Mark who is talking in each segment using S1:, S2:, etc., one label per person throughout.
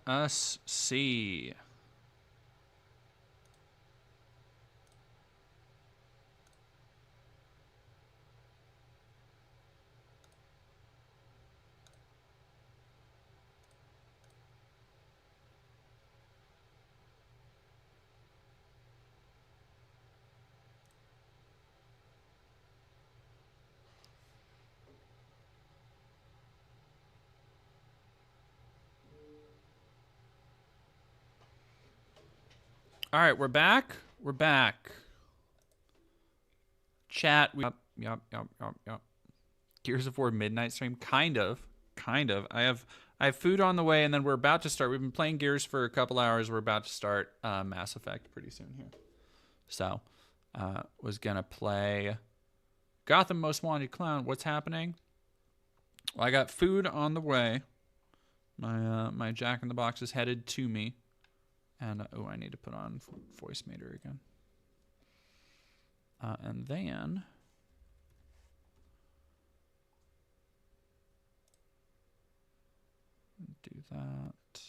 S1: us see. All right, we're back. We're back. Chat. Yep. Gears of War midnight stream. Kind of. I have food on the way, and then we're about to start. We've been playing Gears for a couple hours. We're about to start Mass Effect pretty soon here. So, was gonna play Gotham Most Wanted Clown. What's happening? Well, I got food on the way. My Jack in the Box is headed to me. And, oh, I need to put on voice meter again. And then... do that.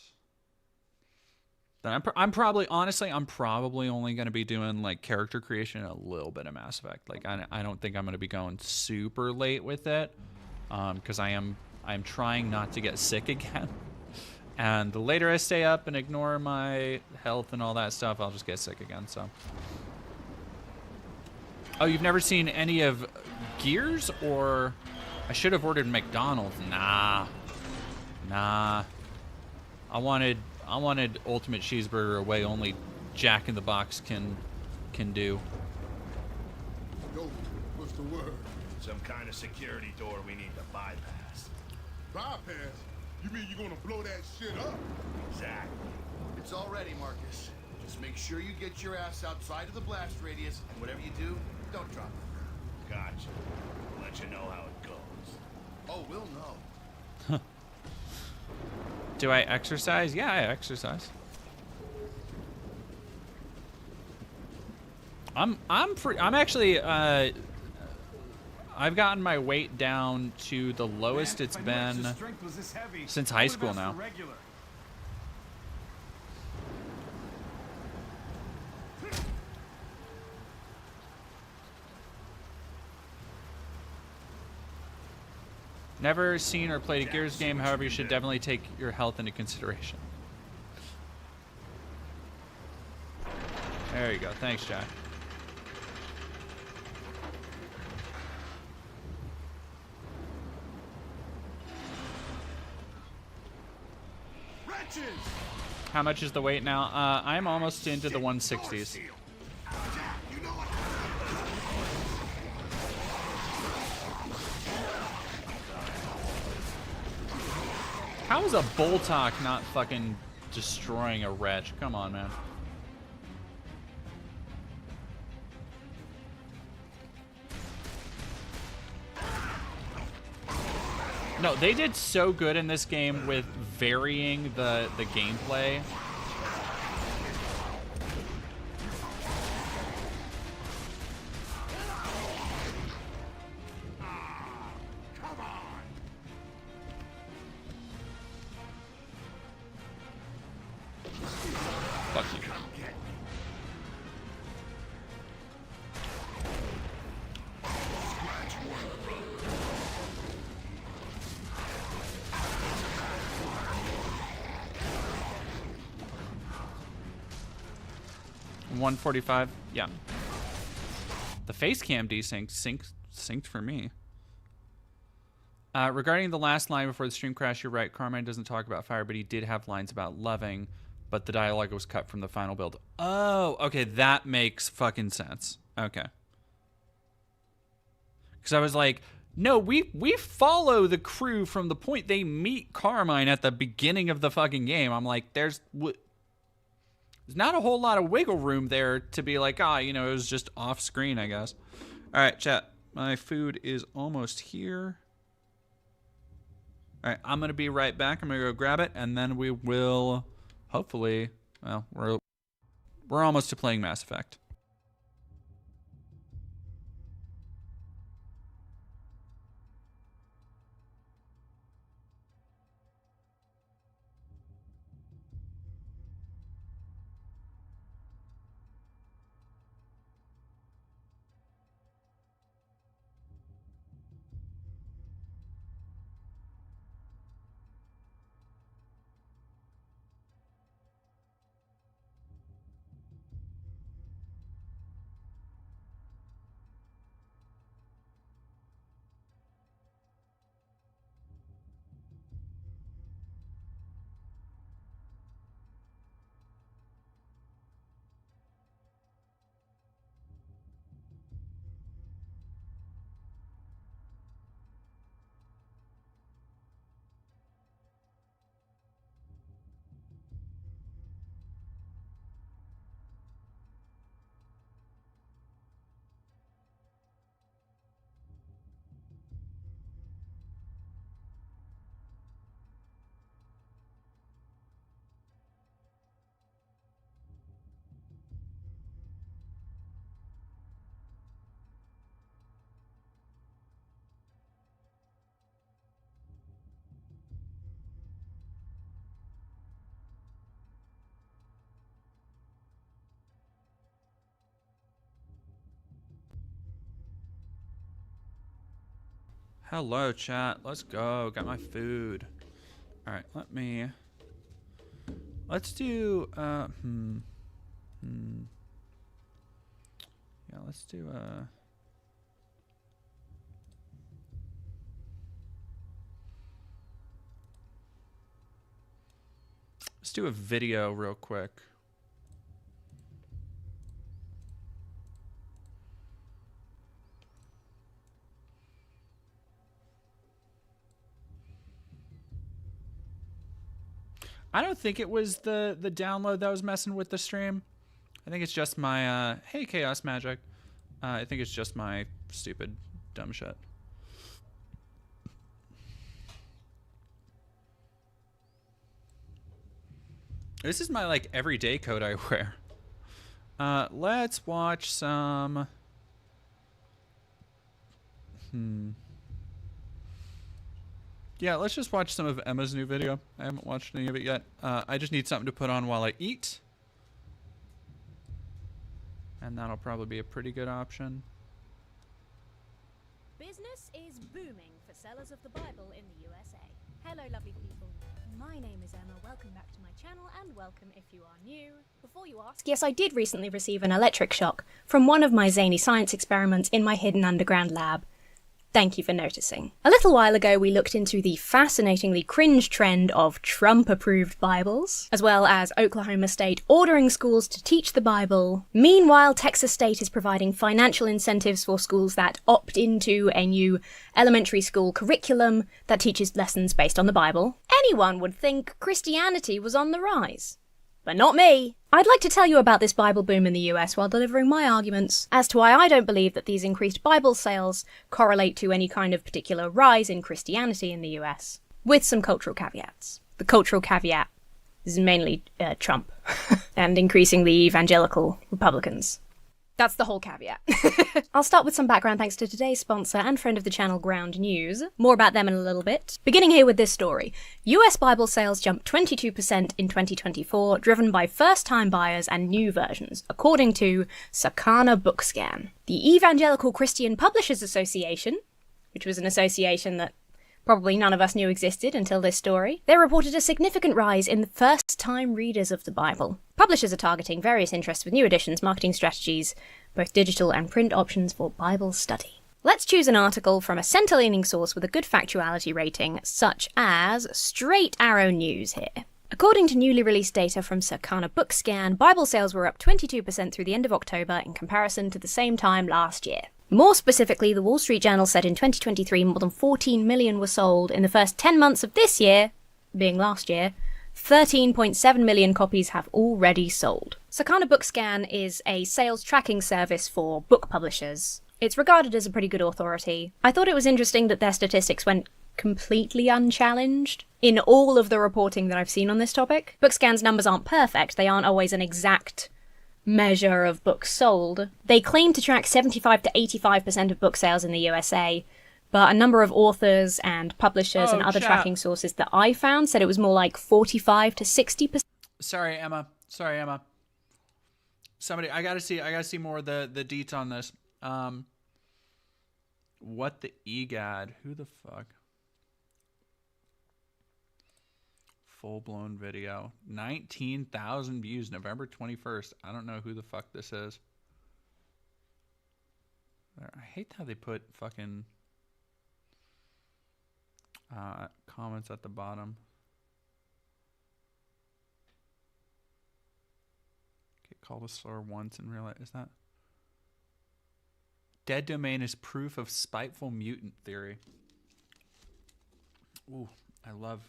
S1: Then I'm probably, honestly, I'm probably only going to be doing, like, character creation and a little bit of Mass Effect. Like, I don't think I'm going to be going super late with it. Because I'm trying not to get sick again. And the later I stay up and ignore my health and all that stuff, I'll just get sick again, so. Oh, you've never seen any of Gears? Or I should have ordered McDonald's. Nah. I wanted Ultimate Cheeseburger a way only Jack in the Box can do.
S2: Yo, what's the word?
S3: Some kind of security door we need to bypass.
S2: Bypass? You mean you're gonna blow that shit up?
S3: Exactly.
S4: It's all ready, Marcus. Just make sure you get your ass outside of the blast radius, and whatever you do, don't drop it.
S3: Gotcha. I'll let you know how it goes.
S4: Oh, we'll know.
S1: Do I exercise? Yeah, I exercise. I'm actually I've gotten my weight down to the lowest it's been since high school now. Never seen or played a Gears game, however, you should definitely take your health into consideration. There you go. Thanks, Jack. How much is the weight now? I'm almost into the 160s. How is a Boltok not fucking destroying a wretch? Come on, man. No, they did so good in this game with varying the gameplay. Fuck you. $145. Yeah. The face cam synced for me. Regarding the last line before the stream crash, you're right. Carmine doesn't talk about fire, but he did have lines about loving, but the dialogue was cut from the final build. Oh, okay. That makes fucking sense. Okay. Because I was like, no, we follow the crew from the point they meet Carmine at the beginning of the fucking game. I'm like, there's not a whole lot of wiggle room there to be like, you know, it was just off screen, I guess. All right, chat. My food is almost here. All right, I'm going to be right back. I'm going to go grab it, and then we will hopefully, well, we're almost to playing Mass Effect. Hello, chat. Let's go. Got my food. All right, let's do, yeah, let's do, let's do a video real quick. I don't think it was the download that was messing with the stream. I think it's just my, hey, Chaos Magic. I think it's just my stupid dumb shit. This is my, like, everyday coat I wear. Let's watch some... Yeah, let's just watch some of Emma's new video. I haven't watched any of it yet. I just need something to put on while I eat. And that'll probably be a pretty good option.
S5: Business is booming for sellers of the Bible in the USA. Hello, lovely people. My name is Emma. Welcome back to my channel, and welcome if you are new. Before you ask, yes, I did recently receive an electric shock from one of my zany science experiments in my hidden underground lab. Thank you for noticing. A little while ago, we looked into the fascinatingly cringe trend of Trump-approved Bibles, as well as Oklahoma State ordering schools to teach the Bible. Meanwhile, Texas State is providing financial incentives for schools that opt into a new elementary school curriculum that teaches lessons based on the Bible. Anyone would think Christianity was on the rise. But not me. I'd like to tell you about this Bible boom in the US while delivering my arguments as to why I don't believe that these increased Bible sales correlate to any kind of particular rise in Christianity in the US, with some cultural caveats. The cultural caveat is mainly Trump and increasingly evangelical Republicans. That's the whole caveat. I'll start with some background thanks to today's sponsor and friend of the channel, Ground News. More about them in a little bit. Beginning here with this story. US Bible sales jumped 22% in 2024, driven by first-time buyers and new versions, according to Sakana Bookscan. The Evangelical Christian Publishers Association, which was an association that probably none of us knew existed until this story, they reported a significant rise in the first-time readers of the Bible. Publishers are targeting various interests with new editions, marketing strategies, both digital and print options for Bible study. Let's choose an article from a center-leaning source with a good factuality rating, such as Straight Arrow News here. According to newly released data from Sakana Bookscan, Bible sales were up 22% through the end of October in comparison to the same time last year. More specifically, the Wall Street Journal said in 2023 more than 14 million were sold. In the first 10 months of this year, being last year, 13.7 million copies have already sold. Sakana Bookscan is a sales tracking service for book publishers. It's regarded as a pretty good authority. I thought it was interesting that their statistics went completely unchallenged in all of the reporting that I've seen on this topic. Bookscan's numbers aren't perfect. They aren't always an exact measure of books sold. They claim to track 75 to 85% of book sales in the USA, but a number of authors and publishers and other tracking sources that I found said it was more like 45 to 60%.
S1: Sorry, Emma. Somebody, I gotta see more of the deets on this. What the egad? Who the fuck? Full-blown video. 19,000 views, November 21st. I don't know who the fuck this is. I hate how they put fucking comments at the bottom. Get called a slur once and realize, is that? Dead domain is proof of spiteful mutant theory. Ooh, I love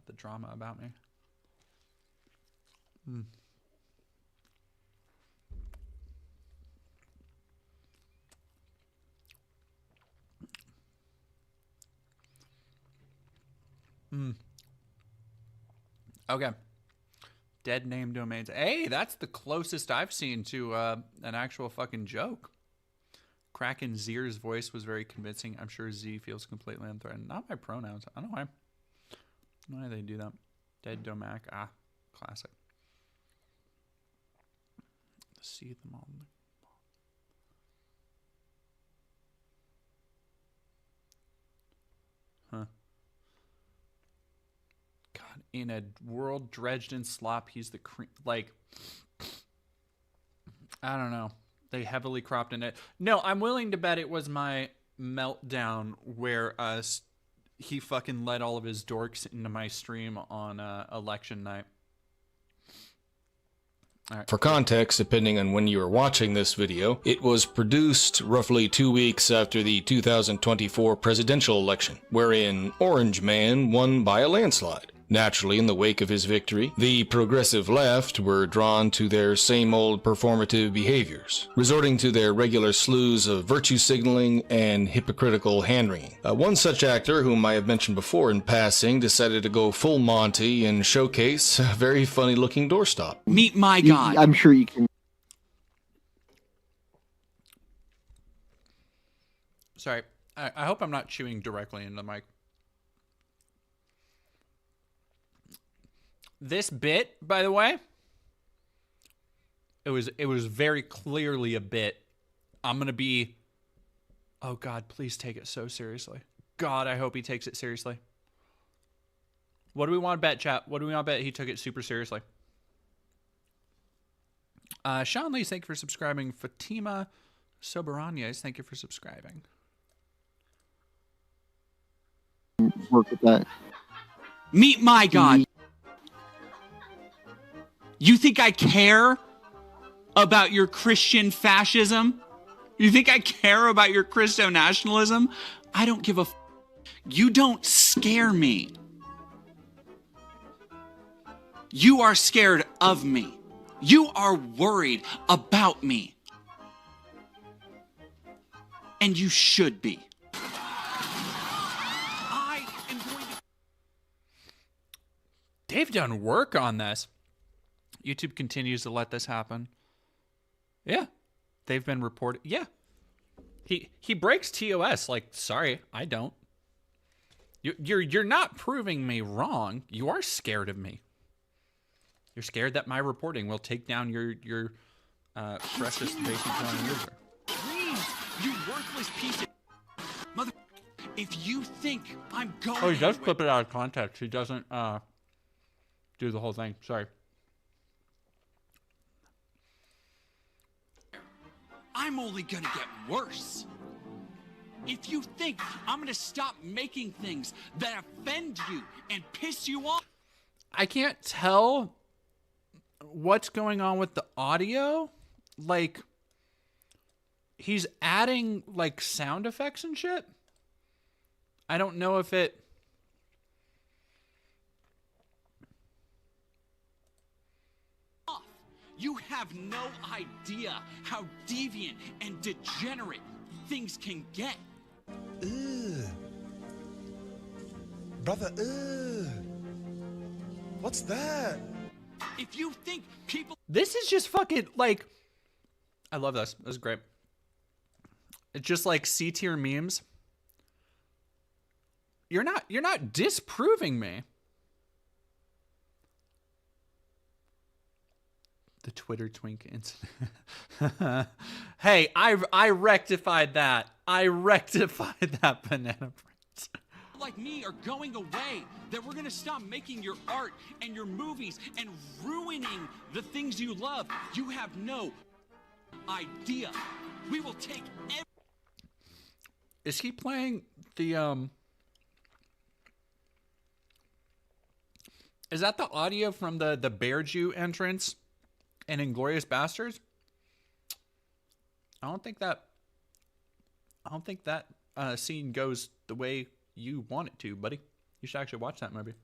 S1: the drama about me. Okay. Dead name domains. Hey, that's the closest I've seen to an actual fucking joke. Kraken Zier's voice was very convincing. I'm sure Z feels completely unthreatened. Not my pronouns. I don't know why. Why they do that? Dead Domac. Ah, classic. See them all. in a world dredged in slop, he's the cream. Like, I don't know. They heavily cropped in it. No, I'm willing to bet it was my meltdown where he fucking let all of his dorks into my stream on election night. Right.
S6: For context, depending on when you are watching this video, it was produced roughly 2 weeks after the 2024 presidential election, wherein Orange Man won by a landslide. Naturally, in the wake of his victory, the progressive left were drawn to their same old performative behaviors, resorting to their regular slews of virtue signaling and hypocritical hand-wringing. One such actor, whom I have mentioned before in passing, decided to go full Monty and showcase a very funny-looking doorstop.
S7: Meet my God.
S8: I'm sure you can.
S1: Sorry, I hope I'm not chewing directly into the mic. This bit, by the way, it was very clearly a bit. I'm gonna be, oh God, please take it so seriously. God, I hope he takes it seriously. What do we want to bet, chat? What do we want to bet he took it super seriously? Sean Lee, thank you for subscribing. Fatima Soberanias, thank you for subscribing.
S8: Work with that.
S7: Meet my God. You think I care about your Christian fascism? You think I care about your Christo nationalism? I don't give a f. You don't scare me. You are scared of me. You are worried about me. And you should be. I am going to...
S1: They've done work on this. YouTube continues to let this happen. Yeah. They've been reported. Yeah. He breaks TOS. Like, sorry, I don't. You're not proving me wrong. You are scared of me. You're scared that my reporting will take down your precious basic user.
S7: Please, you worthless piece of mother. If you think I'm going...
S1: Oh, he does clip it out of context. He doesn't do the whole thing. Sorry.
S7: I'm only gonna get worse. If you think I'm gonna stop making things that offend you and piss you off...
S1: I can't tell what's going on with the audio. Like, he's adding, like, sound effects and shit. I don't know if it...
S7: You have no idea how deviant and degenerate things can get.
S9: Ugh. Brother, ugh. What's that?
S7: If you think people...
S1: This is just fucking, like... I love this. This is great. It's just like C-tier memes. You're not disproving me. The Twitter twink incident. Hey, I rectified that. I rectified that, Banana Prince.
S7: Like me are going away, that we're gonna stop making your art and your movies and ruining the things you love. You have no idea. We will take every...
S1: Is he playing the Is that the audio from the Bear Jew entrance in Inglourious Bastards? I don't think that scene goes the way you want it to, buddy. You should actually watch that movie.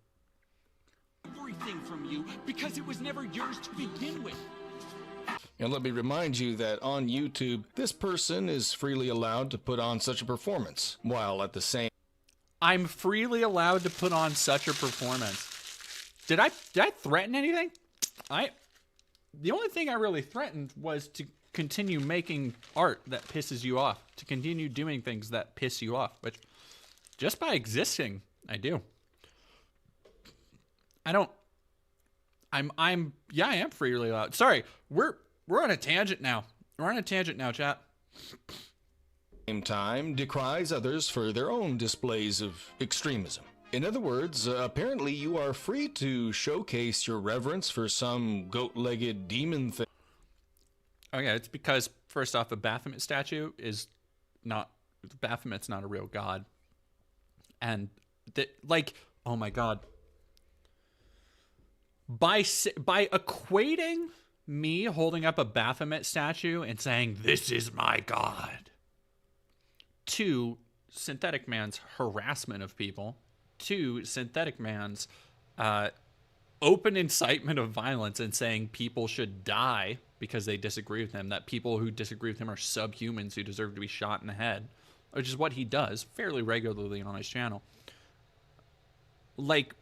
S7: Everything from you because it was never yours to begin with.
S6: And let me remind you that on YouTube, this person is freely allowed to put on such a performance, while at the same...
S1: I'm freely allowed to put on such a performance. Did I threaten anything? The only thing I really threatened was to continue making art that pisses you off, to continue doing things that piss you off, which just by existing, I do. I am freely allowed. Sorry, we're on a tangent now. We're on a tangent now, chat.
S6: Same time, decries others for their own displays of extremism. In other words, apparently you are free to showcase your reverence for some goat-legged demon thing.
S1: Oh yeah, it's because first off, a Baphomet statue is not Baphomet's not a real god, and like, oh my god, by equating me holding up a Baphomet statue and saying this is my god to Synthetic Man's harassment of people, to Synthetic Man's open incitement of violence and saying people should die because they disagree with him, that people who disagree with him are subhumans who deserve to be shot in the head, which is what he does fairly regularly on his channel. Like,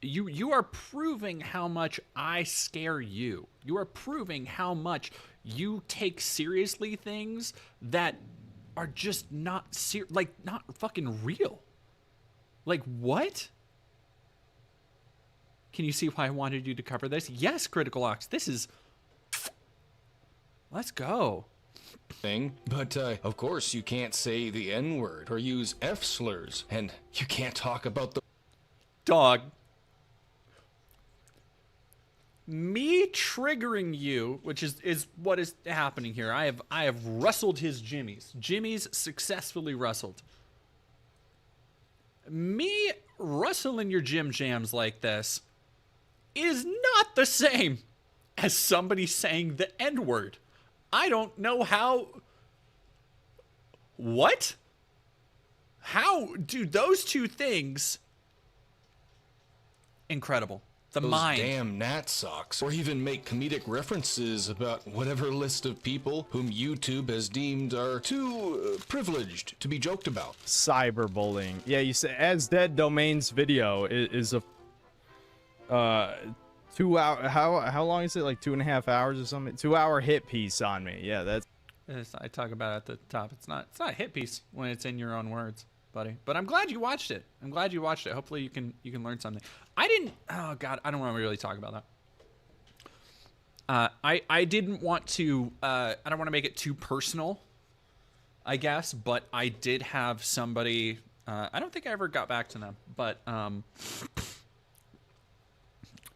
S1: you are proving how much I scare you. You are proving how much you take seriously things that are just not not fucking real. Like, what? Can you see why I wanted you to cover this? Yes, Critical Ox. This is... Let's go.
S6: But, of course, you can't say the N-word or use F-slurs, and you can't talk about the...
S1: Dog. Me triggering you, which is what is happening here. I have rustled his jimmies. Jimmies successfully rustled. Me rustling your Jim Jams like this is not the same as somebody saying the N-word. I don't know how... What? How do those two things... Incredible. The
S6: those
S1: mind.
S6: Damn gnat socks, or even make comedic references about whatever list of people whom YouTube has deemed are too privileged to be joked about.
S10: Cyberbullying. Yeah, you say As Dead Domains video is a 2 hour, how long is it, like 2.5 hours or something? 2 hour hit piece on me. Yeah, that's...
S1: I talk about it at the top. It's not a hit piece when it's in your own words, buddy. But I'm glad you watched it. I'm glad you watched it. Hopefully you can learn something. I didn't... Oh, God. I don't want to really talk about that. I didn't want to... I don't want to make it too personal, I guess. But I did have somebody... I don't think I ever got back to them. But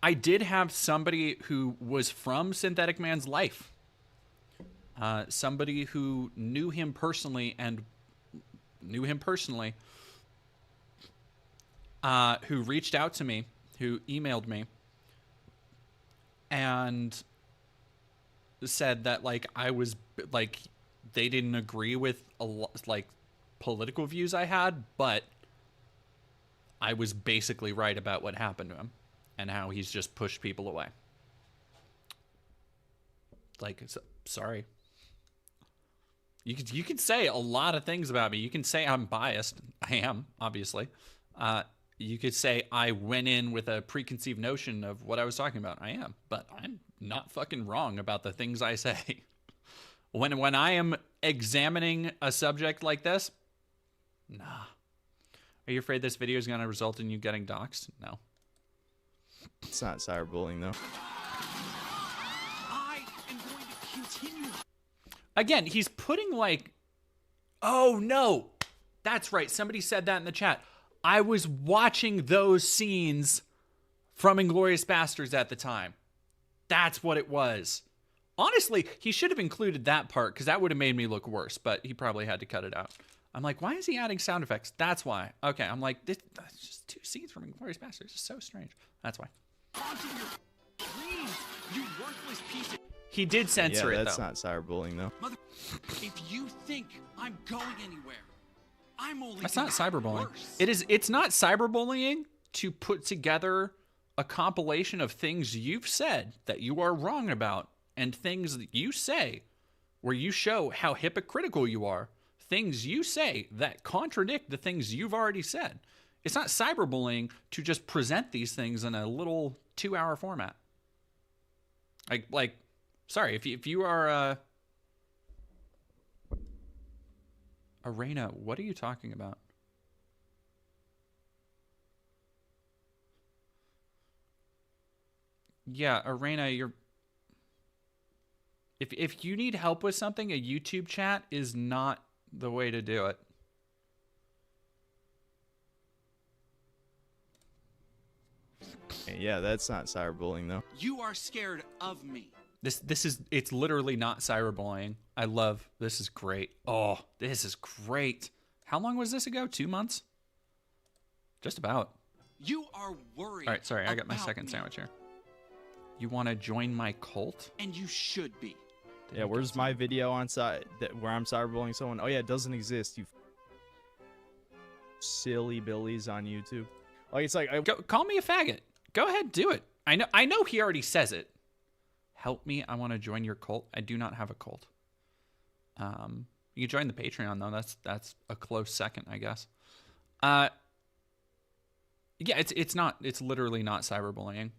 S1: I did have somebody who was from Synthetic Man's life. Somebody who knew him personally who reached out to me, who emailed me, and said that, like, I was, like, they didn't agree with, like, political views I had, but I was basically right about what happened to him and how he's just pushed people away. Like, sorry. You can say a lot of things about me. You can say I'm biased. I am, obviously. You could say I went in with a preconceived notion of what I was talking about. I am, but I'm not fucking wrong about the things I say. When I am examining a subject like this, nah. Are you afraid this video is going to result in you getting doxxed? No.
S10: It's not cyberbullying, though.
S7: I am going to continue.
S1: Again, he's putting, like... Oh, no. That's right. Somebody said that in the chat. I was watching those scenes from Inglourious Basterds at the time. That's what it was. Honestly, he should have included that part because that would have made me look worse, but he probably had to cut it out. I'm like, why is he adding sound effects? That's why. Okay, I'm like, that's just two scenes from Inglourious Basterds. It's so strange. That's why.
S7: Onto your dreams, you worthless piece of...
S1: He did censor it, though.
S10: That's not cyberbullying, though.
S7: Mother, if you think I'm going anywhere, I'm only...
S1: That's not cyberbullying.
S7: Worse.
S1: It's not cyberbullying to put together a compilation of things you've said that you are wrong about and things that you say where you show how hypocritical you are. Things you say that contradict the things you've already said. It's not cyberbullying to just present these things in a little 2-hour format. Like, sorry, if you are Arena, what are you talking about? Yeah, Arena, you're... If you need help with something, a YouTube chat is not the way to do it.
S10: Yeah, that's not cyberbullying though.
S7: You are scared of me.
S1: It's literally not cyberbullying. I love, this is great. Oh, this is great. How long was this ago? 2 months? Just about.
S7: You are worried.
S1: All right, sorry, I got my
S7: about
S1: second
S7: me.
S1: sandwich here. You want to join my cult?
S7: And you should be.
S10: Yeah, where's my video on where I'm cyberbullying someone? Oh yeah, it doesn't exist. You silly billies on YouTube. Like it's like
S1: call me a faggot. Go ahead, do it. I know he already says it. Help me, I want to join your cult. I do not have a cult. You can join the Patreon though. That's a close second, I guess. Yeah, it's literally not cyberbullying.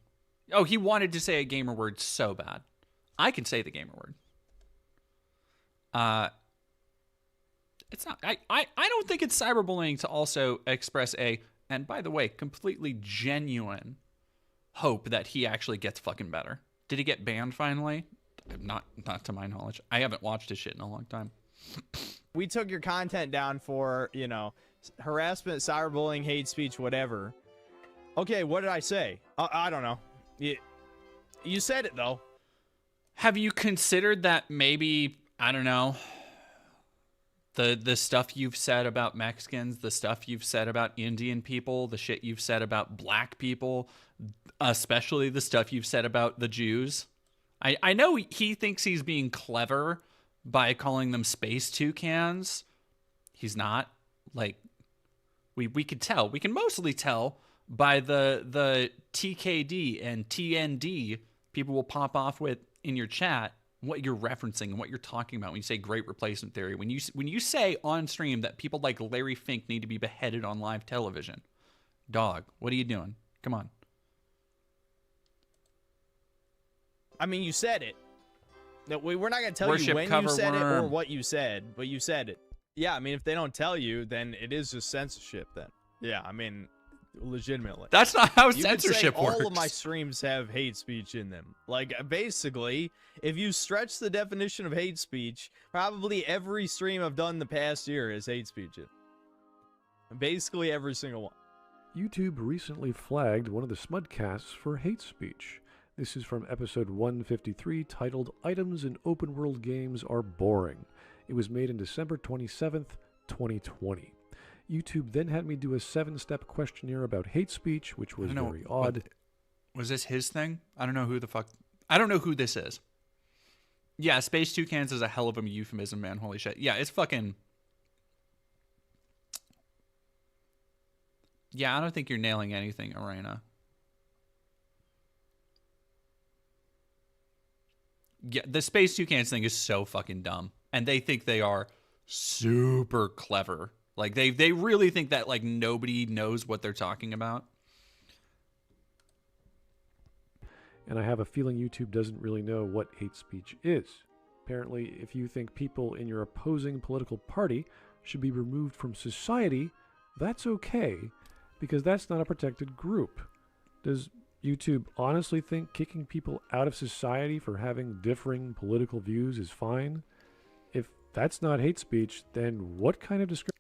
S1: Oh, he wanted to say a gamer word so bad. I can say the gamer word. It's not. I don't think it's cyberbullying to also express and by the way, completely genuine hope that he actually gets fucking better. Did he get banned finally? Not to my knowledge. I haven't watched his shit in a long time.
S10: we took your content down for, harassment, cyberbullying, hate speech, whatever. Okay, what did I say? I don't know. You said it though.
S1: Have you considered that maybe, I don't know, the stuff you've said about Mexicans, the stuff you've said about Indian people, the shit you've said about black people, especially the stuff you've said about the Jews? I know he thinks he's being clever by calling them space toucans. He's not. Like, we could tell. We can mostly tell by the TKD and TND people will pop off with in your chat what you're referencing and what you're talking about when you say great replacement theory. When you say on stream that people like Larry Fink need to be beheaded on live television, dog, what are you doing? Come on.
S10: I mean, you said it. No, we're not going to tell
S1: Worship
S10: you when
S1: cover
S10: you said it or
S1: worm.
S10: what you said, but you said it. Yeah, I mean, if they don't tell you, then it is just censorship then. Yeah, I mean, legitimately.
S1: That's not how
S10: You could say
S1: censorship works.
S10: all of my streams have hate speech in them. Like, basically, if you stretch the definition of hate speech, probably every stream I've done the past year is hate speech. Basically every single one.
S11: YouTube recently flagged one of the Smudcasts for hate speech. This is from episode 153, titled Items in Open World Games Are Boring. It was made in December 27th, 2020. YouTube then had me do a 7-step questionnaire about hate speech, which was very odd.
S1: Was this his thing? I don't know who the fuck. I don't know who this is. Yeah, Space Toucans is a hell of a euphemism, man. Holy shit. Yeah, it's fucking. Yeah, I don't think you're nailing anything, Arena. Yeah, the Space Toucans thing is so fucking dumb. And they think they are super clever. Like, they really think that, like, nobody knows what they're talking about.
S11: And I have a feeling YouTube doesn't really know what hate speech is. Apparently, if you think people in your opposing political party should be removed from society, that's okay, because that's not a protected group. Does YouTube honestly think kicking people out of society for having differing political views is fine? If that's not hate speech, then what kind of discrimination?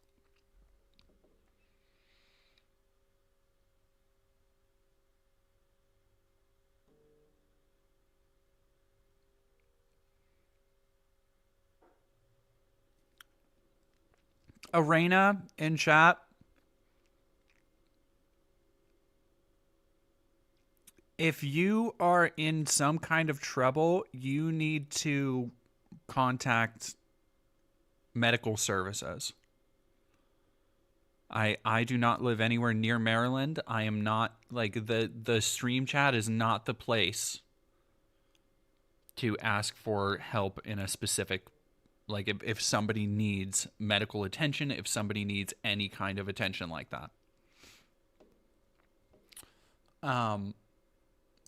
S1: Arena in chat. If you are in some kind of trouble, you need to contact medical services. I do not live anywhere near Maryland. I am not, like, the stream chat is not the place to ask for help in a specific, like, if somebody needs medical attention, if somebody needs any kind of attention like that.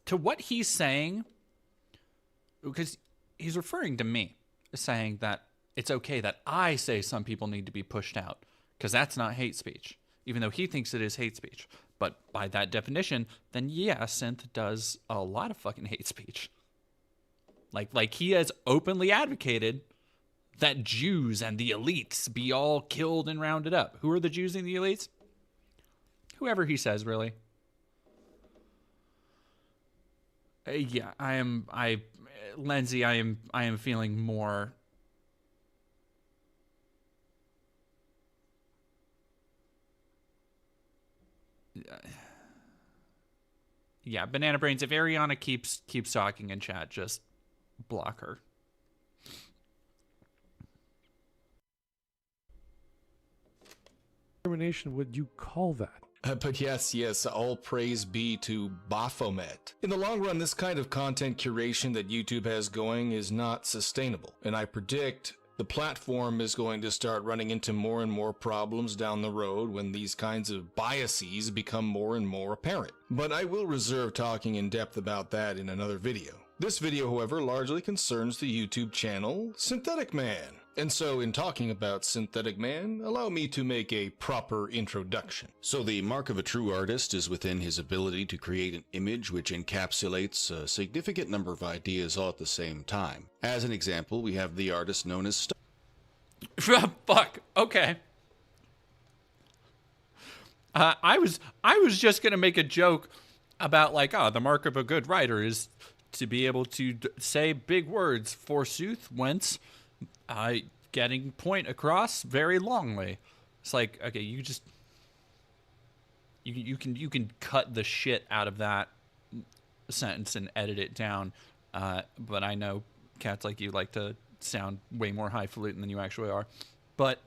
S1: To what he's saying, because he's referring to me, saying that it's okay that I say some people need to be pushed out, because that's not hate speech, even though he thinks it is hate speech. But by that definition, then yeah, Synth does a lot of fucking hate speech. Like he has openly advocated that Jews and the elites be all killed and rounded up. Who are the Jews and the elites? Whoever he says, really. Yeah, Lindsay, I am feeling more. Yeah, Banana Brains. If Ariana keeps talking in chat, just block her.
S11: Discrimination would you call that?
S6: But yes, all praise be to Baphomet. In the long run, this kind of content curation that YouTube has going is not sustainable, and I predict the platform is going to start running into more and more problems down the road when these kinds of biases become more and more apparent. But I will reserve talking in depth about that in another video. This video, however, largely concerns the YouTube channel Synthetic Man. And so, in talking about Synthetic Man, allow me to make a proper introduction.
S12: So the mark of a true artist is within his ability to create an image which encapsulates a significant number of ideas all at the same time. As an example, we have the artist known as
S1: Fuck. Okay. I was just gonna make a joke about like, the mark of a good writer is to be able to say big words, forsooth, whence getting point across very longly. It's like, okay, you can cut the shit out of that sentence and edit it down. But I know cats like you like to sound way more highfalutin than you actually are. But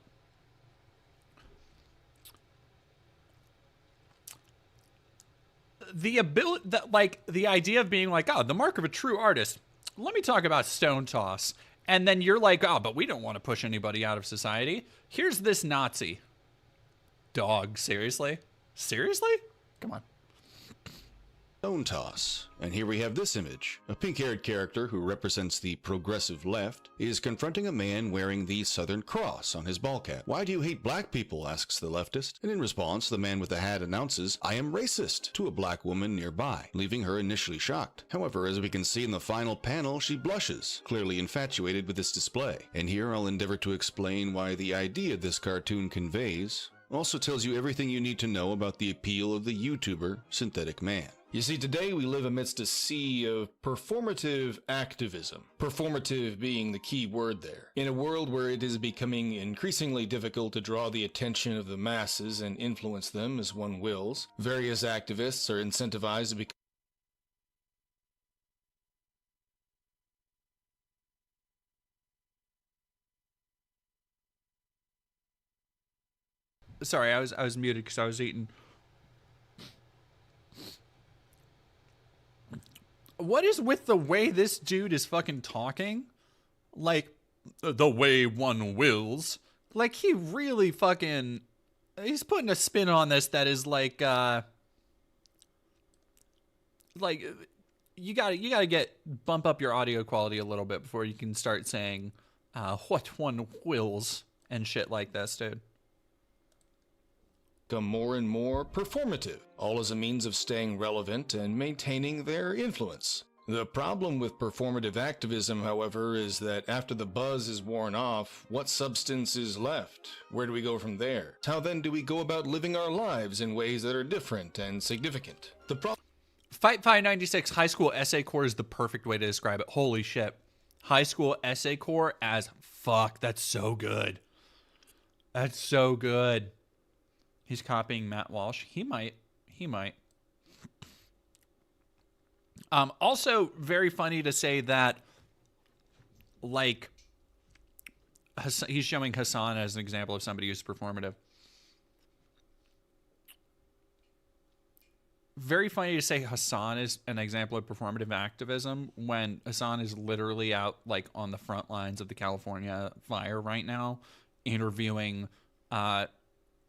S1: the ability that, like, the idea of being like, the mark of a true artist. Let me talk about Stone Toss. And then you're like, but we don't want to push anybody out of society. Here's this Nazi. Dog, seriously? Seriously? Come on.
S12: Stone Toss. And here we have this image. A pink-haired character who represents the progressive left is confronting a man wearing the Southern Cross on his ball cap. "Why do you hate black people?" asks the leftist. And in response, the man with the hat announces, "I am racist," to a black woman nearby, leaving her initially shocked. However, as we can see in the final panel, she blushes, clearly infatuated with this display. And here I'll endeavor to explain why the idea this cartoon conveys also tells you everything you need to know about the appeal of the YouTuber Synthetic Man.
S6: You see, today we live amidst a sea of performative activism. Performative being the key word there. In a world where it is becoming increasingly difficult to draw the attention of the masses and influence them as one wills, various activists are incentivized to become
S1: Sorry, I was muted because I was eating. What is with the way this dude is fucking talking? Like, the way one wills. Like, he really fucking... He's putting a spin on this that is like, you gotta bump up your audio quality a little bit before you can start saying, what one wills and shit like this, dude.
S6: Become more and more performative, all as a means of staying relevant and maintaining their influence. The problem with performative activism, however, is that after the buzz is worn off, what substance is left? Where do we go from there? How then do we go about living our lives in ways that are different and significant? The problem...
S1: Fight 596 High School Essay Core is the perfect way to describe it. Holy shit. High School Essay Core as fuck. That's so good. That's so good. He's copying Matt Walsh. He might. Also, very funny to say that, like, he's showing Hassan as an example of somebody who's performative. Very funny to say Hassan is an example of performative activism when Hassan is literally out, like, on the front lines of the California fire right now, interviewing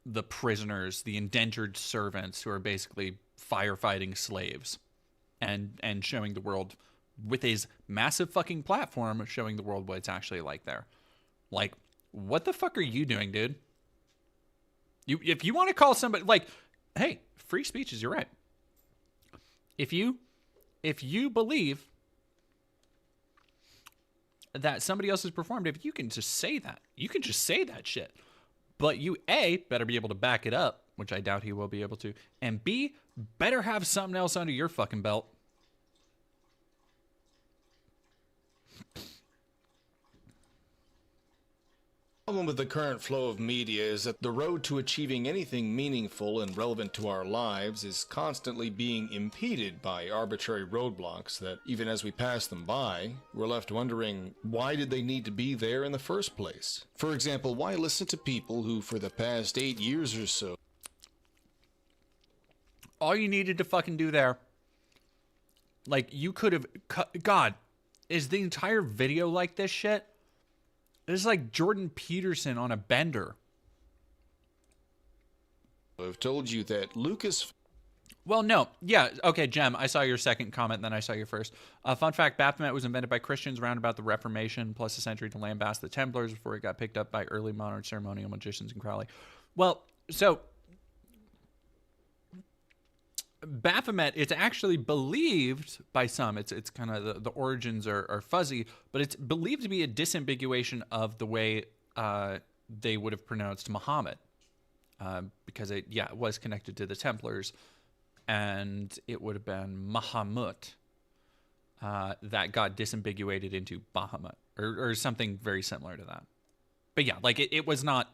S1: the prisoners, the indentured servants who are basically firefighting slaves, and showing the world with his massive fucking platform, showing the world what it's actually like there. Like, what the fuck are you doing, dude? If you want to call somebody, like, hey, free speech is your right. If you believe that somebody else is performative, you can just say that. You can just say that shit. But you, A, better be able to back it up, which I doubt he will be able to, and B, better have something else under your fucking belt.
S6: problem with the current flow of media is that the road to achieving anything meaningful and relevant to our lives is constantly being impeded by arbitrary roadblocks that, even as we pass them by, we're left wondering, why did they need to be there in the first place? For example, why listen to people who, for the past 8 years or so...
S1: All you needed to fucking do there, like, you could have cut... God, is the entire video like this shit? This is like Jordan Peterson on a bender.
S6: I've told you that Lucas...
S1: Well, no. Yeah, okay, Jem, I saw your second comment, then I saw your first. Fun fact, Baphomet was invented by Christians around about the Reformation, plus a century to lambast the Templars before it got picked up by early modern ceremonial magicians in Crowley. Well, so... Baphomet, it's actually believed by some, it's kind of, the origins are fuzzy, but it's believed to be a disambiguation of the way they would have pronounced Muhammad, because it was connected to the Templars, and it would have been Mahamut that got disambiguated into Bahamut, or something very similar to that. But yeah, like, it was not,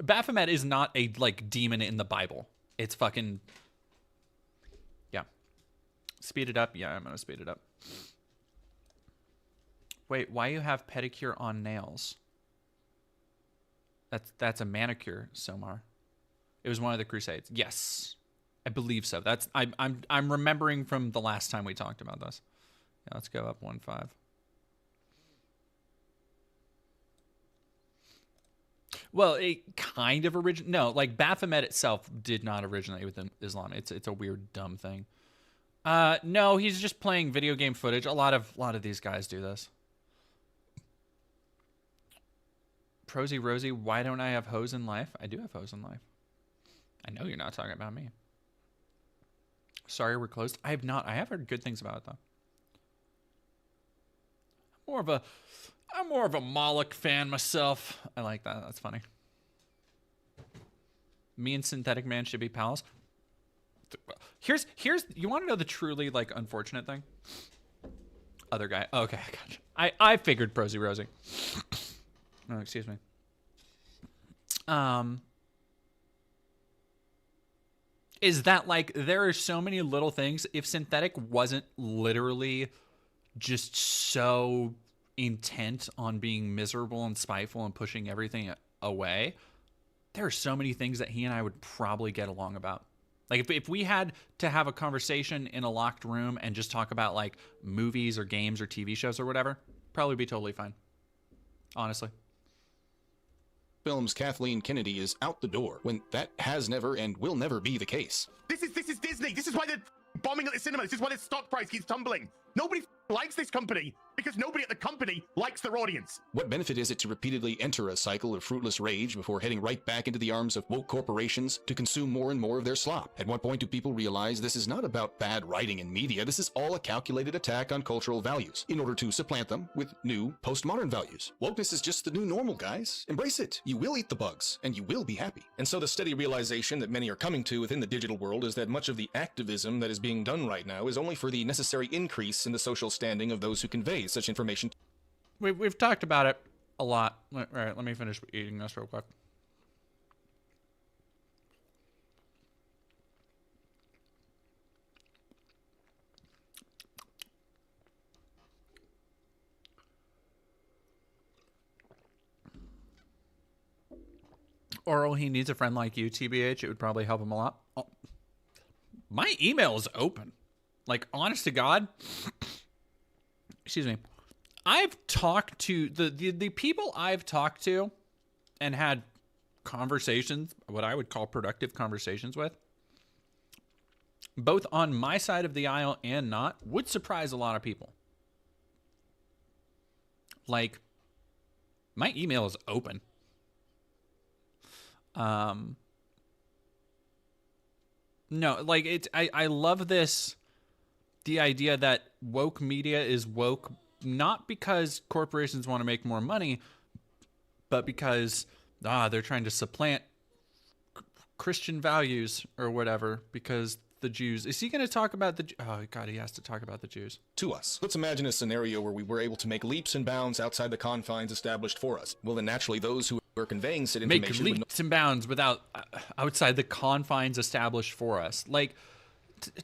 S1: Baphomet is not a, like, demon in the Bible. It's fucking... Speed it up? Yeah, I'm going to speed it up. Wait, why you have pedicure on nails? That's a manicure, Somar. It was one of the Crusades. Yes. I believe so. That's I'm remembering from the last time we talked about this. Yeah, let's go up 1.5. Well, it kind of no, like Baphomet itself did not originate with Islam. It's a weird dumb thing. No, he's just playing video game footage. A lot of these guys do this. Prosy Rosie, why don't I have hoes in life? I do have hoes in life. I know you're not talking about me. Sorry, we're closed. I have not. I have heard good things about it though. I'm more of a Moloch fan myself. I like that. That's funny. Me and Synthetic Man should be pals. Here's you want to know the truly, like, unfortunate thing? Other guy. Oh, okay, I gotcha. I figured Prosy Rosie. Oh, excuse me. Is that, like, there are so many little things. If Synthetic wasn't literally just so intent on being miserable and spiteful and pushing everything away, there are so many things that he and I would probably get along about. Like, if we had to have a conversation in a locked room and just talk about, like, movies or games or TV shows or whatever, probably be totally fine. Honestly.
S6: Films Kathleen Kennedy is out the door, when that has never and will never be the case.
S13: This is Disney. This is why they're bombing at the cinema. This is why their stock price keeps tumbling. Nobody likes this company because nobody at the company likes their audience.
S6: What benefit is it to repeatedly enter a cycle of fruitless rage before heading right back into the arms of woke corporations to consume more and more of their slop? At what point do people realize this is not about bad writing in media? This is all a calculated attack on cultural values in order to supplant them with new postmodern values. Wokeness is just the new normal, guys. Embrace it. You will eat the bugs, and you will be happy. And so the steady realization that many are coming to within the digital world is that much of the activism that is being done right now is only for the necessary increase in the social standing of those who convey such information.
S1: We've talked about it a lot. All right, let me finish eating this real quick. Oral, he needs a friend like you, TBH. It would probably help him a lot. Oh, my email is open. Like, honest to God. Excuse me. I've talked to the people I've talked to and had conversations, what I would call productive conversations with, both on my side of the aisle and not, would surprise a lot of people. Like, my email is open. No, like, I love this, the idea that woke media is woke not because corporations want to make more money, but because they're trying to supplant Christian values or whatever, because the Jews. Is he going to talk about the... Oh, God, he has to talk about the Jews.
S6: To us. Let's imagine a scenario where we were able to make leaps and bounds outside the confines established for us. Well, then naturally those who are conveying said information...
S1: Make leaps and bounds without... outside the confines established for us. Like,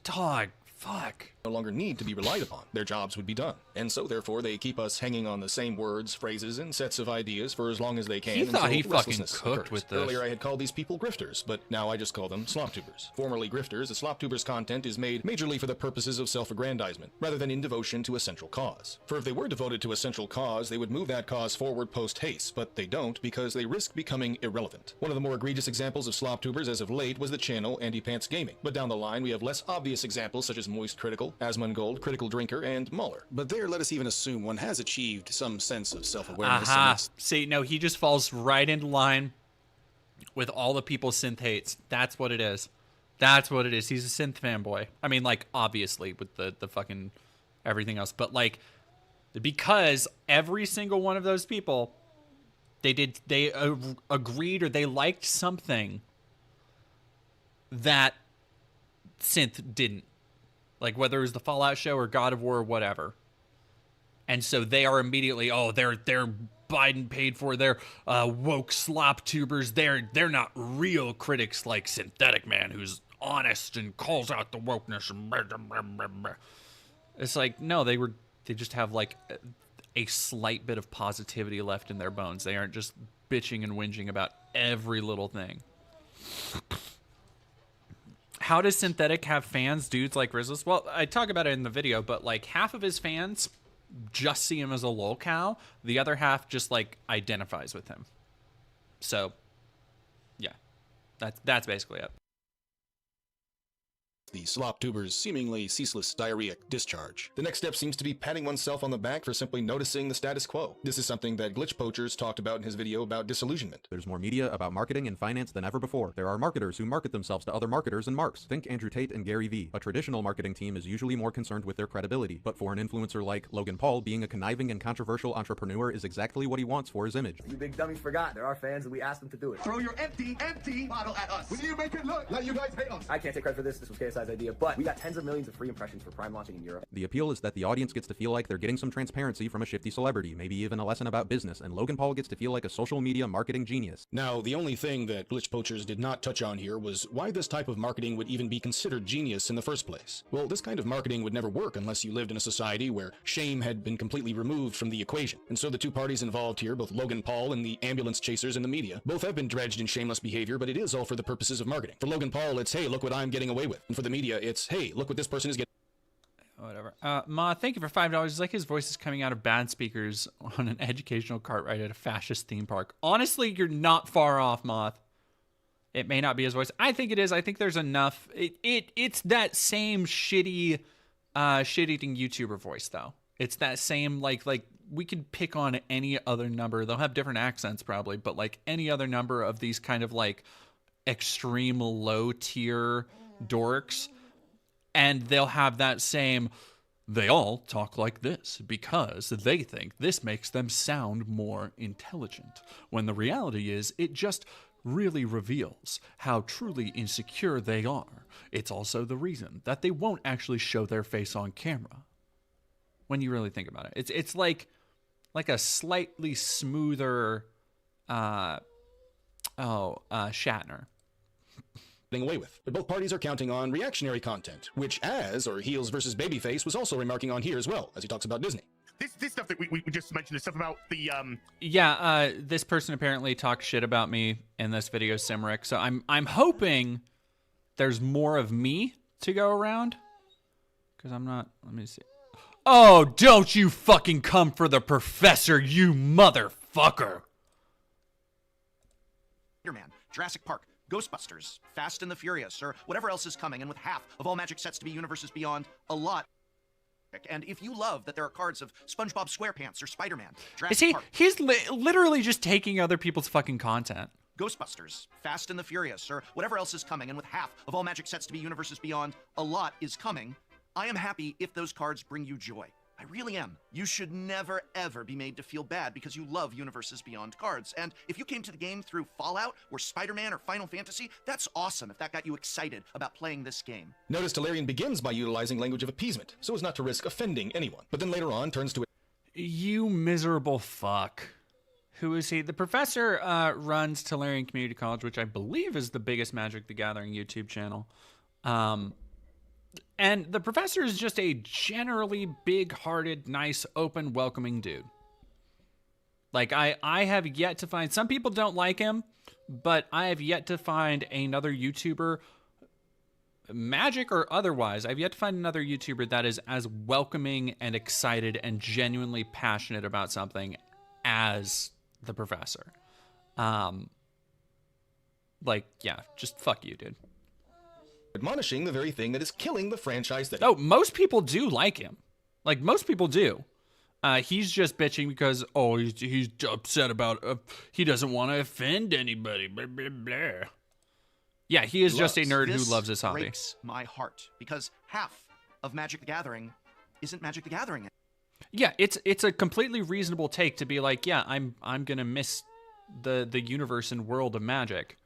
S1: dog, fuck.
S6: No longer need to be relied upon. Their jobs would be done. And so, therefore, they keep us hanging on the same words, phrases, and sets of ideas for as long as they can.
S1: He thought he fucking
S6: restlessness
S1: cooked
S6: occurs.
S1: with this.
S6: Earlier, I had called these people grifters, but now I just call them sloptubers. Formerly grifters, the sloptubers' content is made majorly for the purposes of self-aggrandizement, rather than in devotion to a central cause. For if they were devoted to a central cause, they would move that cause forward post-haste, but they don't because they risk becoming irrelevant. One of the more egregious examples of sloptubers as of late was the channel Andy Pants Gaming, but down the line we have less obvious examples such as Moist Critical, Asmongold, Critical Drinker, and Mahler.
S12: But there, let us even assume one has achieved some sense of self-awareness.
S1: Aha. See, no, he just falls right into line with all the people synth hates. That's what it is. That's what it is. He's a synth fanboy. I mean, like, obviously, with the fucking everything else. But, like, because every single one of those people, they agreed or they liked something that synth didn't. Like, whether it was the Fallout show or God of War or whatever. And so they are immediately, oh, they're Biden paid for, they're woke slop tubers. They're not real critics like Synthetic Man, who's honest and calls out the wokeness. It's like, no, they just have like a slight bit of positivity left in their bones. They aren't just bitching and whinging about every little thing. How does Synthetic have fans, dudes like Rizzles? Well, I talk about it in the video, but like half of his fans just see him as a lolcow. The other half just like identifies with him. So, yeah, that's basically it.
S6: The slop tuber's seemingly ceaseless diarrheic discharge. The next step seems to be patting oneself on the back for simply noticing the status quo. This is something that Glitch Poachers talked about in his video about disillusionment.
S14: There's more media about marketing and finance than ever before. There are marketers who market themselves to other marketers and marks. Think Andrew Tate and Gary Vee. A traditional marketing team is usually more concerned with their credibility, but for an influencer like Logan Paul, being a conniving and controversial entrepreneur is exactly what he wants for his image.
S15: You big dummies forgot. There are fans and we asked them to do it.
S2: Throw your empty bottle at us. When you make it look like you guys hate us.
S15: I can't take credit for this. This was KSI's idea, but we got tens of millions of free impressions for Prime launching in Europe.
S14: The appeal is that the audience gets to feel like they're getting some transparency from a shifty celebrity, maybe even a lesson about business, and Logan Paul gets to feel like a social media marketing genius.
S6: Now, the only thing that Glitch Poachers did not touch on here was why this type of marketing would even be considered genius in the first place. Well, this kind of marketing would never work unless you lived in a society where shame had been completely removed from the equation. And so the two parties involved here, both Logan Paul and the ambulance chasers in the media, both have been dredged in shameless behavior, but it is all for the purposes of marketing. For Logan Paul, it's, hey, look what I'm getting away with. And for the media, it's, hey, look what this person is getting.
S1: Whatever. Ma, thank you for $5. It's like his voice is coming out of bad speakers on an educational cart ride at a fascist theme park. Honestly, you're not far off, Moth. It may not be his voice. I think it is. I think there's enough. It's that same shitty, shit-eating YouTuber voice, though. It's that same, like we could pick on any other number. They'll have different accents probably, but like any other number of these kind of like extreme low-tier dorks. And they'll have that same, they all talk like this because they think this makes them sound more intelligent. When the reality is, it just really reveals how truly insecure they are. It's also the reason that they won't actually show their face on camera. When you really think about it. It's like a slightly smoother Shatner.
S6: Away with. But both parties are counting on reactionary content, which Heels versus Babyface was also remarking on here as well, as he talks about Disney.
S13: This stuff that we just mentioned, the stuff about the
S1: Yeah, this person apparently talked shit about me in this video, Simric. So I'm hoping there's more of me to go around. Because I'm not, let me see. Oh, don't you fucking come for the professor, you motherfucker.
S16: Spider-Man, Jurassic Park, Ghostbusters, Fast and the Furious, or whatever else is coming, and with half of all Magic sets to be universes beyond, a lot. And if you love that there are cards of SpongeBob SquarePants or Spider-Man, Jurassic Park,
S1: he's literally just taking other people's fucking content.
S16: Ghostbusters, Fast and the Furious, or whatever else is coming, and with half of all Magic sets to be universes beyond, a lot is coming. I am happy if those cards bring you joy. I really am. You should never, ever be made to feel bad because you love Universes Beyond cards. And if you came to the game through Fallout or Spider-Man or Final Fantasy, that's awesome if that got you excited about playing this game.
S6: Notice Talarian begins by utilizing language of appeasement, so as not to risk offending anyone, but then later on turns to it.
S1: You miserable fuck. Who is he? The professor runs Talarian Community College, which I believe is the biggest Magic the Gathering YouTube channel. And the professor is just a generally big-hearted, nice, open, welcoming dude. Like, I have yet to find... Some people don't like him, but I have yet to find another YouTuber, Magic or otherwise, I've yet to find another YouTuber that is as welcoming and excited and genuinely passionate about something as the professor. Like, yeah, just fuck you, dude.
S6: Admonishing the very thing that is killing the franchise that...
S1: Oh, most people do like him. Like, most people do. He's just bitching because, oh, he's upset about... he doesn't want to offend anybody. Blah, blah, blah. Yeah, he is just a nerd who loves his hobby.
S16: Breaks my heart because half of Magic the Gathering isn't Magic the Gathering.
S1: Yeah, it's a completely reasonable take to be like, yeah, I'm gonna miss the universe and world of Magic.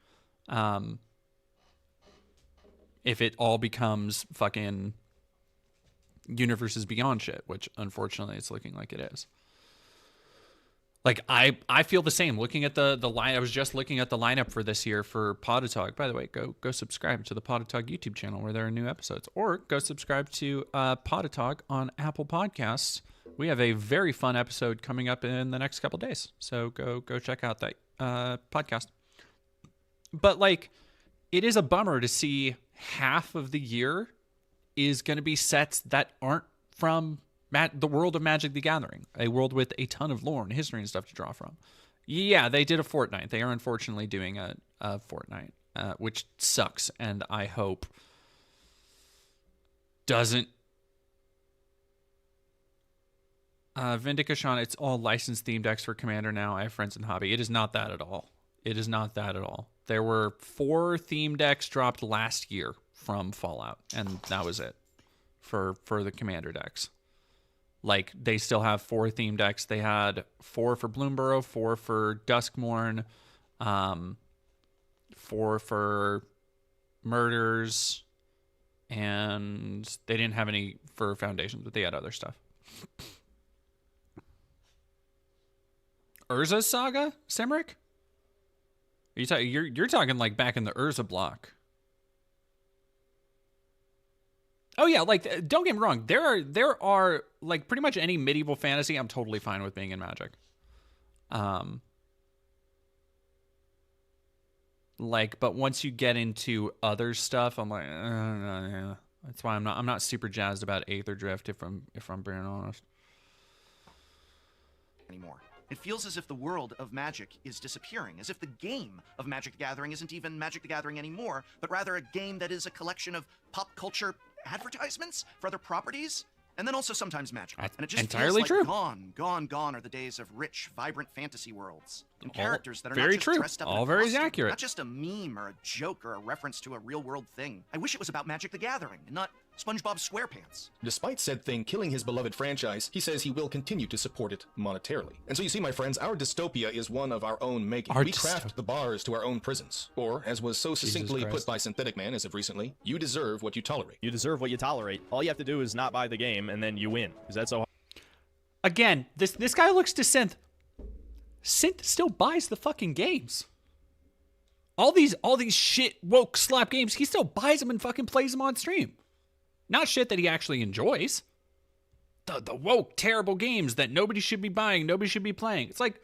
S1: If it all becomes fucking Universes Beyond shit, which unfortunately it's looking like it is. Like, I feel the same. Looking at the line, I was just looking at the lineup for this year for Poditog. By the way, go subscribe to the Poditog YouTube channel where there are new episodes, or go subscribe to Poditog on Apple Podcasts. We have a very fun episode coming up in the next couple days, so go check out that podcast. But like, it is a bummer to see half of the year is going to be sets that aren't from the world of Magic the Gathering, a world with a ton of lore and history and stuff to draw from. Yeah, they did a Fortnite. They are unfortunately doing a Fortnite, which sucks, and I hope doesn't... Vindication, it's all licensed theme decks for Commander now. I have friends in hobby. It is not that at all. It is not that at all. There were 4 theme decks dropped last year from Fallout, and that was it for the Commander decks. Like, they still have 4 theme decks. They had 4 for Bloomburrow, 4 for Duskmourn, 4 for Murders, and they didn't have any for Foundations, but they had other stuff. Urza's Saga, Simric? You're talking like back in the Urza block. Oh yeah, like, don't get me wrong. There are like pretty much any medieval fantasy I'm totally fine with being in Magic. Like, but once you get into other stuff, I'm like, that's why I'm not super jazzed about Aether Drift if I'm being honest.
S16: Anymore. It feels as if the world of Magic is disappearing, as if the game of Magic the Gathering isn't even Magic the Gathering anymore, but rather a game that is a collection of pop culture advertisements for other properties, and then also sometimes Magic.
S1: That's
S16: and it just
S1: entirely
S16: feels like
S1: true.
S16: gone are the days of rich, vibrant fantasy worlds and characters that are
S1: very
S16: not just
S1: true.
S16: dressed up in
S1: All
S16: a
S1: very
S16: costume,
S1: accurate.
S16: not just a meme or a joke or a reference to a real-world thing. I wish it was about Magic the Gathering and not SpongeBob SquarePants.
S6: Despite said thing killing his beloved franchise, he says he will continue to support it monetarily. And so you see, my friends, our dystopia is one of our own making. We craft the bars to our own prisons. Or, as was so succinctly put by Synthetic Man as of recently, you deserve what you tolerate.
S10: You deserve what you tolerate. All you have to do is not buy the game, and then you win. Because that's so hard.
S1: Again, this guy looks to Synth. Synth still buys the fucking games. All these shit woke slap games, he still buys them and fucking plays them on stream. Not shit that he actually enjoys. The woke, terrible games that nobody should be buying, nobody should be playing. It's like,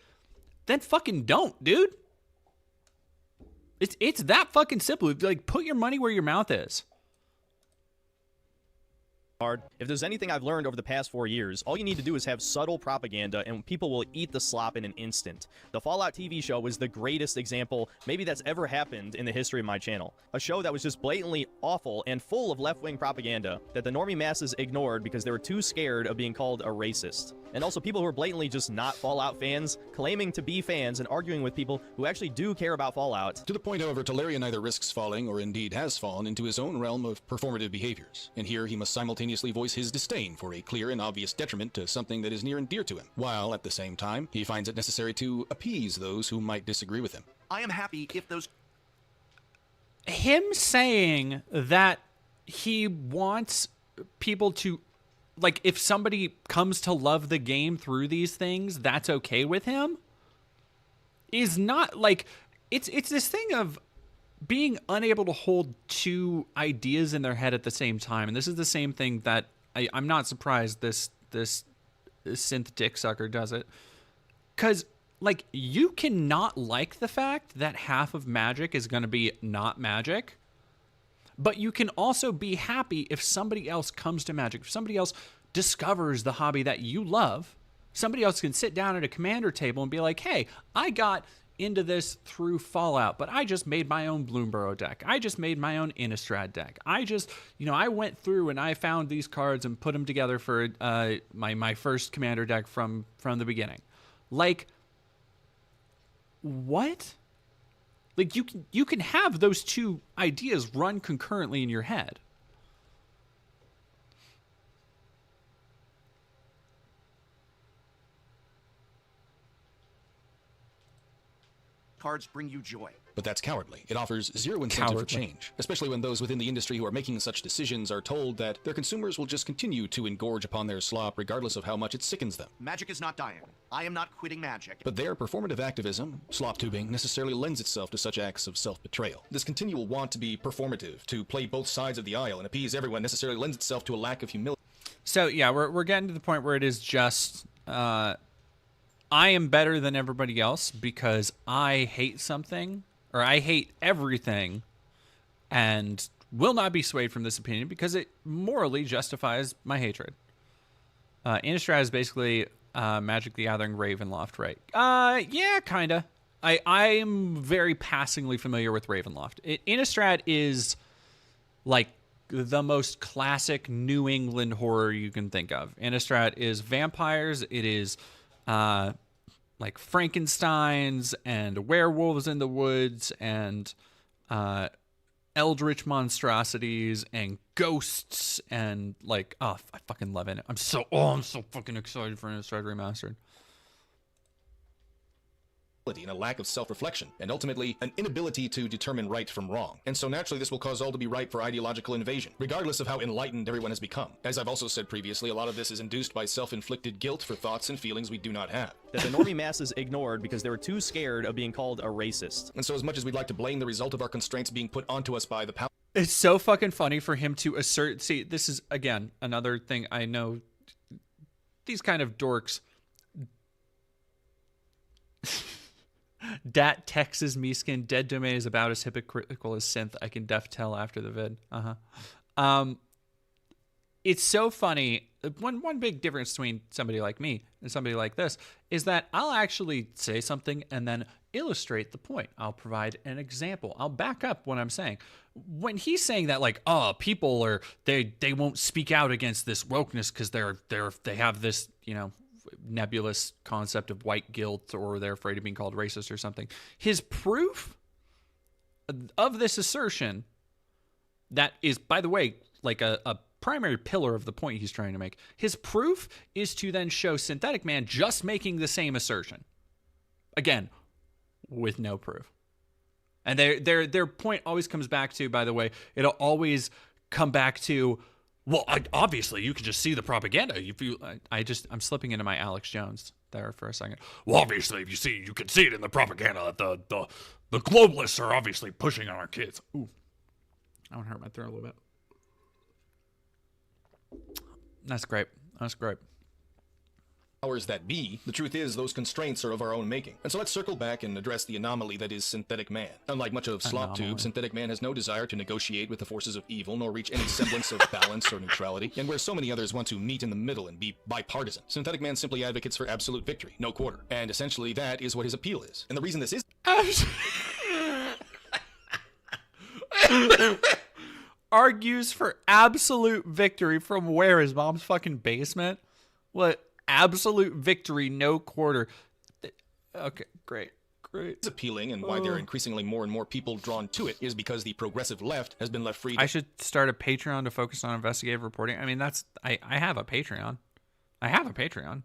S1: then fucking don't, dude. It's that fucking simple. Like, put your money where your mouth is.
S10: Hard. If there's anything I've learned over the past 4 years, all you need to do is have subtle propaganda and people will eat the slop in an instant. The Fallout TV show was the greatest example maybe that's ever happened in the history of my channel. A show that was just blatantly awful and full of left-wing propaganda that the normie masses ignored because they were too scared of being called a racist. And also people who are blatantly just not Fallout fans, claiming to be fans and arguing with people who actually do care about Fallout.
S6: To the point, however, Talarian either risks falling or indeed has fallen into his own realm of performative behaviors. And here he must simultaneously
S12: simultaneously voice his disdain for a clear and obvious detriment to something that is near and dear to him, while at the same time, he finds it necessary to appease those who might disagree with him.
S16: I am happy if those...
S1: Him saying that he wants people to, like, if somebody comes to love the game through these things, that's okay with him, is not, like, it's this thing of being unable to hold two ideas in their head at the same time. And this is the same thing that I'm not surprised this synth dick sucker does it. Because, like, you cannot like the fact that half of magic is going to be not magic, but you can also be happy if somebody else comes to magic, if somebody else discovers the hobby that you love. Somebody else can sit down at a commander table and be like, hey, I got into this through Fallout, but I just made my own Bloomburrow deck. I just made my own Innistrad deck. I just, I went through and I found these cards and put them together for my first commander deck from the beginning. Like, what? Like, you can have those two ideas run concurrently in your head.
S16: cards bring you joy.
S12: But that's cowardly. It offers zero incentive for change, especially when those within the industry who are making such decisions are told that their consumers will just continue to engorge upon their slop regardless of how much it sickens them.
S16: Magic is not dying. I am not quitting Magic.
S12: But their performative activism, slop tubing, necessarily lends itself to such acts of self-betrayal. This continual want to be performative, to play both sides of the aisle and appease everyone necessarily lends itself to a lack of humility.
S1: So yeah, we're getting to the point where it is just I am better than everybody else because I hate something, or I hate everything, and will not be swayed from this opinion because it morally justifies my hatred. Innistrad is basically Magic the Gathering Ravenloft, right? Yeah, kinda. I'm very passingly familiar with Ravenloft. Innistrad is like the most classic New England horror you can think of. Innistrad is vampires. It is like Frankensteins and werewolves in the woods and eldritch monstrosities and ghosts and like, oh, I fucking love it. I'm so fucking excited for Innistrad Remastered.
S12: And a lack of self-reflection, and ultimately an inability to determine right from wrong. And so naturally this will cause all to be ripe for ideological invasion, regardless of how enlightened everyone has become. As I've also said previously, a lot of this is induced by self-inflicted guilt for thoughts and feelings we do not have.
S10: That the normie masses ignored because they were too scared of being called a racist.
S12: And so as much as we'd like to blame the result of our constraints being put onto us by the power...
S1: It's so fucking funny for him to assert... See, this is, again, another thing I know. These kind of dorks... Dat Texas Meeskin, dead domain is about as hypocritical as synth. I can def tell after the vid. It's so funny. One big difference between somebody like me and somebody like this is that I'll actually say something and then illustrate the point. I'll provide an example. I'll back up what I'm saying. When he's saying that, like, oh, people are they won't speak out against this wokeness because they have this, nebulous concept of white guilt, or they're afraid of being called racist or something. His proof of this assertion, that is, by the way, like a primary pillar of the point he's trying to make, his proof is to then show Synthetic Man just making the same assertion. Again, with no proof. And their point always comes back to, by the way, it'll always come back to, well, obviously, you can just see the propaganda. I'm slipping into my Alex Jones there for a second. Well, obviously, you can see it in the propaganda that the globalists are obviously pushing on our kids. Ooh, I want to hurt my throat a little bit. That's great.
S12: Powers that be, the truth is those constraints are of our own making. And so let's circle back and address the anomaly that is Synthetic Man. Unlike much of SlopTube, Synthetic Man has no desire to negotiate with the forces of evil, nor reach any semblance of balance or neutrality. And where so many others want to meet in the middle and be bipartisan, Synthetic Man simply advocates for absolute victory, no quarter. And essentially that is what his appeal is. And the reason this is...
S1: Argues for absolute victory from where? His mom's fucking basement? What? Absolute victory, no quarter. Okay, great. Great.
S6: It's appealing, and why there are increasingly more and more people drawn to it is because the progressive left has been left free to
S1: I should start a Patreon to focus on investigative reporting. I mean, I have a Patreon. I have a Patreon.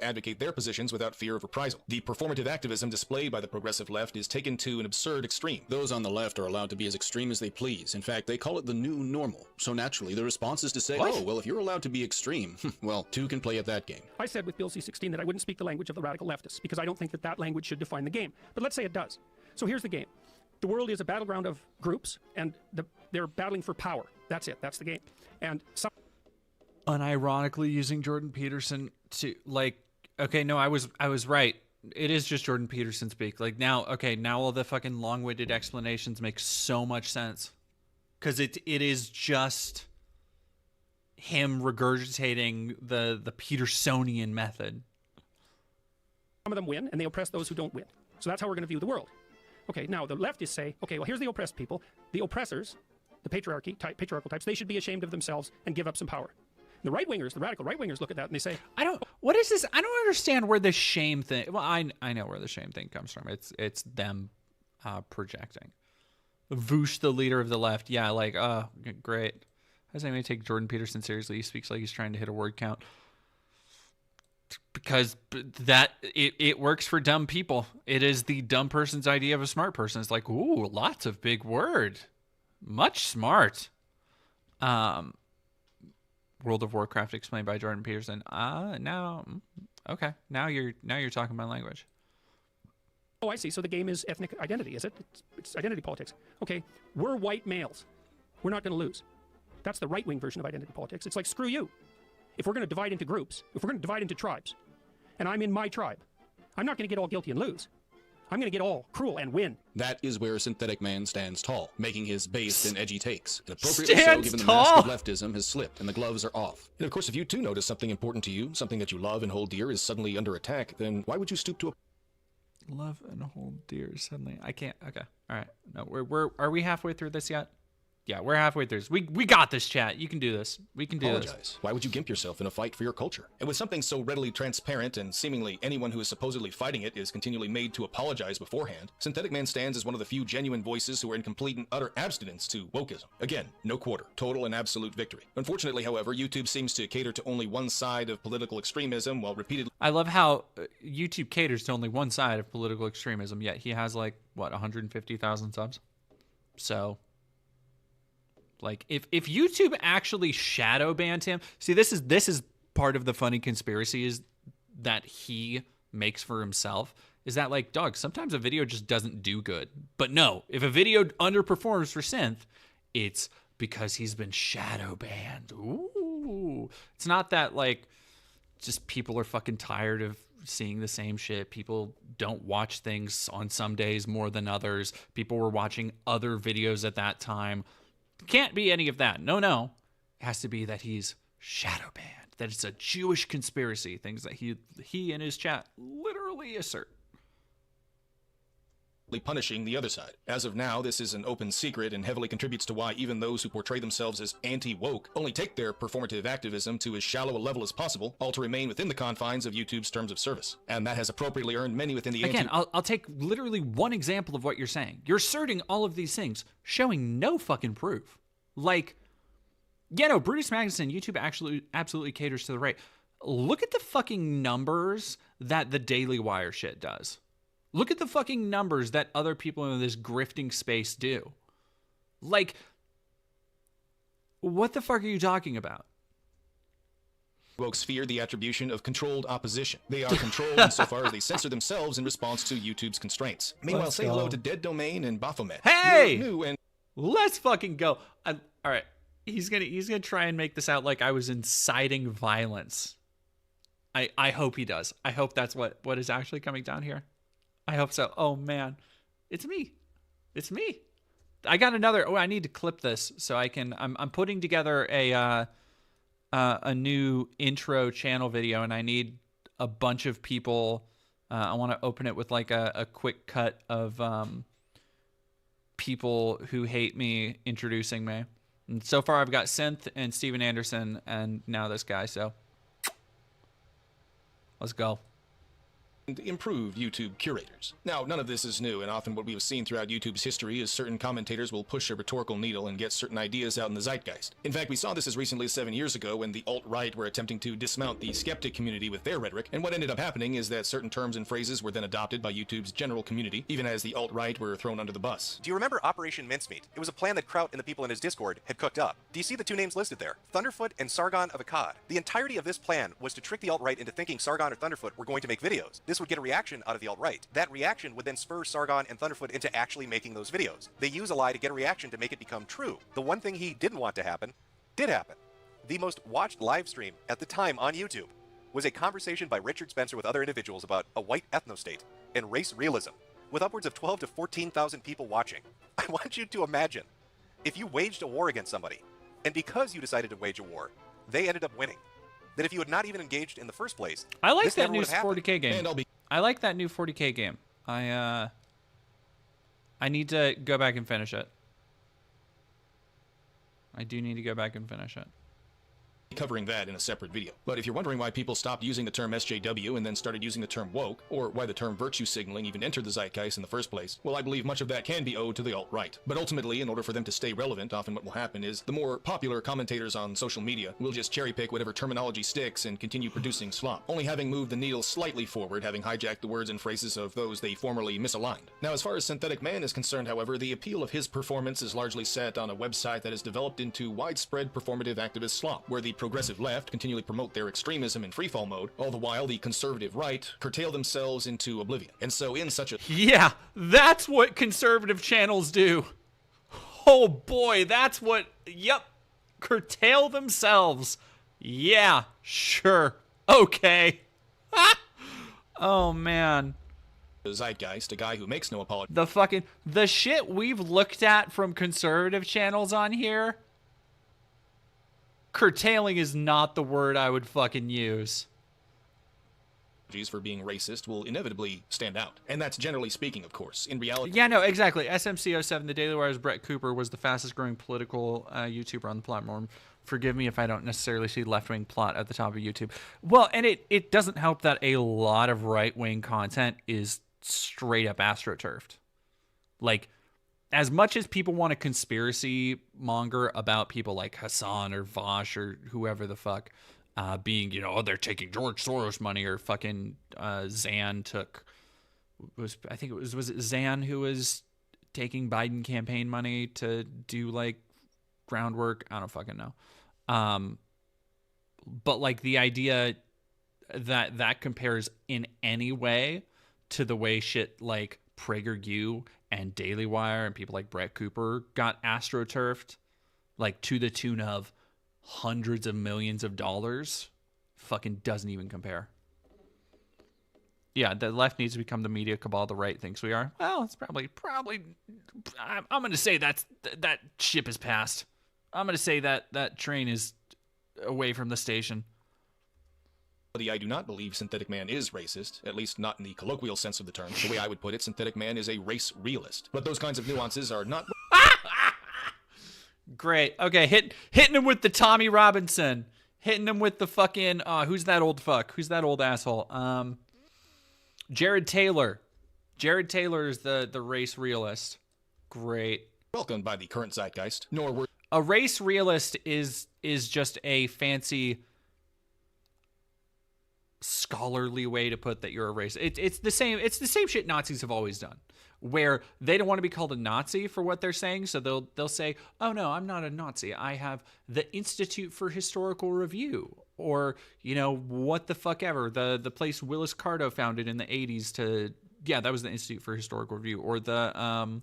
S6: advocate their positions without fear of reprisal. The performative activism displayed by the progressive left is taken to an absurd extreme. Those on the left are allowed to be as extreme as they please. In fact, they call it the new normal. So naturally, the response is to say, oh, well, if you're allowed to be extreme, well, two can play at that game.
S17: I said with Bill C-16 that I wouldn't speak the language of the radical leftists because I don't think that that language should define the game. But let's say it does. So here's the game. The world is a battleground of groups, and they're battling for power. That's it. That's the game. And some...
S1: Unironically using Jordan Peterson to, like, okay, no, I was right. It is just Jordan Peterson speak. Like, now, okay, now all the fucking long-winded explanations make so much sense. Because it is just him regurgitating the Petersonian method.
S17: Some of them win, and they oppress those who don't win. So that's how we're going to view the world. Okay, now the leftists say, okay, well, here's the oppressed people. The oppressors, the patriarchal types, they should be ashamed of themselves and give up some power. The right-wingers, the radical right-wingers look at that and they say...
S1: What is this? I don't understand where the shame thing... Well, I know where the shame thing comes from. It's them projecting. Voosh, the leader of the left. Yeah, like, great. How does anybody take Jordan Peterson seriously? He speaks like he's trying to hit a word count. Because it works for dumb people. It is the dumb person's idea of a smart person. It's like, ooh, lots of big word. Much smart. World of Warcraft explained by Jordan Peterson. Now, okay. Now you're talking my language.
S17: Oh, I see. So the game is ethnic identity, is it? It's identity politics. Okay, we're white males. We're not going to lose. That's the right-wing version of identity politics. It's like, screw you. If we're going to divide into groups, if we're going to divide into tribes, and I'm in my tribe, I'm not going to get all guilty and lose. I'm going to get all cruel and win.
S6: That is where Synthetic Man stands tall, making his based and edgy takes. And appropriately so,
S1: Stands
S6: given the
S1: tall.
S6: mask of leftism has slipped and the gloves are off. And of course, if you too notice something important to you, something that you love and hold dear is suddenly under attack, then why would you stoop to a...
S1: Love and hold dear suddenly. I can't. Okay. All right. No, are we halfway through this yet? Yeah, we're halfway through this. We got this, chat. You can do this. We can do this.
S6: Why would you gimp yourself in a fight for your culture? And with something so readily transparent and seemingly anyone who is supposedly fighting it is continually made to apologize beforehand, Synthetic Man stands as one of the few genuine voices who are in complete and utter abstinence to wokeism. Again, no quarter. Total and absolute victory. Unfortunately, however, YouTube seems to cater to only one side of political extremism while repeatedly...
S1: I love how YouTube caters to only one side of political extremism, yet he has, like, what, 150,000 subs? So... Like, if YouTube actually shadow banned him, see, this is part of the funny conspiracy is that he makes for himself, is that, like, dog, sometimes a video just doesn't do good. But no, if a video underperforms for Synth, it's because he's been shadow banned. Ooh. It's not that, like, just people are fucking tired of seeing the same shit. People don't watch things on some days more than others. People were watching other videos at that time. Can't be any of that. No. It has to be that he's shadow banned. That it's a Jewish conspiracy. Things that he and his chat literally assert.
S6: punishing the other side. As of now, this is an open secret and heavily contributes to why even those who portray themselves as anti-woke only take their performative activism to as shallow a level as possible, all to remain within the confines of YouTube's terms of service. And that has appropriately earned many within the
S1: Again, I'll take literally one example of what you're saying. You're asserting all of these things, showing no fucking proof. Like, yeah, no, Brutus Magnuson, YouTube actually absolutely caters to the right. Look at the fucking numbers that the Daily Wire shit does. Look at the fucking numbers that other people in this grifting space do. Like, what the fuck are you talking about?
S6: Wokes fear the attribution of controlled opposition. They are controlled insofar as they censor themselves in response to YouTube's constraints. Meanwhile, say hello to Dead Domain and Baphomet.
S1: Hey!
S6: You're new and
S1: let's fucking go. All right. He's gonna try and make this out like I was inciting violence. I hope he does. I hope that's what is actually coming down here. I hope so. Oh man, it's me. It's me. I got another. Oh, I need to clip this so I can. I'm putting together a new intro channel video, and I need a bunch of people. I want to open it with like a quick cut of people who hate me introducing me. And so far, I've got Synth and Steven Anderson, and now this guy. So let's go.
S6: improve YouTube curators. Now, none of this is new, and often what we have seen throughout YouTube's history is certain commentators will push a rhetorical needle and get certain ideas out in the zeitgeist. In fact, we saw this as recently as 7 years ago when the alt-right were attempting to dismount the skeptic community with their rhetoric, and what ended up happening is that certain terms and phrases were then adopted by YouTube's general community, even as the alt-right were thrown under the bus.
S18: Do you remember Operation Mincemeat? It was a plan that Kraut and the people in his Discord had cooked up. Do you see the two names listed there? Thunderfoot and Sargon of Akkad. The entirety of this plan was to trick the alt-right into thinking Sargon or Thunderfoot were going to make videos. This would get a reaction out of the alt-right. That reaction would then spur Sargon and Thunderfoot into actually making those videos. They use a lie to get a reaction to make it become true. The one thing he didn't want to happen did happen. The most watched live stream at the time on YouTube was a conversation by Richard Spencer with other individuals about a white ethnostate and race realism, with upwards of 12 to 14,000 people watching. I want you to imagine if you waged a war against somebody, and because you decided to wage a war, they ended up winning. That if you had not even engaged in the first place,
S1: I like
S18: this
S1: that
S18: never
S1: new
S18: would have happened.
S1: 40K game. I like that new 40K game. I need to go back and finish it. I do need to go back and finish it.
S6: Covering that in a separate video. But if you're wondering why people stopped using the term SJW and then started using the term woke, or why the term virtue signaling even entered the zeitgeist in the first place, well, I believe much of that can be owed to the alt-right. But ultimately, in order for them to stay relevant, often what will happen is the more popular commentators on social media will just cherry pick whatever terminology sticks and continue producing slop, only having moved the needle slightly forward, having hijacked the words and phrases of those they formerly misaligned. Now, as far as Synthetic Man is concerned, however, the appeal of his performance is largely set on a website that has developed into widespread performative activist slop, where the progressive left continually promote their extremism in freefall mode, all the while the conservative right curtail themselves into oblivion. And so in such a...
S1: Yeah, that's what conservative channels do. Oh boy, that's what... Yep. Curtail themselves. Yeah, sure. Okay. Oh, man.
S6: The zeitgeist, a guy who makes no apology.
S1: The shit we've looked at from conservative channels on here... Curtailing is not the word I would fucking use.
S6: For being racist will inevitably stand out. And that's generally speaking, of course. In reality...
S1: Yeah, no, exactly. SMC07, the Daily Wire's Brett Cooper, was the fastest growing political YouTuber on the platform. Forgive me if I don't necessarily see left-wing plot at the top of YouTube. Well, and it doesn't help that a lot of right-wing content is straight up astroturfed. Like... As much as people want to conspiracy monger about people like Hassan or Vosh or whoever the fuck being, you know, oh, they're taking George Soros money, or fucking Zan took, was it Zan who was taking Biden campaign money to do like groundwork? I don't fucking know. But like the idea that compares in any way to the way shit like PragerU and Daily Wire and people like Brett Cooper got astroturfed, like to the tune of hundreds of millions of dollars, fucking doesn't even compare. Yeah, the left needs to become the media cabal the right thinks we are. Well, it's probably. I'm going to say that ship has passed. I'm going to say that train is away from the station.
S6: I do not believe Synthetic Man is racist, at least not in the colloquial sense of the term. The way I would put it, Synthetic Man is a race realist. But those kinds of nuances are not...
S1: Great. Okay, hitting him with the Tommy Robinson. Hitting him with the fucking... who's that old fuck? Who's that old asshole? Jared Taylor. Jared Taylor is the race realist. Great.
S6: Welcomed by the current zeitgeist, nor were...
S1: A race realist is just a fancy... scholarly way to put that you're a racist. It's the same shit Nazis have always done, where they don't want to be called a Nazi for what they're saying, so they'll say, oh no, I'm not a Nazi, I have the Institute for Historical Review, or you know, what the fuck ever, the place Willis Carto founded in the 80s to, yeah, that was the Institute for Historical Review, or the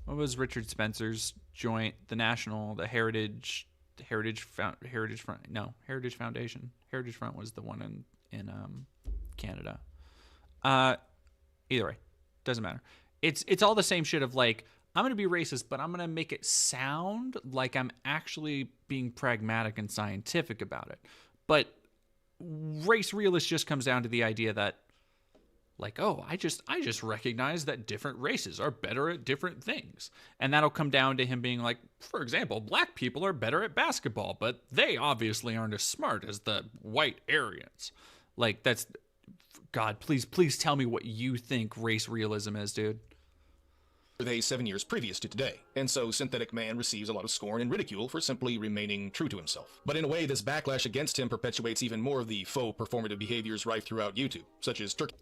S1: what was Richard Spencer's joint, the National, the Heritage Foundation. Heritage Front was the one in Canada. Either way, doesn't matter. It's all the same shit of like, I'm gonna be racist, but I'm gonna make it sound like I'm actually being pragmatic and scientific about it. But race realist just comes down to the idea that, like, oh, I just recognize that different races are better at different things. And that'll come down to him being like, for example, black people are better at basketball, but they obviously aren't as smart as the white Aryans. Like, that's God, please tell me what you think race realism is, dude.
S6: They 7 years previous to today, and so Synthetic Man receives a lot of scorn and ridicule for simply remaining true to himself. But in a way, this backlash against him perpetuates even more of the faux performative behaviors rife throughout YouTube, such as Turkey.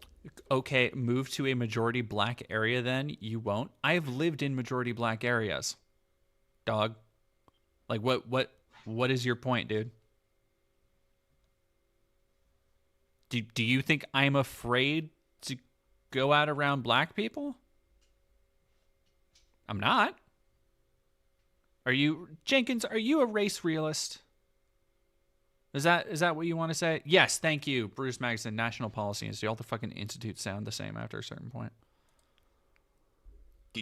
S1: Okay, move to a majority black area then. You won't. I've lived in majority black areas. Dog. Like, what is your point, dude? Do you think I'm afraid to go out around black people? I'm not. Are you, Jenkins, are you a race realist? Is that what you want to say? Yes, thank you. Bruce Magnuson, National Policy Institute. All the fucking institutes sound the same after a certain point.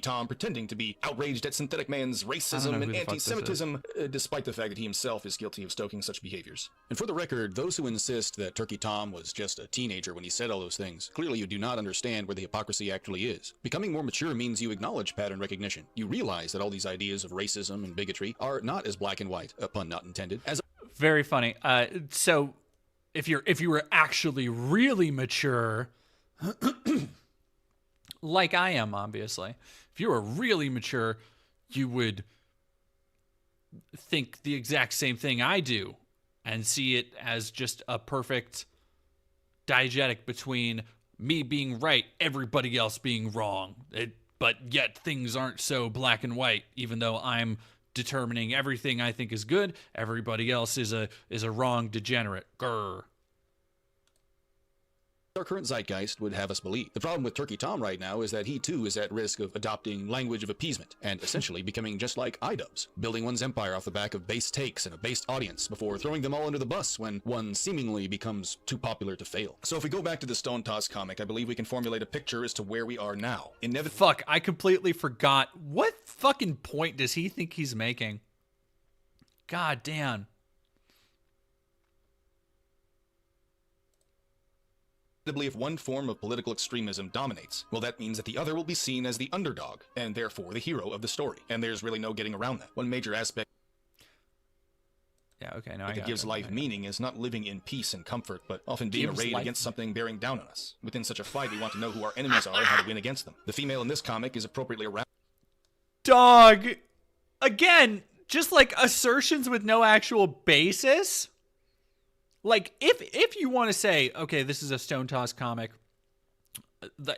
S6: Tom pretending to be outraged at Synthetic Man's racism and anti-Semitism, despite the fact that he himself is guilty of stoking such behaviors.
S12: And for the record, those who insist that Turkey Tom was just a teenager when he said all those things, clearly you do not understand where the hypocrisy actually is. Becoming more mature means you acknowledge pattern recognition. You realize that all these ideas of racism and bigotry are not as black and white, a pun not intended, as...
S1: Very funny. So, if you were actually really mature... like I am, obviously. If you were really mature, you would think the exact same thing I do and see it as just a perfect diegetic between me being right, everybody else being wrong. But yet things aren't so black and white, even though I'm determining everything I think is good, everybody else is a wrong degenerate. Grr.
S12: Our current zeitgeist would have us believe. The problem with Turkey Tom right now is that he too is at risk of adopting language of appeasement and essentially becoming just like iDubbbz, building one's empire off the back of base takes and a based audience before throwing them all under the bus when one seemingly becomes too popular to fail. So if we go back to the Stone Toss comic, I believe we can formulate a picture as to where we are now.
S1: Fuck, I completely forgot. What fucking point does he think he's making? God damn.
S6: If one form of political extremism dominates, well, that means that the other will be seen as the underdog, and therefore the hero of the story. And there's really no getting around that. One major aspect
S1: that
S6: gives life meaning is not living in peace and comfort, but often being arrayed against something bearing down on us. Within such a fight, we want to know who our enemies are and how to win against them. The female in this comic is appropriately around.
S1: Dog! Again, just like assertions with no actual basis. Like, if you want to say, okay, this is a Stone Toss comic,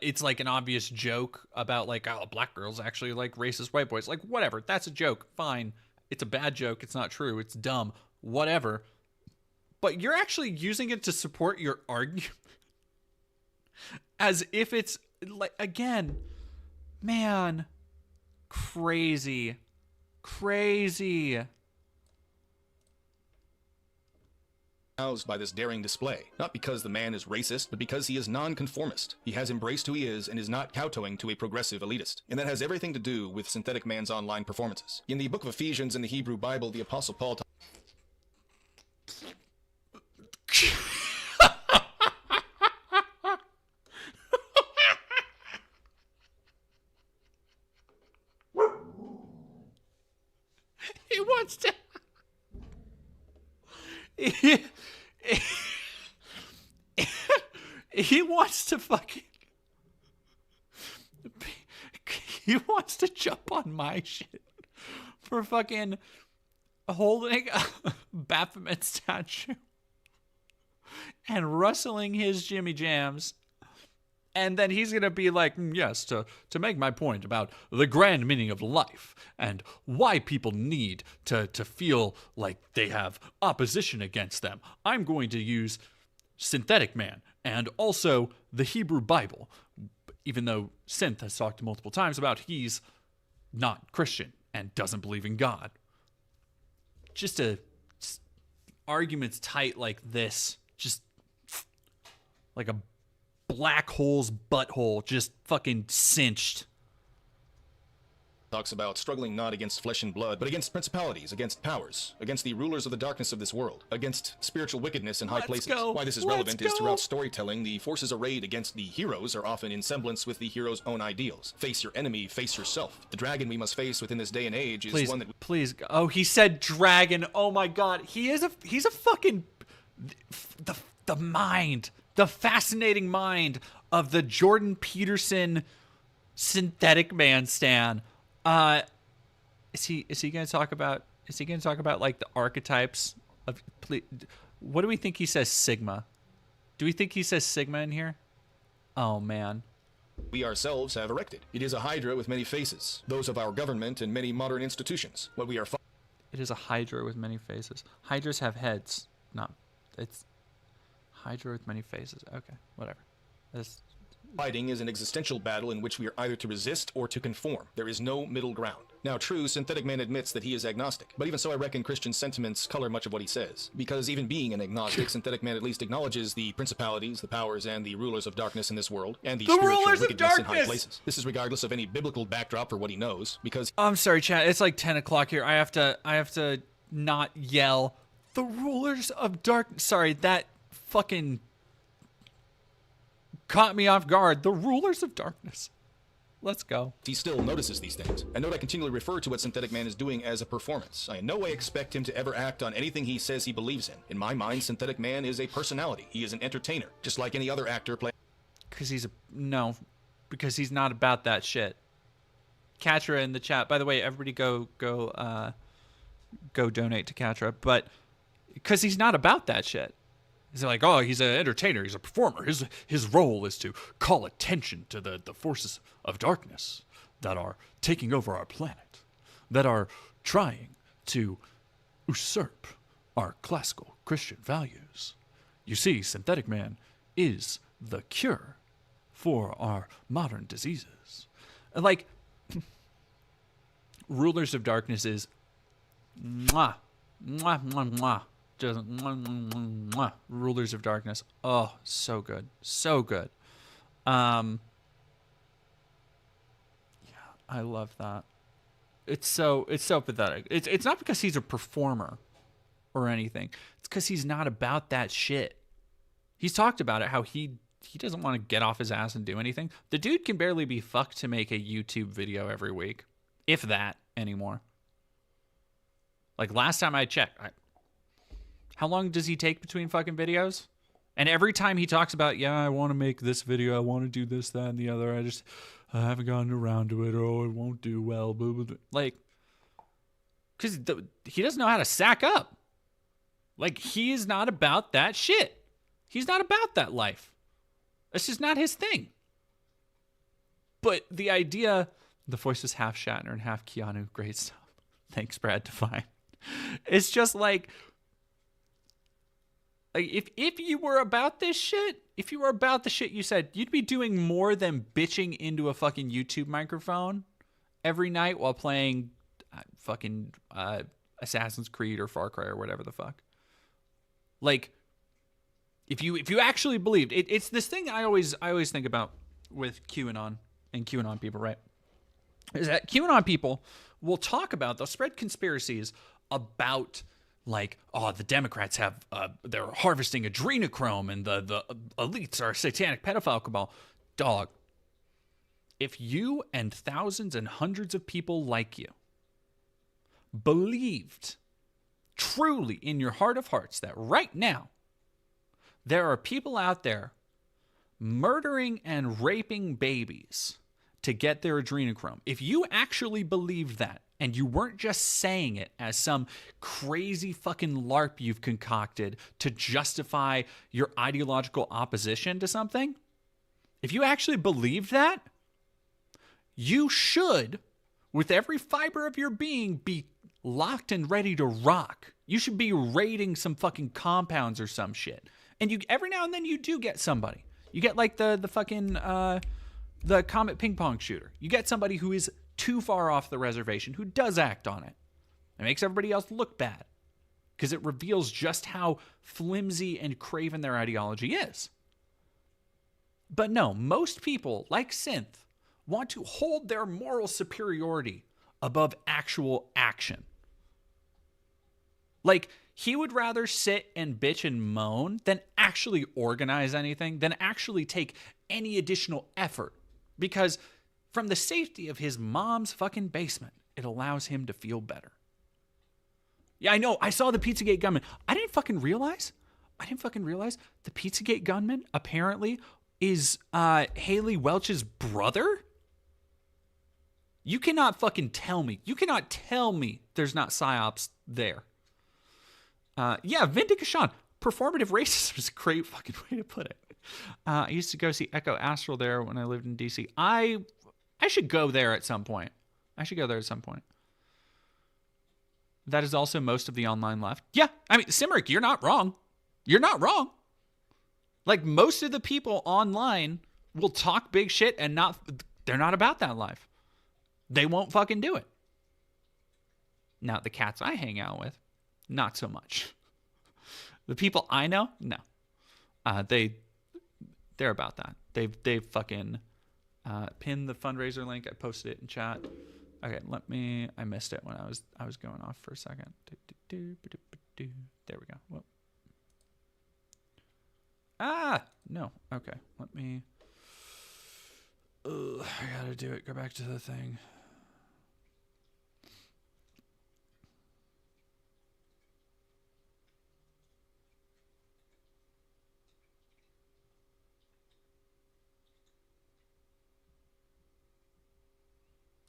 S1: it's like an obvious joke about, like, oh, black girls actually like racist white boys. Like, whatever, that's a joke, fine. It's a bad joke, it's not true, it's dumb, whatever. But you're actually using it to support your argument. As if it's, like, again, man, crazy.
S6: By this daring display, not because the man is racist, but because he is nonconformist. He has embraced who he is and is not kowtowing to a progressive elitist. And that has everything to do with Synthetic Man's online performances. In the book of Ephesians in the Hebrew Bible, the Apostle Paul
S1: He wants to... He wants to fucking... He wants to jump on my shit for fucking holding a Baphomet statue and rustling his Jimmy Jams. And then he's going to be like, yes, to make my point about the grand meaning of life and why people need to feel like they have opposition against them, I'm going to use Synthetic Man and also the Hebrew Bible, even though Synth has talked multiple times about he's not Christian and doesn't believe in God. Just arguments tight like this, just like a black hole's butthole, just fucking cinched.
S6: talks about struggling not against flesh and blood, but against principalities, against powers, against the rulers of the darkness of this world, against spiritual wickedness in high places. Why this is relevant is throughout storytelling, the forces arrayed against the heroes are often in semblance with the hero's own ideals. Face your enemy, face yourself. The dragon we must face within this day and age is one that...
S1: Please, oh, he said dragon. Oh my god, he's a fucking... The mind. The fascinating mind of the Jordan Peterson Synthetic Man stan. Is he going to talk about like the archetypes of, what do we think he says Sigma? Do we think he says Sigma in here? Oh man.
S6: We ourselves have erected. It is a hydra with many faces, those of our government and many modern institutions. What we are
S1: It is a hydra with many faces. Hydras have heads. It's hydra with many faces. Okay, whatever.
S6: fighting is an existential battle in which we are either to resist or to conform. There is no middle ground. Now, true, Synthetic Man admits that he is agnostic, but even so I reckon Christian sentiments color much of what he says. Because even being an agnostic, Synthetic Man at least acknowledges the principalities, the powers, and the rulers of darkness in this world, and the spiritual wickedness in high places. This is regardless of any biblical backdrop for what he knows, because...
S1: I'm sorry, chat, it's like 10 o'clock here. I have to not yell, the rulers of darkness. Sorry, that fucking caught me off guard. The rulers of darkness. Let's go.
S6: He still notices these things. And note I continually refer to what Synthetic Man is doing as a performance. I in no way expect him to ever act on anything he says he believes in. In my mind, Synthetic Man is a personality. He is an entertainer, just like any other actor playing.
S1: Because he's not about that shit. Katra in the chat. By the way, everybody go donate to Katra. But because he's not about that shit. He's like, oh, he's an entertainer. He's a performer. His role is to call attention to the forces of darkness that are taking over our planet, that are trying to usurp our classical Christian values. You see, Synthetic Man is the cure for our modern diseases. Like, rulers of darkness is mwah, mwah, mwah, mwah. Just rulers of darkness. Oh, so good. So good. Yeah, I love that. It's so pathetic. It's not because he's a performer or anything. It's because he's not about that shit. He's talked about it, how he doesn't want to get off his ass and do anything. The dude can barely be fucked to make a YouTube video every week. If that anymore. Like last time I checked, how long does he take between fucking videos? And every time he talks about, yeah, I want to make this video, I want to do this, that, and the other, I haven't gotten around to it, or it won't do well, blah, blah, blah. Like, because he doesn't know how to sack up. Like, he is not about that shit. He's not about that life. That's just not his thing. But the idea, the voice is half Shatner and half Keanu, great stuff. Thanks, Brad Devine. It's just like if you were about this shit, if you were about the shit you said, you'd be doing more than bitching into a fucking YouTube microphone every night while playing fucking Assassin's Creed or Far Cry or whatever the fuck. Like, if you actually believed it's this thing I always think about with QAnon and QAnon people, right? Is that QAnon people will talk about, they'll spread conspiracies about, like, oh, the Democrats have, they're harvesting adrenochrome and the elites are a satanic pedophile cabal. Dog, if you and thousands and hundreds of people like you believed truly in your heart of hearts that right now there are people out there murdering and raping babies to get their adrenochrome, if you actually believed that, and you weren't just saying it as some crazy fucking LARP you've concocted to justify your ideological opposition to something, if you actually believed that, you should, with every fiber of your being, be locked and ready to rock. You should be raiding some fucking compounds or some shit. And you every now and then you do get somebody. You get like the fucking the Comet ping pong shooter. You get somebody who is too far off the reservation, who does act on it. It makes everybody else look bad because it reveals just how flimsy and craven their ideology is. But no, most people, like Synth, want to hold their moral superiority above actual action. Like, he would rather sit and bitch and moan than actually organize anything, than actually take any additional effort. Because from the safety of his mom's fucking basement, it allows him to feel better. Yeah, I know. I saw the Pizzagate gunman. I didn't fucking realize. I didn't fucking realize the Pizzagate gunman apparently is Haley Welch's brother. You cannot fucking tell me. You cannot tell me there's not psyops there. Yeah, Vindication. Performative racism is a great fucking way to put it. I used to go see Echo Astral there when I lived in DC. I should go there at some point. That is also most of the online left. Yeah, I mean, Simric, you're not wrong. You're not wrong. Like, most of the people online will talk big shit and they're not about that life. They won't fucking do it. Now, the cats I hang out with, not so much. The people I know, no. They're about that. They've fucking pinned the fundraiser link. I posted it in chat. Okay, I missed it when I was going off for a second. There we go. Whoa. No. Okay, I gotta do it. Go back to the thing.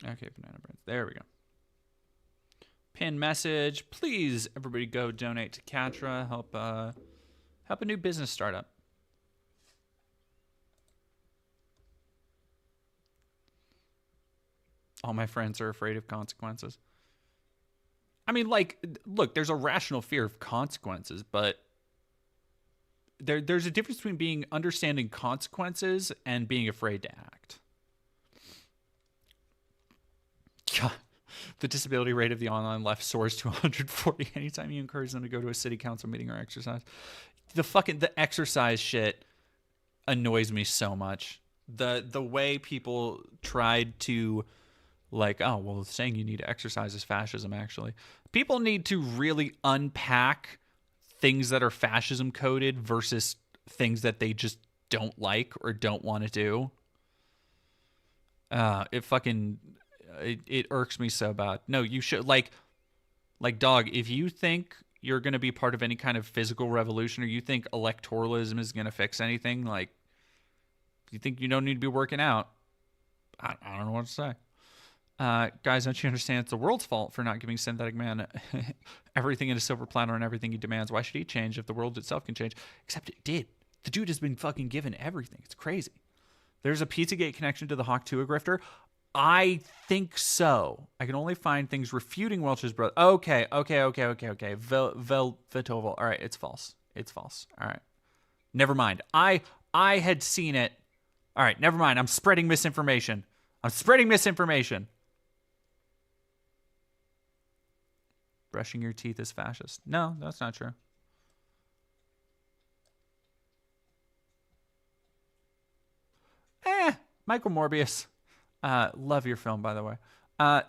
S1: Okay, banana bread. There we go. Pin message. Please, everybody go donate to Catra. Help a new business startup. All my friends are afraid of consequences. I mean, like, look, there's a rational fear of consequences, but there's a difference between being understanding consequences and being afraid to act. God, the disability rate of the online left soars to 140 anytime you encourage them to go to a city council meeting or exercise. The exercise shit annoys me so much. The way people tried to, like, oh, well, saying you need to exercise is fascism, actually. People need to really unpack things that are fascism coded versus things that they just don't like or don't want to do. It irks me so bad. No, you should, like, dog, if you think you're going to be part of any kind of physical revolution or you think electoralism is going to fix anything, like, you think you don't need to be working out, I don't know what to say. Guys, don't you understand it's the world's fault for not giving Synthetic Man everything in a silver platter and everything he demands? Why should he change if the world itself can change? Except it did. The dude has been fucking given everything. It's crazy. There's a Pizzagate connection to the Hawk 2 grifter. I think so. I can only find things refuting Welch's brother. Okay. Vitoval. All right, it's false. All right. Never mind. I had seen it. All right, never mind. I'm spreading misinformation. Brushing your teeth is fascist. No, that's not true. Michael Morbius. Love your film, by the way.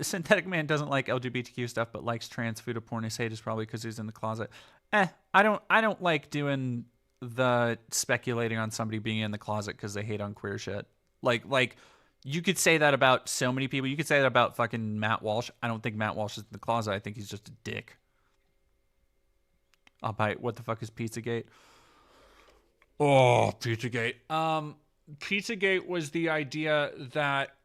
S1: Synthetic Man doesn't like LGBTQ stuff, but likes trans food. Porn his hate is probably because he's in the closet. I don't like doing the speculating on somebody being in the closet because they hate on queer shit. Like you could say that about so many people. You could say that about fucking Matt Walsh. I don't think Matt Walsh is in the closet. I think he's just a dick. I'll bite. What the fuck is Pizzagate? Oh, Pizzagate. Pizzagate was the idea that,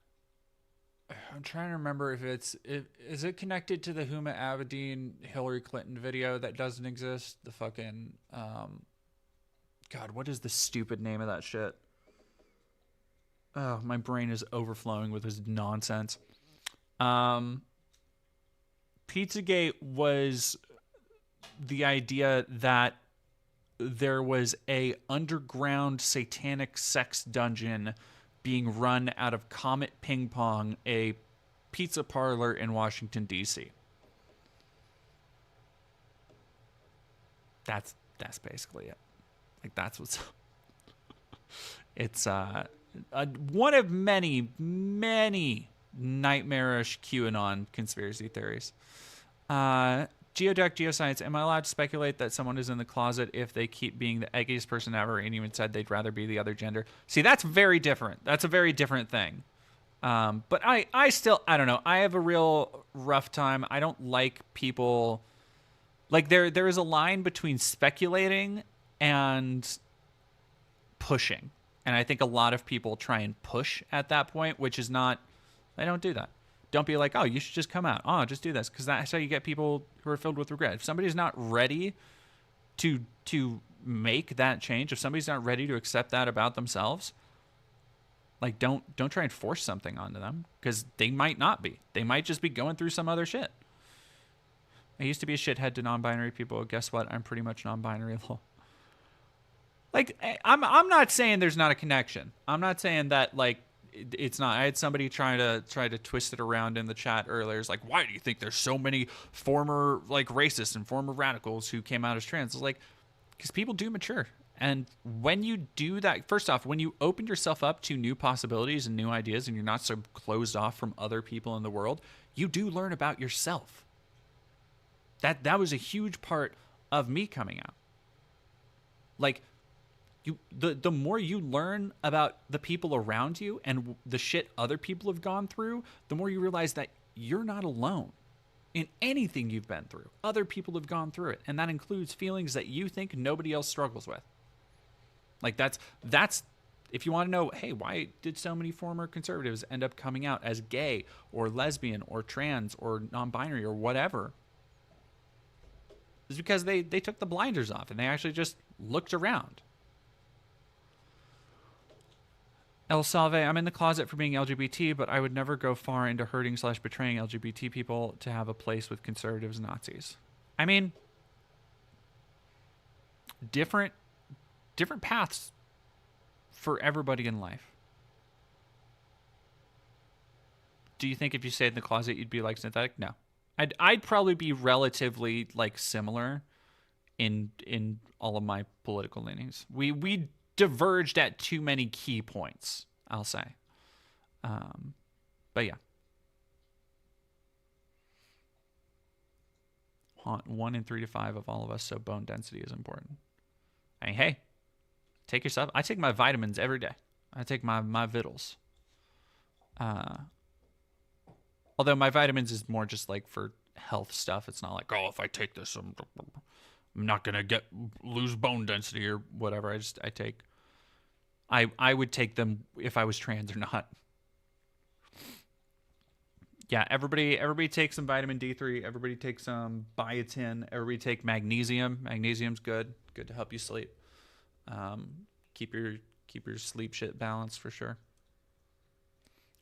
S1: I'm trying to remember if is it connected to the Huma Abedin Hillary Clinton video that doesn't exist? The fucking God, what is the stupid name of that shit? Oh, my brain is overflowing with this nonsense. Pizzagate was the idea that there was a underground satanic sex dungeon being run out of Comet Ping Pong, a pizza parlor in Washington, D.C. That's basically it. Like, that's what's... It's one of many, many nightmarish QAnon conspiracy theories. Geoduck Geoscience, am I allowed to speculate that someone is in the closet if they keep being the eggiest person ever and even said they'd rather be the other gender? See, that's very different. That's a very different thing. But I still, I don't know. I have a real rough time. I don't like people... Like, there is a line between speculating and pushing. And I think a lot of people try and push at that point, which is not, they don't do that. Don't be like, oh, you should just come out. Oh, just do this. Because that's how you get people who are filled with regret. If somebody's not ready to make that change, if somebody's not ready to accept that about themselves, like don't try and force something onto them, because they might not be. They might just be going through some other shit. I used to be a shithead to non-binary people. Guess what? I'm pretty much non-binary. Like, I'm not saying there's not a connection. I'm not saying that, like, it's not. I had somebody try to twist it around in the chat earlier. It's like, why do you think there's so many former, like, racists and former radicals who came out as trans? It's like, because people do mature. And when you do that, first off, when you open yourself up to new possibilities and new ideas and you're not so closed off from other people in the world, you do learn about yourself. That was a huge part of me coming out. Like, the more you learn about the people around you and the shit other people have gone through, the more you realize that you're not alone in anything you've been through. Other people have gone through it, and that includes feelings that you think nobody else struggles with. Like, that's if you want to know, hey, why did so many former conservatives end up coming out as gay or lesbian or trans or non-binary or whatever? It's because they took the blinders off and they actually just looked around. El Salve, I'm in the closet for being LGBT, but I would never go far into hurting/betraying LGBT people to have a place with conservatives and Nazis. I mean, different paths for everybody in life. Do you think if you stayed in the closet, you'd be like synthetic? No. I'd probably be relatively, like, similar in all of my political leanings. We diverged at too many key points, I'll say. But yeah. 1 in 3 to 5 of all of us, so bone density is important. I mean, hey, take yourself. I take my vitamins every day. I take my vittles. Although my vitamins is more just like for health stuff. It's not like, oh, if I take this, I'm not gonna lose bone density or whatever. I would take them if I was trans or not. Yeah, everybody take some vitamin D3. Everybody take some biotin. Everybody take magnesium. Magnesium's good to help you sleep. Keep your sleep shit balanced for sure.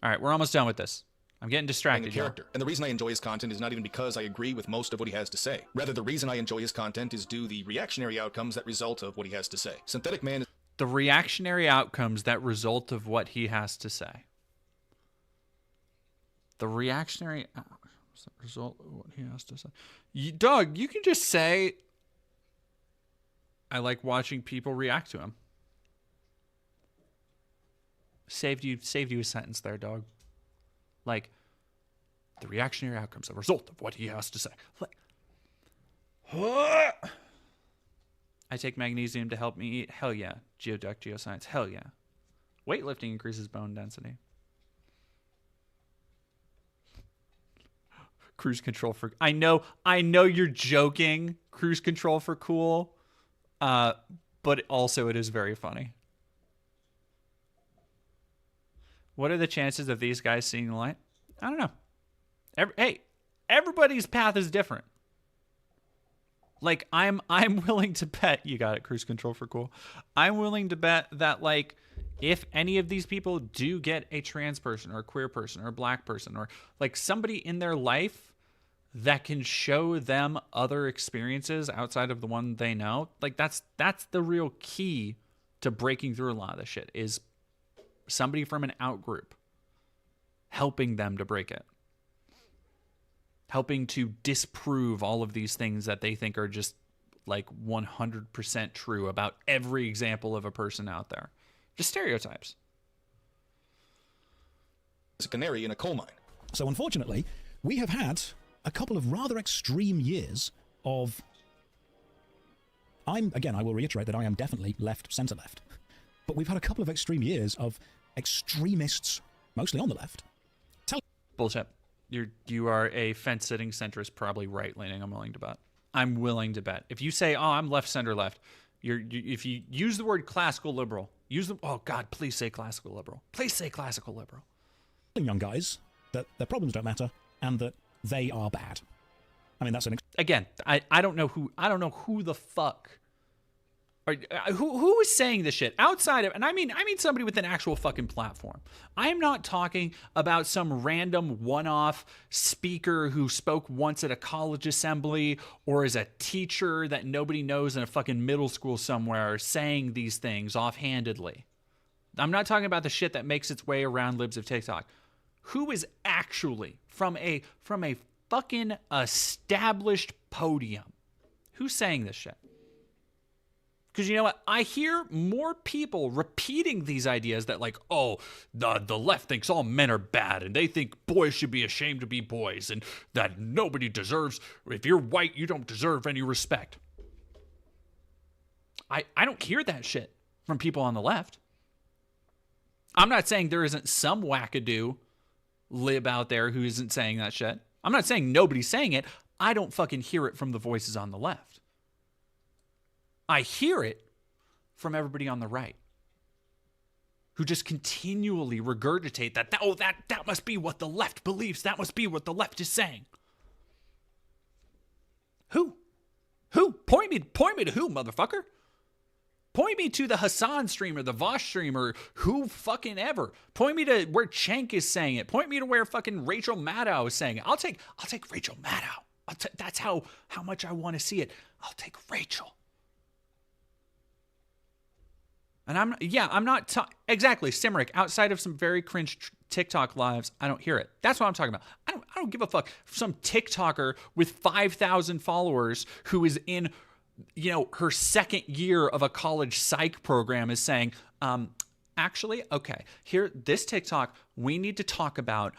S1: All right, we're almost done with this. I'm getting distracted.
S6: Character. And the reason I enjoy his content is not even because I agree with most of what he has to say. Rather, the reason I enjoy his content is due the reactionary outcomes that result of what he has to say. Synthetic Man is
S1: the reactionary outcomes that result of what he has to say. The reactionary result of what he has to say. Doug, you can just say, I like watching people react to him. Saved you a sentence there, dog. Like, the reactionary outcomes, the result of what he has to say. Like, I take magnesium to help me eat. Hell yeah. Geoduck, geoscience. Hell yeah. Weightlifting increases bone density. Cruise control for... I know you're joking. Cruise control for cool. But also it is very funny. What are the chances of these guys seeing the light? I don't know. Hey, everybody's path is different. Like, I'm willing to bet, you got it, cruise control for cool. I'm willing to bet that, like, if any of these people do get a trans person or a queer person or a black person or, like, somebody in their life that can show them other experiences outside of the one they know, like, that's the real key to breaking through a lot of this shit, is somebody from an out group helping them to break it, helping to disprove all of these things that they think are just like 100% true about every example of a person out there. Just stereotypes.
S6: a canary in a coal mine.
S19: So unfortunately, we have had a couple of rather extreme years of... I will reiterate that I am definitely centre-left. But we've had a couple of extreme years of extremists, mostly on the left.
S1: Bullshit. You are a fence-sitting centrist, probably right-leaning, I'm willing to bet. I'm willing to bet. If you say, oh, I'm left, center, left, If you use the word classical liberal, oh God, please say classical liberal. Please say classical liberal.
S19: Young guys that their problems don't matter and that they are bad. I mean, that's
S1: again. I don't know who the fuck. Who is saying this shit outside of, and I mean somebody with an actual fucking platform. I am not talking about some random one-off speaker who spoke once at a college assembly or is a teacher that nobody knows in a fucking middle school somewhere saying these things offhandedly. I'm not talking about the shit that makes its way around libs of TikTok. Who is actually from a fucking established podium? Who's saying this shit? Because you know what? I hear more people repeating these ideas that like, oh, the left thinks all men are bad and they think boys should be ashamed to be boys and that nobody deserves, if you're white, you don't deserve any respect. I don't hear that shit from people on the left. I'm not saying there isn't some wackadoo lib out there who isn't saying that shit. I'm not saying nobody's saying it. I don't fucking hear it from the voices on the left. I hear it from everybody on the right who just continually regurgitate that must be what the left believes. That must be what the left is saying. Who? Point me to who, motherfucker? Point me to the Hassan streamer, the Vosh streamer, who fucking ever. Point me to where Cenk is saying it. Point me to where fucking Rachel Maddow is saying it. I'll take Rachel Maddow. That's how much I want to see it. I'll take Rachel. And I'm not exactly Simric. Outside of some very cringe TikTok lives, I don't hear it. That's what I'm talking about. I don't give a fuck. Some TikToker with 5,000 followers who is in, her second year of a college psych program is saying, actually, okay, here, this TikTok, we need to talk about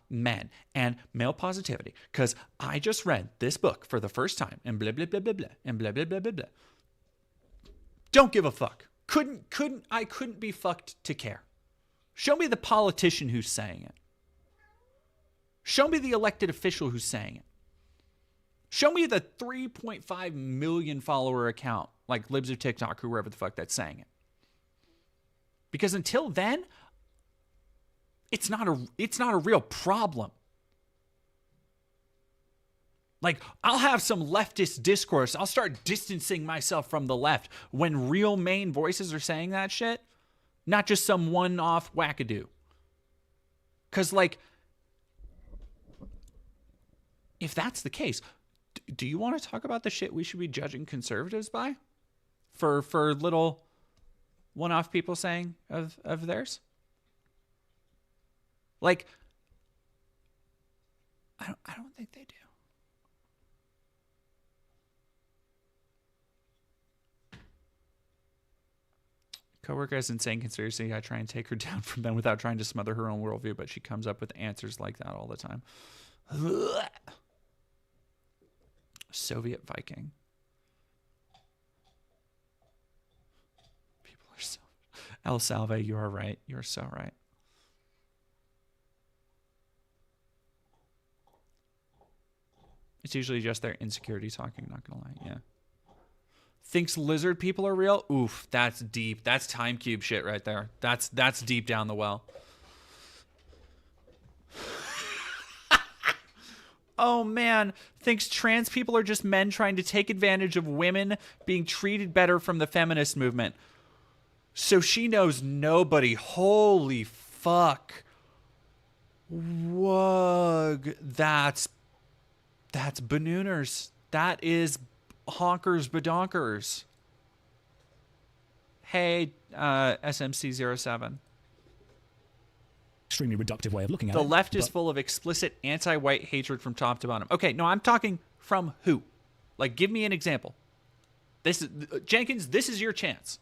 S1: men and male positivity because I just read this book for the first time and blah blah blah blah blah and blah blah blah blah blah. Don't give a fuck. Couldn't be fucked to care. Show me the politician who's saying it. Show me the elected official who's saying it. Show me the 3.5 million follower account like Libs of TikTok, whoever the fuck that's saying it. Because until then, it's not a real problem. Like, I'll have some leftist discourse. I'll start distancing myself from the left when real main voices are saying that shit, not just some one-off wackadoo. Because, like, if that's the case, do you want to talk about the shit we should be judging conservatives by? For little one-off people saying of theirs? Like, I don't think they do. Coworker has insane conspiracy. I try and take her down from them without trying to smother her own worldview, but she comes up with answers like that all the time. Soviet Viking. People are so... El Salve, you are right. You are so right. It's usually just their insecurity talking, not gonna lie. Yeah. Thinks lizard people are real? Oof, that's deep. That's time cube shit right there. That's deep down the well. Oh man, thinks trans people are just men trying to take advantage of women being treated better from the feminist movement. So she knows nobody. Holy fuck. Wug. That's banooners. That is honkers badonkers. Hey, SMC07.
S19: Extremely reductive way of looking at
S1: the
S19: it.
S1: The left is full of explicit anti-white hatred from top to bottom. Okay, no, I'm talking from who? Like, give me an example. This is Jenkins. This is your chance,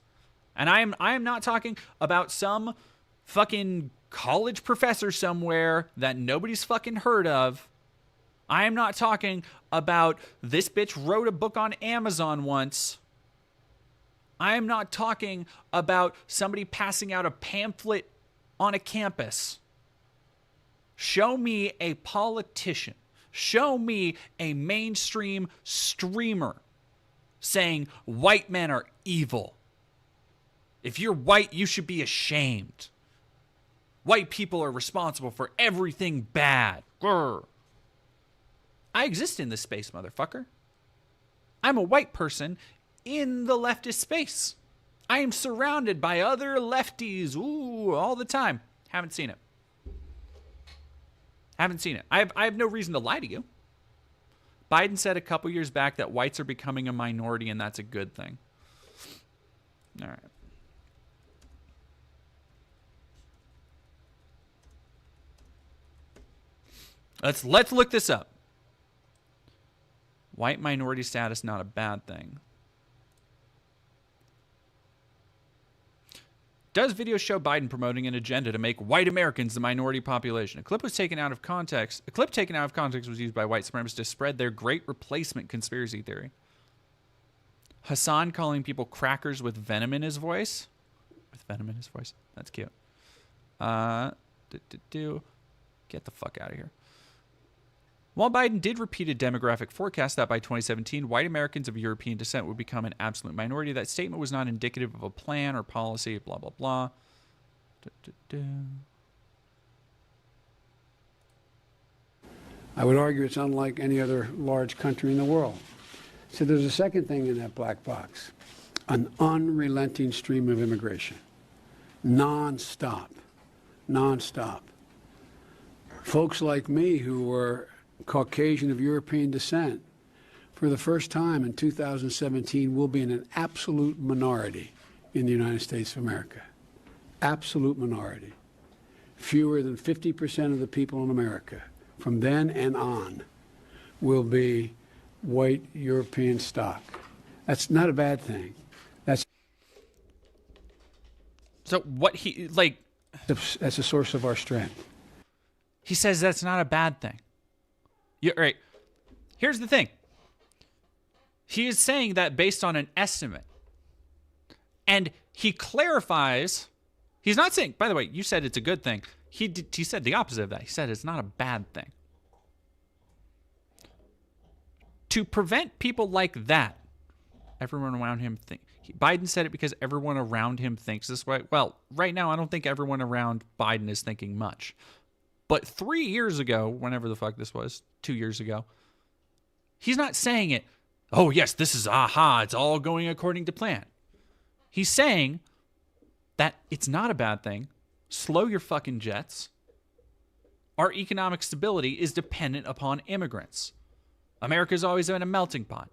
S1: and I am not talking about some fucking college professor somewhere that nobody's fucking heard of. I am not talking about this bitch wrote a book on Amazon once. I am not talking about somebody passing out a pamphlet on a campus. Show me a politician. Show me a mainstream streamer saying white men are evil. If you're white, you should be ashamed. White people are responsible for everything bad. Grr. I exist in this space, motherfucker. I'm a white person in the leftist space. I am surrounded by other lefties, all the time. Haven't seen it. Haven't seen it. I have no reason to lie to you. Biden said a couple years back that whites are becoming a minority, and that's a good thing. All right. Let's look this up. White minority status, not a bad thing. Does video show Biden promoting an agenda to make white Americans the minority population? A clip taken out of context was used by white supremacists to spread their great replacement conspiracy theory. Hassan calling people crackers with venom in his voice. With venom in his voice. That's cute. Get the fuck out of here. While Biden did repeat a demographic forecast that by 2017, white Americans of European descent would become an absolute minority, that statement was not indicative of a plan or policy, blah, blah, blah.
S20: I would argue it's unlike any other large country in the world. So there's a second thing in that black box, an unrelenting stream of immigration, non-stop. Folks like me who were Caucasian of European descent, for the first time in 2017, will be in an absolute minority in the United States of America. Absolute minority. Fewer than 50% of the people in America, from then and on, will be white European stock. That's not a bad thing. That's
S1: so what he, like...
S20: That's a source of our strength.
S1: He says that's not a bad thing. You're right. Here's the thing. He is saying that based on an estimate. And he clarifies, he's not saying, by the way, you said it's a good thing. He said the opposite of that. He said it's not a bad thing. To prevent people like that, everyone around him Biden said it because everyone around him thinks this way. Well, right now, I don't think everyone around Biden is thinking much. But 3 years ago, whenever the fuck this was, 2 years ago, he's not saying it, oh, yes, this is it's all going according to plan. He's saying that it's not a bad thing. Slow your fucking jets. Our economic stability is dependent upon immigrants. America's always been a melting pot.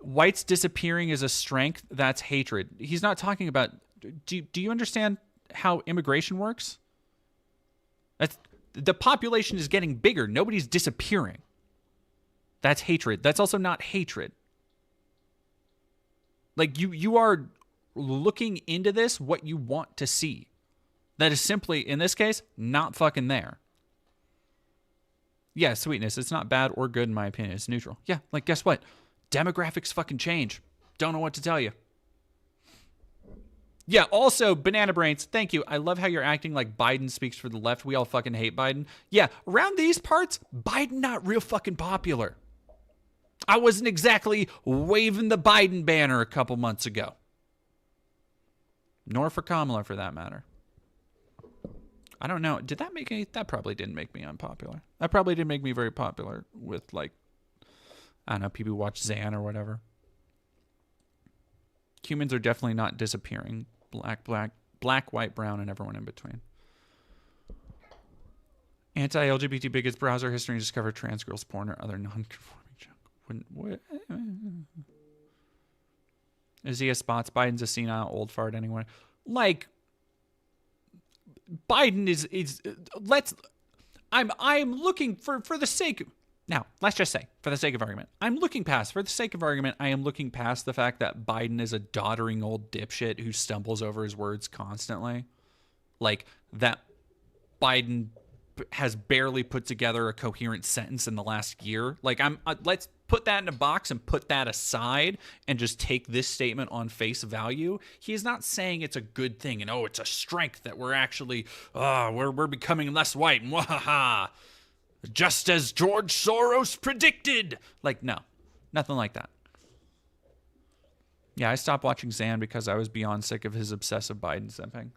S1: Whites disappearing is a strength, that's hatred. He's not talking about... Do you understand how immigration works? The population is getting bigger. Nobody's disappearing. That's hatred. That's also not hatred. Like, you are looking into this what you want to see. That is simply, in this case, not fucking there. Yeah, sweetness. It's not bad or good in my opinion. It's neutral. Yeah, like, guess what? Demographics fucking change. Don't know what to tell you. Yeah, also, Banana Brains, thank you. I love how you're acting like Biden speaks for the left. We all fucking hate Biden. Yeah, around these parts, Biden not real fucking popular. I wasn't exactly waving the Biden banner a couple months ago. Nor for Kamala, for that matter. I don't know. Did that make any... That probably didn't make me unpopular. That probably didn't make me very popular with, like, I don't know, people who watch Zan or whatever. Humans are definitely not disappearing. Black, white, brown, and everyone in between. Anti-LGBT bigots browser history and discover trans girls porn or other non-conforming junk. What? Is he a spots? Biden's a senile old fart anyway. Like, Biden is let's... I'm looking for the sake... Now, let's just say, for the sake of argument, I am looking past the fact that Biden is a doddering old dipshit who stumbles over his words constantly. Like, that Biden has barely put together a coherent sentence in the last year. Like, let's put that in a box and put that aside and just take this statement on face value. He is not saying it's a good thing and, it's a strength that we're actually, we're becoming less white. Mwahaha. Just as George Soros predicted. Like, no. Nothing like that. Yeah, I stopped watching Zan because I was beyond sick of his obsessive Biden simping.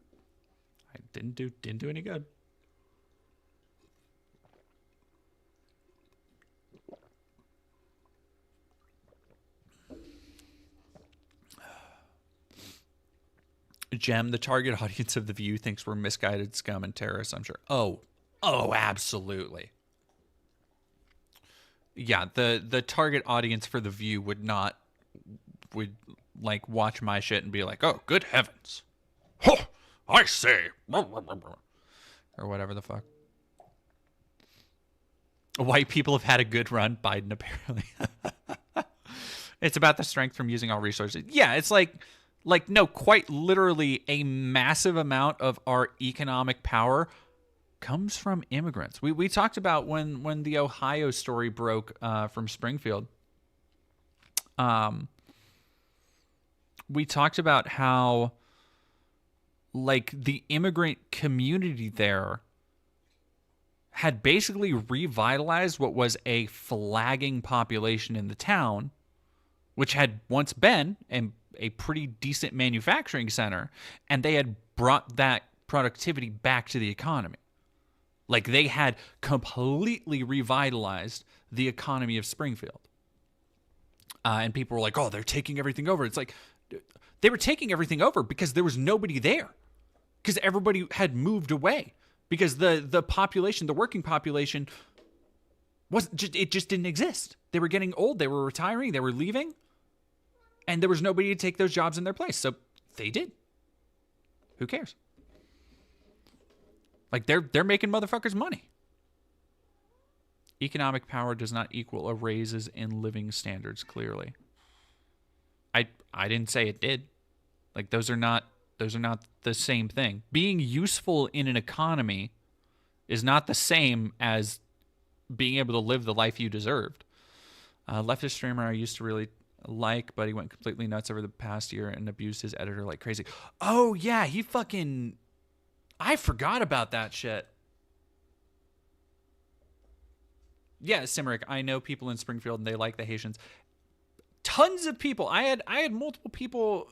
S1: I didn't do any good. Gem, the target audience of The View thinks we're misguided scum and terrorists, I'm sure. Oh, absolutely. Yeah, the target audience for The View would like watch my shit and be like, oh, good heavens. Huh, I say. Or whatever the fuck. White people have had a good run, Biden apparently. It's about the strength from using all resources. Yeah, it's like no, quite literally a massive amount of our economic power comes from immigrants. We talked about when the Ohio story broke from Springfield. We talked about how like the immigrant community there had basically revitalized what was a flagging population in the town, which had once been a pretty decent manufacturing center, and they had brought that productivity back to the economy. Like they had completely revitalized the economy of Springfield. And people were like, oh, they're taking everything over. It's like they were taking everything over because there was nobody there. Because everybody had moved away. Because the population, the working population, it just didn't exist. They were getting old. They were retiring. They were leaving. And there was nobody to take those jobs in their place. So they did. Who cares? Like they're making motherfuckers money. Economic power does not equal a raises in living standards, clearly. I didn't say it did. Like those are not the same thing. Being useful in an economy is not the same as being able to live the life you deserved. Leftist streamer I used to really like, but he went completely nuts over the past year and abused his editor like crazy. Oh yeah, I forgot about that shit. Yeah, Simric, I know people in Springfield and they like the Haitians. Tons of people. I had multiple people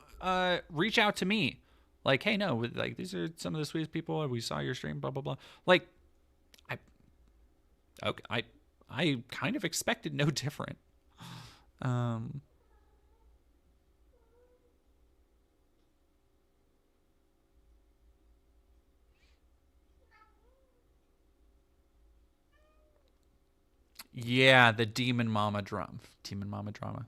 S1: reach out to me like, hey, no, like these are some of the sweetest people. We saw your stream, blah blah blah. Like, I kind of expected no different. Yeah, the Demon Mama drama. Demon Mama drama.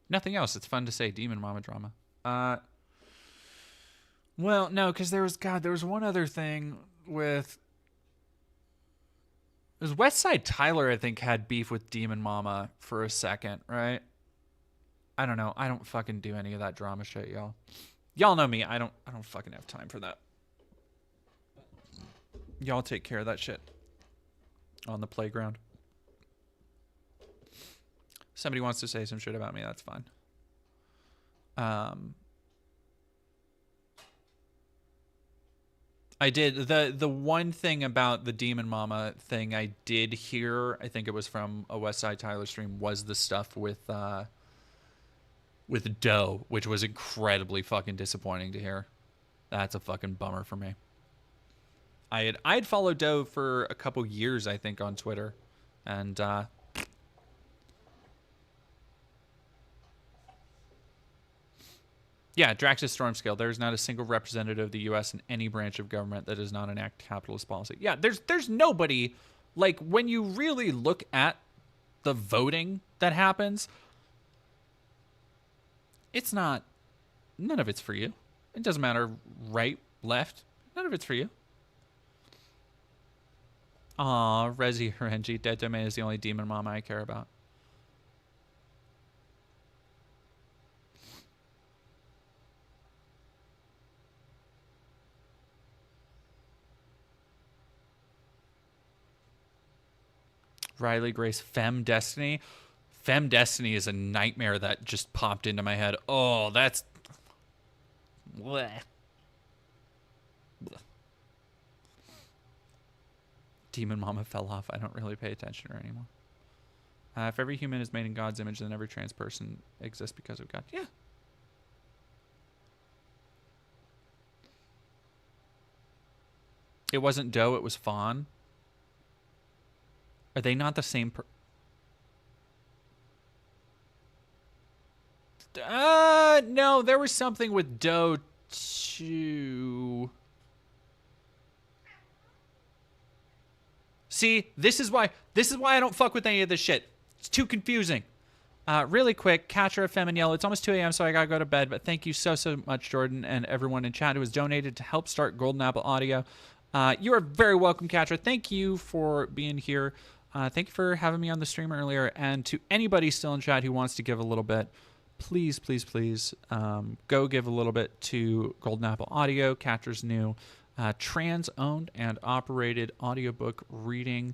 S1: Nothing else. It's fun to say Demon Mama drama. Well, no, because there was one other thing with. It was Westside Tyler, I think, had beef with Demon Mama for a second, right? I don't know. I don't fucking do any of that drama shit, y'all. Y'all know me. I don't fucking have time for that. Y'all take care of that shit on the playground. Somebody wants to say some shit about me, that's fine. I did the one thing about the Demon Mama thing I did hear, I think it was from a Westside Tyler stream, was the stuff with Doe, which was incredibly fucking disappointing to hear. That's a fucking bummer for me. I'd followed Doe for a couple years, I think, on Twitter, and yeah, Draxus Stormscale. There's not a single representative of the U.S. in any branch of government that does not enact capitalist policy. Yeah, there's nobody. Like, when you really look at the voting that happens, it's not. None of it's for you. It doesn't matter right, left. None of it's for you. Aw, Resi Renji, Dead Domain is the only Demon Mama I care about. Riley Grace, Femme Destiny. Femme Destiny is a nightmare that just popped into my head. Oh, that's... Blech. Blech. Demon Mama fell off. I don't really pay attention to her anymore. If every human is made in God's image, then every trans person exists because of God. Yeah. It wasn't Doe, it was Fawn. Are they not the same no, there was something with Doe too. See, this is why I don't fuck with any of this shit. It's too confusing. Really quick, Catcher FM and Yellow. It's almost 2 a.m., so I gotta go to bed. But thank you so much, Jordan, and everyone in chat who has donated to help start Golden Apple Audio. You are very welcome, Catcher. Thank you for being here. Thank you for having me on the stream earlier. And to anybody still in chat who wants to give a little bit, please, please, please go give a little bit to Golden Apple Audio, Catcher's new trans-owned and operated audiobook reading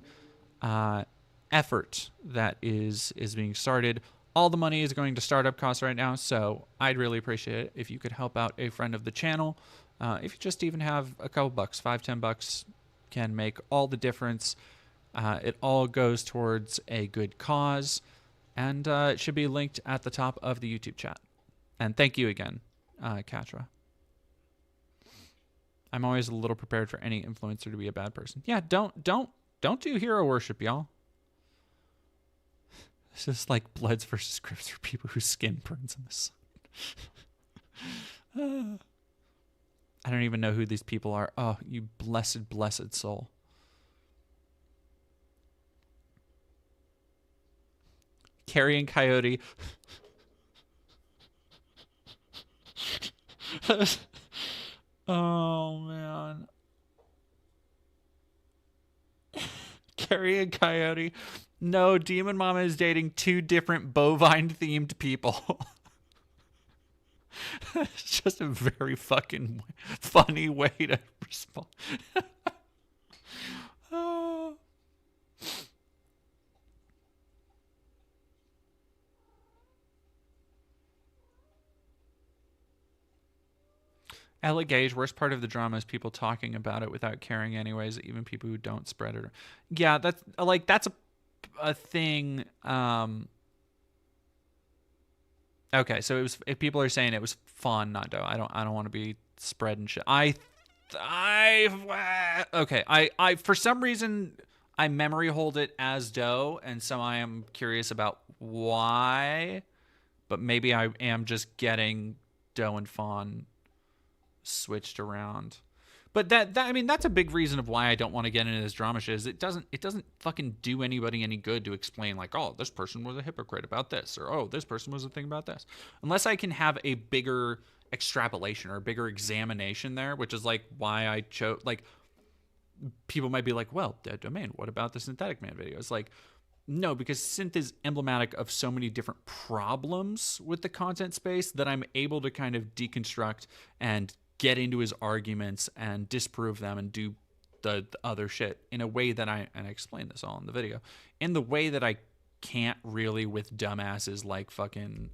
S1: effort that is being started. All the money is going to startup costs right now, so I'd really appreciate it if you could help out a friend of the channel. If you just even have a couple bucks, $5-10 can make all the difference. It all goes towards a good cause, and it should be linked at the top of the YouTube chat. And thank you again, Katra. I'm always a little prepared for any influencer to be a bad person. Yeah, don't do hero worship, y'all. This is like Bloods versus Crips for people whose skin burns in the sun. I don't even know who these people are. Oh, you blessed, blessed soul. Carrie and Coyote. Oh, man. Carrie and Coyote. No, Demon Mama is dating 2 different bovine-themed people. It's just a very fucking funny way to respond. Oh. Ella Gage, worst part of the drama is people talking about it without caring anyways, even people who don't spread it. Yeah, that's a thing. Okay, so it was, if people are saying it was Fawn, not Doe. I don't want to be spreading shit. Okay, I for some reason I memory hold it as Doe, and so I am curious about why, but maybe I am just getting Doe and Fawn switched around. But that I mean, that's a big reason of why I don't want to get into this drama shit. Is it doesn't fucking do anybody any good to explain like, oh, this person was a hypocrite about this, or oh, this person was a thing about this. Unless I can have a bigger extrapolation or a bigger examination there, which is like why I chose. Like, people might be like, well, Dead Domain, what about the Synthetic Man video? It's like, no, because Synth is emblematic of so many different problems with the content space that I'm able to kind of deconstruct and get into his arguments and disprove them and do the other shit in a way that I explained this all in the video, in the way that I can't really with dumbasses like fucking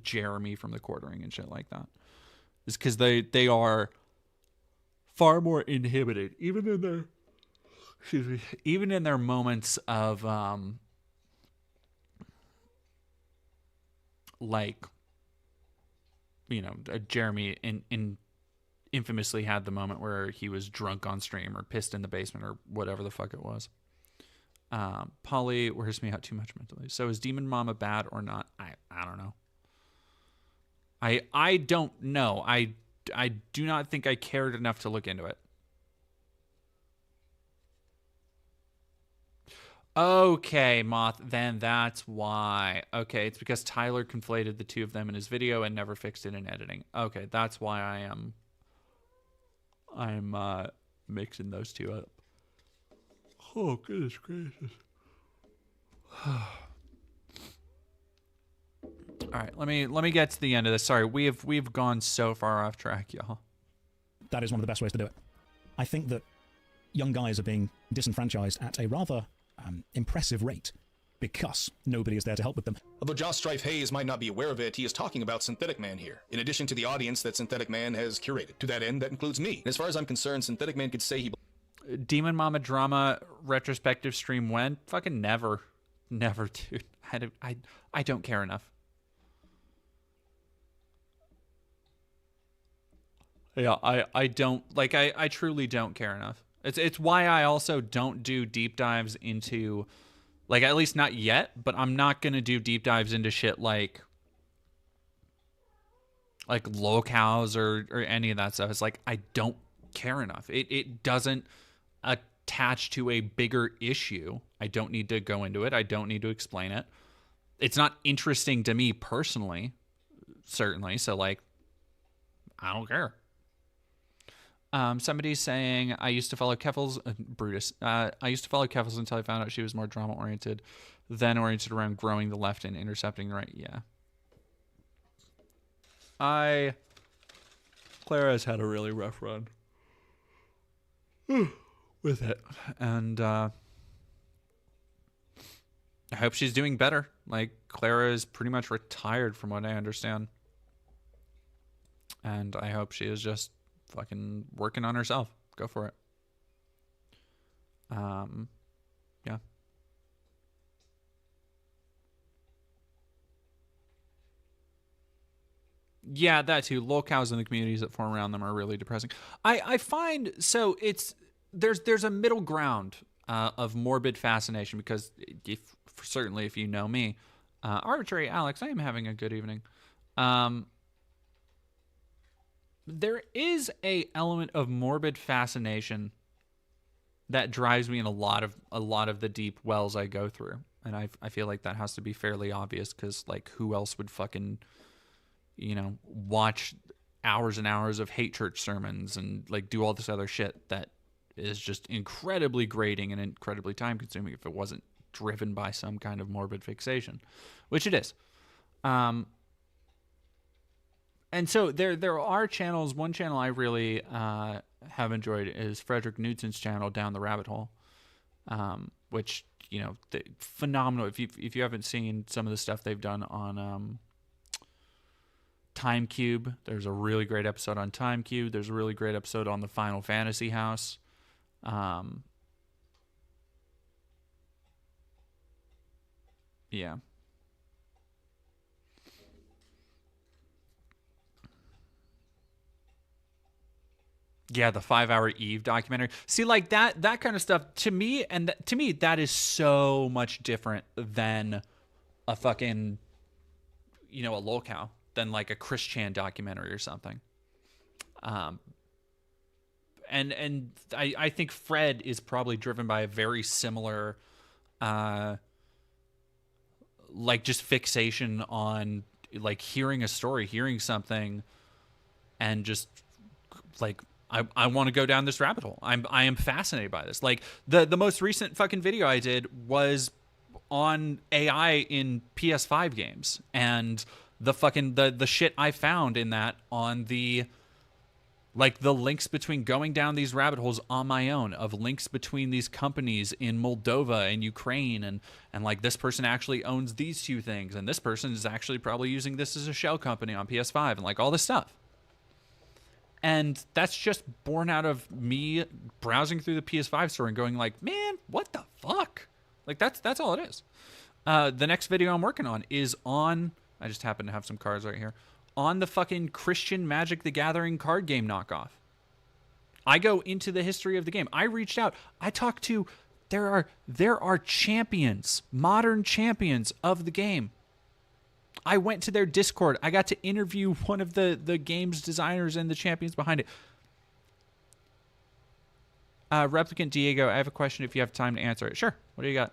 S1: Jeremy from The Quartering and shit like that. Is because they are far more inhibited, even in their moments of like, you know, Jeremy infamously had the moment where he was drunk on stream or pissed in the basement or whatever the fuck it was. Polly wears me out too much mentally. So is Demon Mama bad or not? I don't know. I don't know. I do not think I cared enough to look into it. Okay, Moth, then that's why. Okay, it's because Tyler conflated the two of them in his video and never fixed it in editing. Okay, that's why I'm mixing those two up. Oh, goodness gracious. All right, let me get to the end of this. Sorry, we've gone so far off track, y'all.
S19: That is one of the best ways to do it. I think that young guys are being disenfranchised at a rather impressive rate because nobody is there to help with them.
S6: Although Josh Strife Hayes might not be aware of it, he is talking about Synthetic Man here, in addition to the audience that Synthetic Man has curated. To that end, that includes me. And as far as I'm concerned, Synthetic Man could say he...
S1: Demon Mama drama retrospective stream when? Fucking never. Never, dude. I don't care enough. Yeah, I don't, like, I truly don't care enough. It's why I also don't do deep dives into, like, at least not yet, but I'm not going to do deep dives into shit like locales or any of that stuff. It's like, I don't care enough. It doesn't attach to a bigger issue. I don't need to go into it. I don't need to explain it. It's not interesting to me personally, certainly. So, like, I don't care. Somebody's saying, I used to follow Keffels, Brutus. I used to follow Keffels until I found out she was more drama-oriented, then oriented around growing the left and intercepting the right. Yeah. Clara's had a really rough run with it. And I hope she's doing better. Like, Clara is pretty much retired from what I understand. And I hope she is just fucking working on herself. Go for it. Yeah. Yeah, that too. Locales in the communities that form around them are really depressing. I find, so there's a middle ground of morbid fascination, because certainly if you know me, Arbitrary Alex, I am having a good evening. There is a element of morbid fascination that drives me in a lot of the deep wells I go through, and I feel like that has to be fairly obvious, because, like, who else would fucking, you know, watch hours and hours of hate church sermons and, like, do all this other shit that is just incredibly grating and incredibly time consuming if it wasn't driven by some kind of morbid fixation, which it is. And so there are channels. One channel I really have enjoyed is Frederick Knudson's channel, Down the Rabbit Hole, which, you know, phenomenal. If you haven't seen some of the stuff they've done on Time Cube, there's a really great episode on Time Cube. There's a really great episode on the Final Fantasy house. Yeah. Yeah, the 5-hour Eve documentary. See, like, that kind of stuff, to me, that is so much different than a fucking, you know, a locale, than like a Christian documentary or something. And I think Fred is probably driven by a very similar, like, just fixation on, like, hearing a story, hearing something, and just, like, I want to go down this rabbit hole. I am fascinated by this. Like, the most recent fucking video I did was on AI in PS5 games, and the fucking the shit I found in that, on the, like, the links between going down these rabbit holes on my own, of links between these companies in Moldova and Ukraine, and like, this person actually owns these two things, and this person is actually probably using this as a shell company on PS5, and, like, all this stuff. And that's just born out of me browsing through the PS5 store and going, like, man, what the fuck? Like, that's all it is. The next video I'm working on is on, I just happen to have some cards right here, on the fucking Christian Magic the Gathering card game knockoff. I go into the history of the game. I reached out. I talked to, there are champions, modern champions of the game. I went to their Discord. I got to interview one of the game's designers and the champions behind it. Replicant Diego, I have a question if you have time to answer it. Sure. What do you got?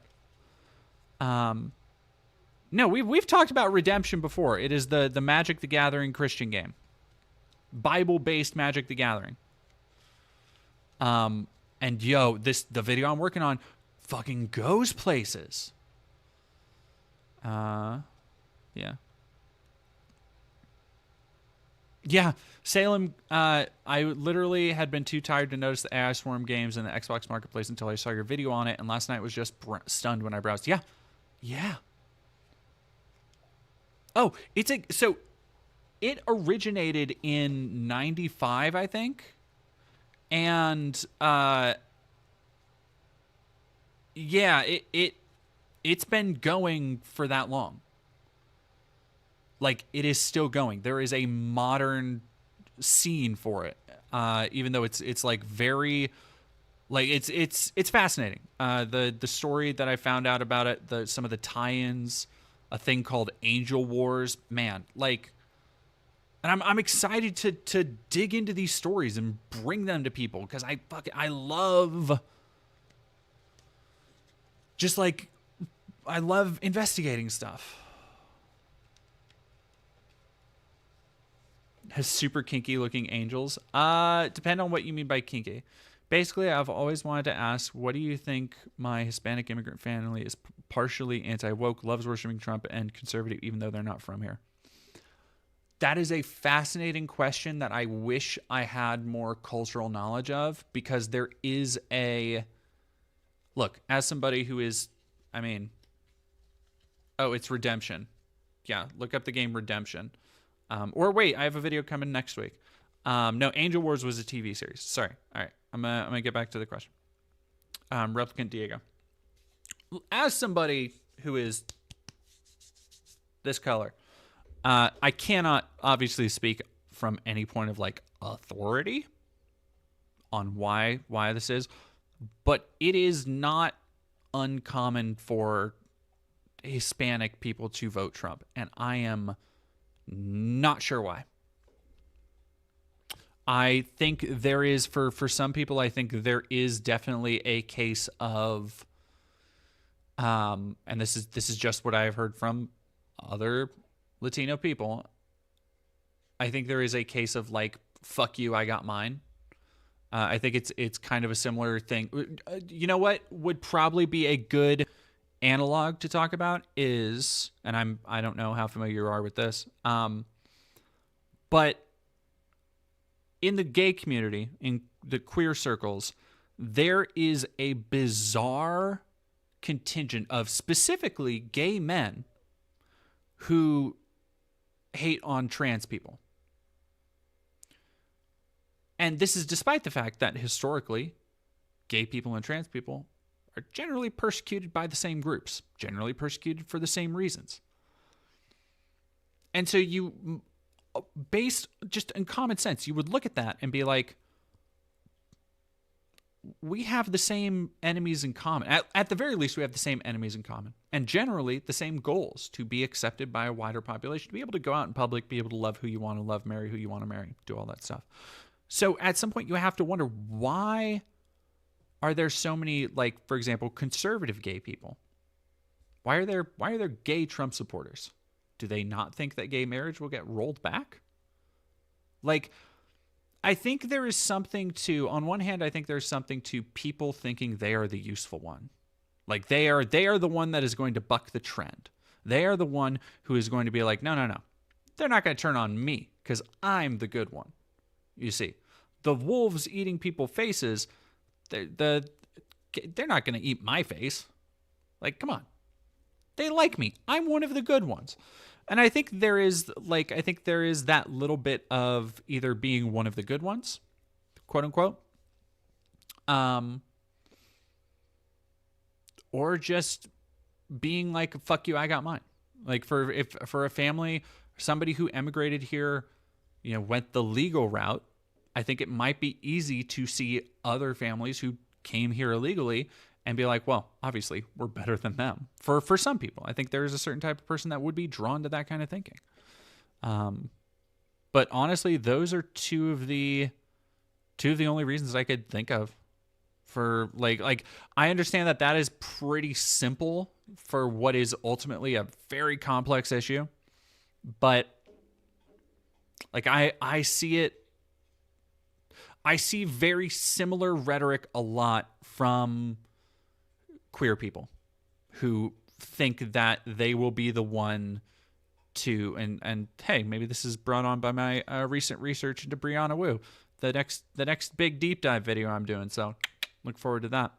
S1: No, we've talked about Redemption before. It is the Magic the Gathering Christian game. Bible-based Magic the Gathering. And yo, the video I'm working on fucking goes places. Yeah. Yeah, Salem, I literally had been too tired to notice the AI Swarm games in the Xbox Marketplace until I saw your video on it, and last night was just stunned when I browsed. Yeah. Yeah. Oh, so it originated in 95, I think. And, yeah, it's been going for that long. Like, it is still going. There is a modern scene for it, even though it's like very, like it's fascinating. The story that I found out about it, some of the tie-ins, a thing called Angel Wars, man, like, and I'm excited to dig into these stories and bring them to people because I love, just like, I love investigating stuff. Has super kinky looking angels. Depend on what you mean by kinky. Basically, I've always wanted to ask, what do you think my Hispanic immigrant family is partially anti-woke, loves worshiping Trump, and conservative, even though they're not from here? That is a fascinating question that I wish I had more cultural knowledge of, because there is a... Look, as somebody who is... I mean... Oh, it's Redemption. Yeah, look up the game Redemption. Or wait, I have a video coming next week. No, Angel Wars was a TV series. Sorry. All right, I'm gonna get back to the question. Replicant Diego. As somebody who is this color, I cannot obviously speak from any point of like authority on why this is, but it is not uncommon for Hispanic people to vote Trump, and I am not sure why. I think there is, for some people, I think there is definitely a case of, and this is just what I've heard from other Latino people. I think there is a case of like, fuck you, I got mine. I think it's kind of a similar thing. You know what would probably be a good analog to talk about is, and I don't know how familiar you are with this, but in the gay community, in the queer circles, there is a bizarre contingent of specifically gay men who hate on trans people. And this is despite the fact that historically, gay people and trans people are generally persecuted by the same groups, generally persecuted for the same reasons. And so you, based just in common sense, you would look at that and be like, we have the same enemies in common. At the very least, we have the same enemies in common. And generally, the same goals: to be accepted by a wider population, to be able to go out in public, be able to love who you want to love, marry who you want to marry, do all that stuff. So at some point, you have to wonder, why are there so many, like, for example, conservative gay people? Why are there gay Trump supporters? Do they not think that gay marriage will get rolled back? Like, I think there is something to, on one hand, I think there's something to people thinking they are the useful one. Like, they are the one that is going to buck the trend. They are the one who is going to be like, no. They're not going to turn on me because I'm the good one. You see, the wolves eating people faces, they're not going to eat my face. Like, come on. They like me. I'm one of the good ones. And I think there is that little bit of either being one of the good ones, quote unquote, or just being like, fuck you, I got mine. Like, for a family, somebody who emigrated here, went the legal route, I think it might be easy to see other families who came here illegally and be like, well, obviously we're better than them. For some people, I think there is a certain type of person that would be drawn to that kind of thinking. But honestly, those are two of the only reasons I could think of for like I understand that is pretty simple for what is ultimately a very complex issue, but like I see very similar rhetoric a lot from queer people who think that they will be the one to, and hey, maybe this is brought on by my recent research into Brianna Wu, the next big deep dive video I'm doing. So look forward to that.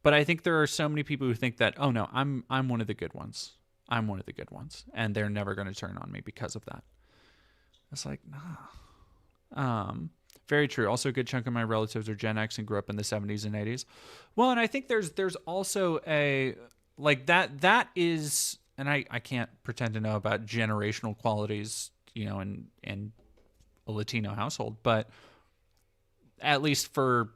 S1: But I think there are so many people who think that, oh no, I'm one of the good ones. I'm one of the good ones, and they're never going to turn on me because of that. It's like, nah. Very true. Also, a good chunk of my relatives are Gen X and grew up in the 70s and 80s. Well, and I think there's also like that is, and I can't pretend to know about generational qualities, in a Latino household, but at least for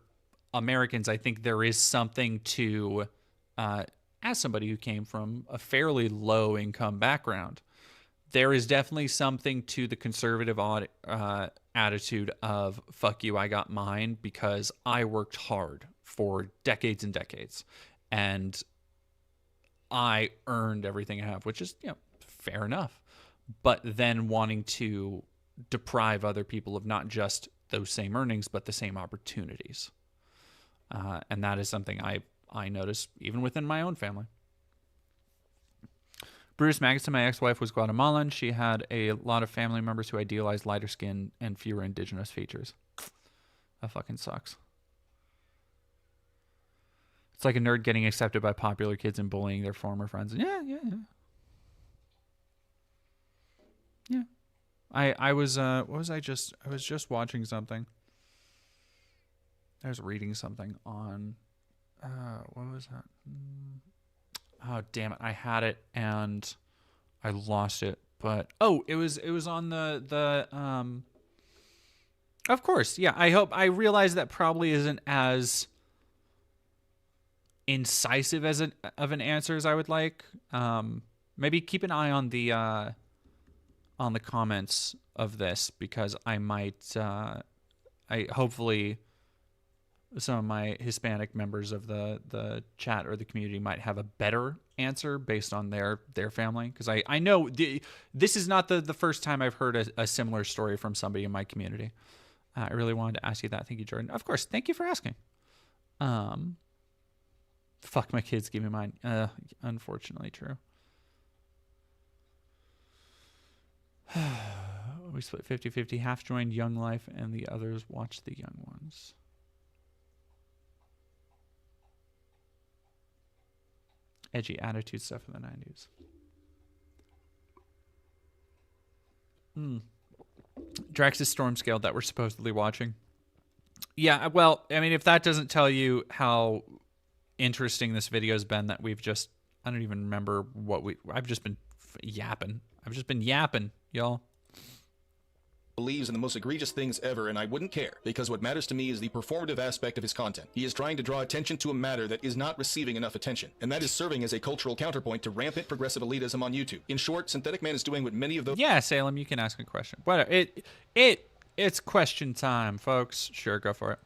S1: Americans, I think there is something to, as somebody who came from a fairly low income background, there is definitely something to the conservative attitude of fuck you, I got mine because I worked hard for decades and decades and I earned everything I have, which is, fair enough. But then wanting to deprive other people of not just those same earnings, but the same opportunities. And that is something I notice even within my own family. Bruce Magnuson, my ex-wife, was Guatemalan. She had a lot of family members who idealized lighter skin and fewer indigenous features. That fucking sucks. It's like a nerd getting accepted by popular kids and bullying their former friends. Yeah. I was what was I was just watching something. I was reading something on what was that? Oh damn it! I had it and I lost it. But it was on the Of course, yeah. I realize that probably isn't as incisive of an answer as I would like. Maybe keep an eye on the comments of this because I might hopefully some of my Hispanic members of the chat or the community might have a better answer based on their family. Because I know this is not the first time I've heard a similar story from somebody in my community. I really wanted to ask you that. Thank you, Jordan. Of course. Thank you for asking. Fuck my kids, give me mine. Unfortunately true. We split 50-50. Half joined Young Life and the others watched the Young Ones. Edgy attitude stuff in the 90s. Drax's storm scale that we're supposedly watching. Yeah, well, I mean, if that doesn't tell you how interesting this video's been, that we've just, I don't even remember I've just been yapping. I've just been yapping, y'all.
S6: Believes in the most egregious things ever, and I wouldn't care, because what matters to me is the performative aspect of his content. He is trying to draw attention to a matter that is not receiving enough attention, and that is serving as a cultural counterpoint to rampant progressive elitism on YouTube. In short, Synthetic Man is doing what many of those—
S1: Yeah, Salem, you can ask a question. Whatever. It's question time, folks. Sure, go for it.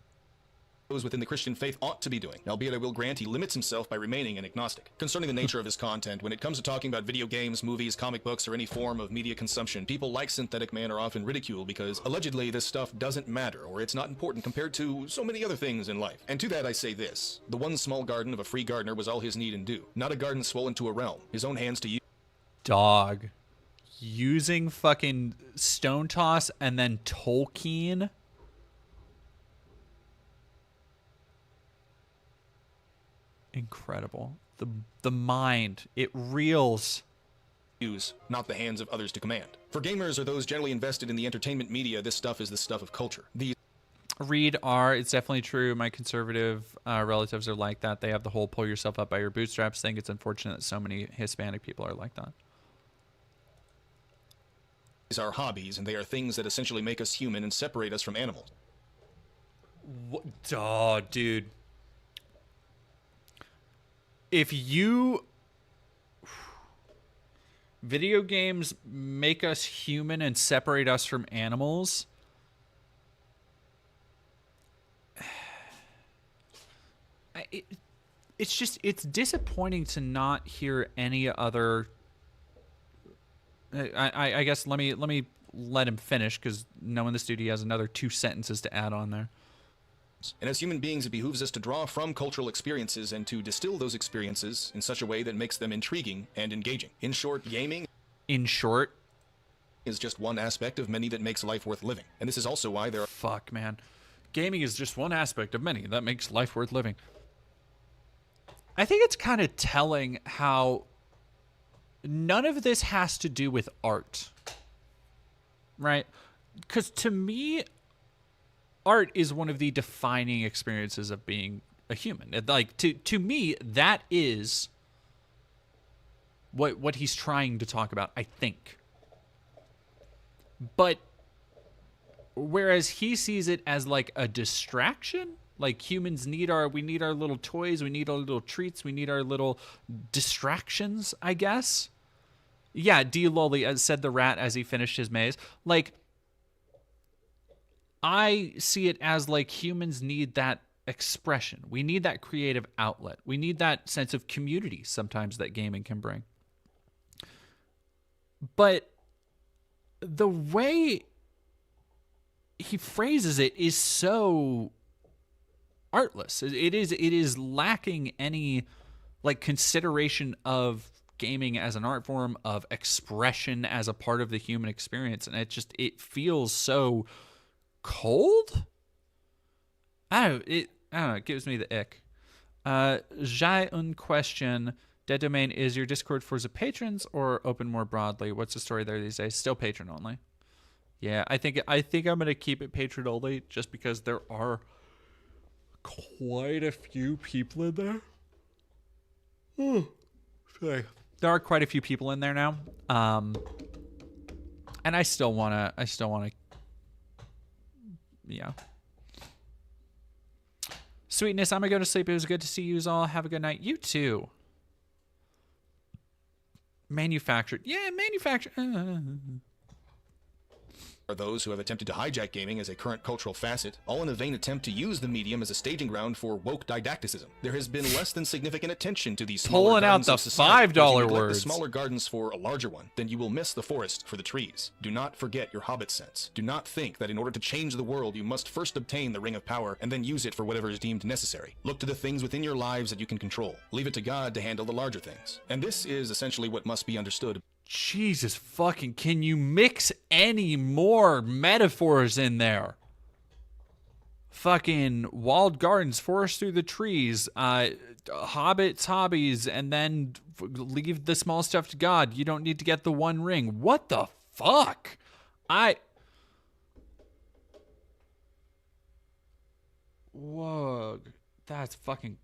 S6: Those within the Christian faith ought to be doing, albeit I will grant he limits himself by remaining an agnostic. Concerning the nature of his content, when it comes to talking about video games, movies, comic books, or any form of media consumption, people like Synthetic Man are often ridiculed because allegedly this stuff doesn't matter, or it's not important compared to so many other things in life. And to that I say this: the one small garden of a free gardener was all his need and due, not a garden swollen to a realm, his own hands to use.
S1: Dog. Using fucking Stone Toss and then Tolkien. Incredible. The mind, it reels.
S6: Use, not the hands of others to command. For gamers or those generally invested in the entertainment media, this stuff is the stuff of culture.
S1: Read R, it's definitely true. My conservative relatives are like that. They have the whole pull yourself up by your bootstraps thing. It's unfortunate that so many Hispanic people are like that.
S6: These are hobbies, and they are things that essentially make us human and separate us from animals.
S1: What? Oh, dude. If video games make us human and separate us from animals, it's disappointing to not hear any other. I guess let me let him finish, because knowing this dude, he has another 2 sentences to add on there.
S6: And as human beings, it behooves us to draw from cultural experiences and to distill those experiences in such a way that makes them intriguing and engaging. In short, gaming is just one aspect of many that makes life worth living. And this is also why there are—
S1: Fuck, man. Gaming is just one aspect of many that makes life worth living. I think it's kind of telling how none of this has to do with art. Right? Because to me, art is one of the defining experiences of being a human. Like to me, that is what he's trying to talk about, I think. But whereas he sees it as like a distraction, like humans need our little toys, we need our little treats, we need our little distractions, I guess. Yeah, D. Lolly said the rat as he finished his maze. Like, I see it as like humans need that expression. We need that creative outlet. We need that sense of community sometimes that gaming can bring. But the way he phrases it is so artless. It is lacking any like consideration of gaming as an art form, of expression as a part of the human experience, and it feels so cold. I don't know, it gives me the ick. J'ai une question. Dead Domain, is your Discord for the patrons or open more broadly? What's the story there these days? Still patron only. Yeah, I think I'm gonna keep it patron only just because there are quite a few people in there. Sorry. There are quite a few people in there now. And I still wanna yeah. Sweetness, I'm gonna go to sleep. It was good to see you all. Have a good night. You too. Manufactured. Yeah, manufactured.
S6: Are those who have attempted to hijack gaming as a current cultural facet, all in a vain attempt to use the medium as a staging ground for woke didacticism. There has been less than significant attention to these smaller
S1: pulling out
S6: gardens
S1: the
S6: of society.
S1: $5
S6: If you neglect
S1: words.
S6: the smaller gardens for a larger one, then you will miss the forest for the trees. Do not forget your hobbit sense. Do not think that in order to change the world, you must first obtain the ring of power and then use it for whatever is deemed necessary. Look to the things within your lives that you can control. Leave it to God to handle the larger things. And this is essentially what must be understood.
S1: Jesus fucking, can you mix any more metaphors in there? Fucking walled gardens, forest through the trees, hobbits, hobbies, and then leave the small stuff to God. You don't need to get the one ring. What the fuck? Whoa, that's fucking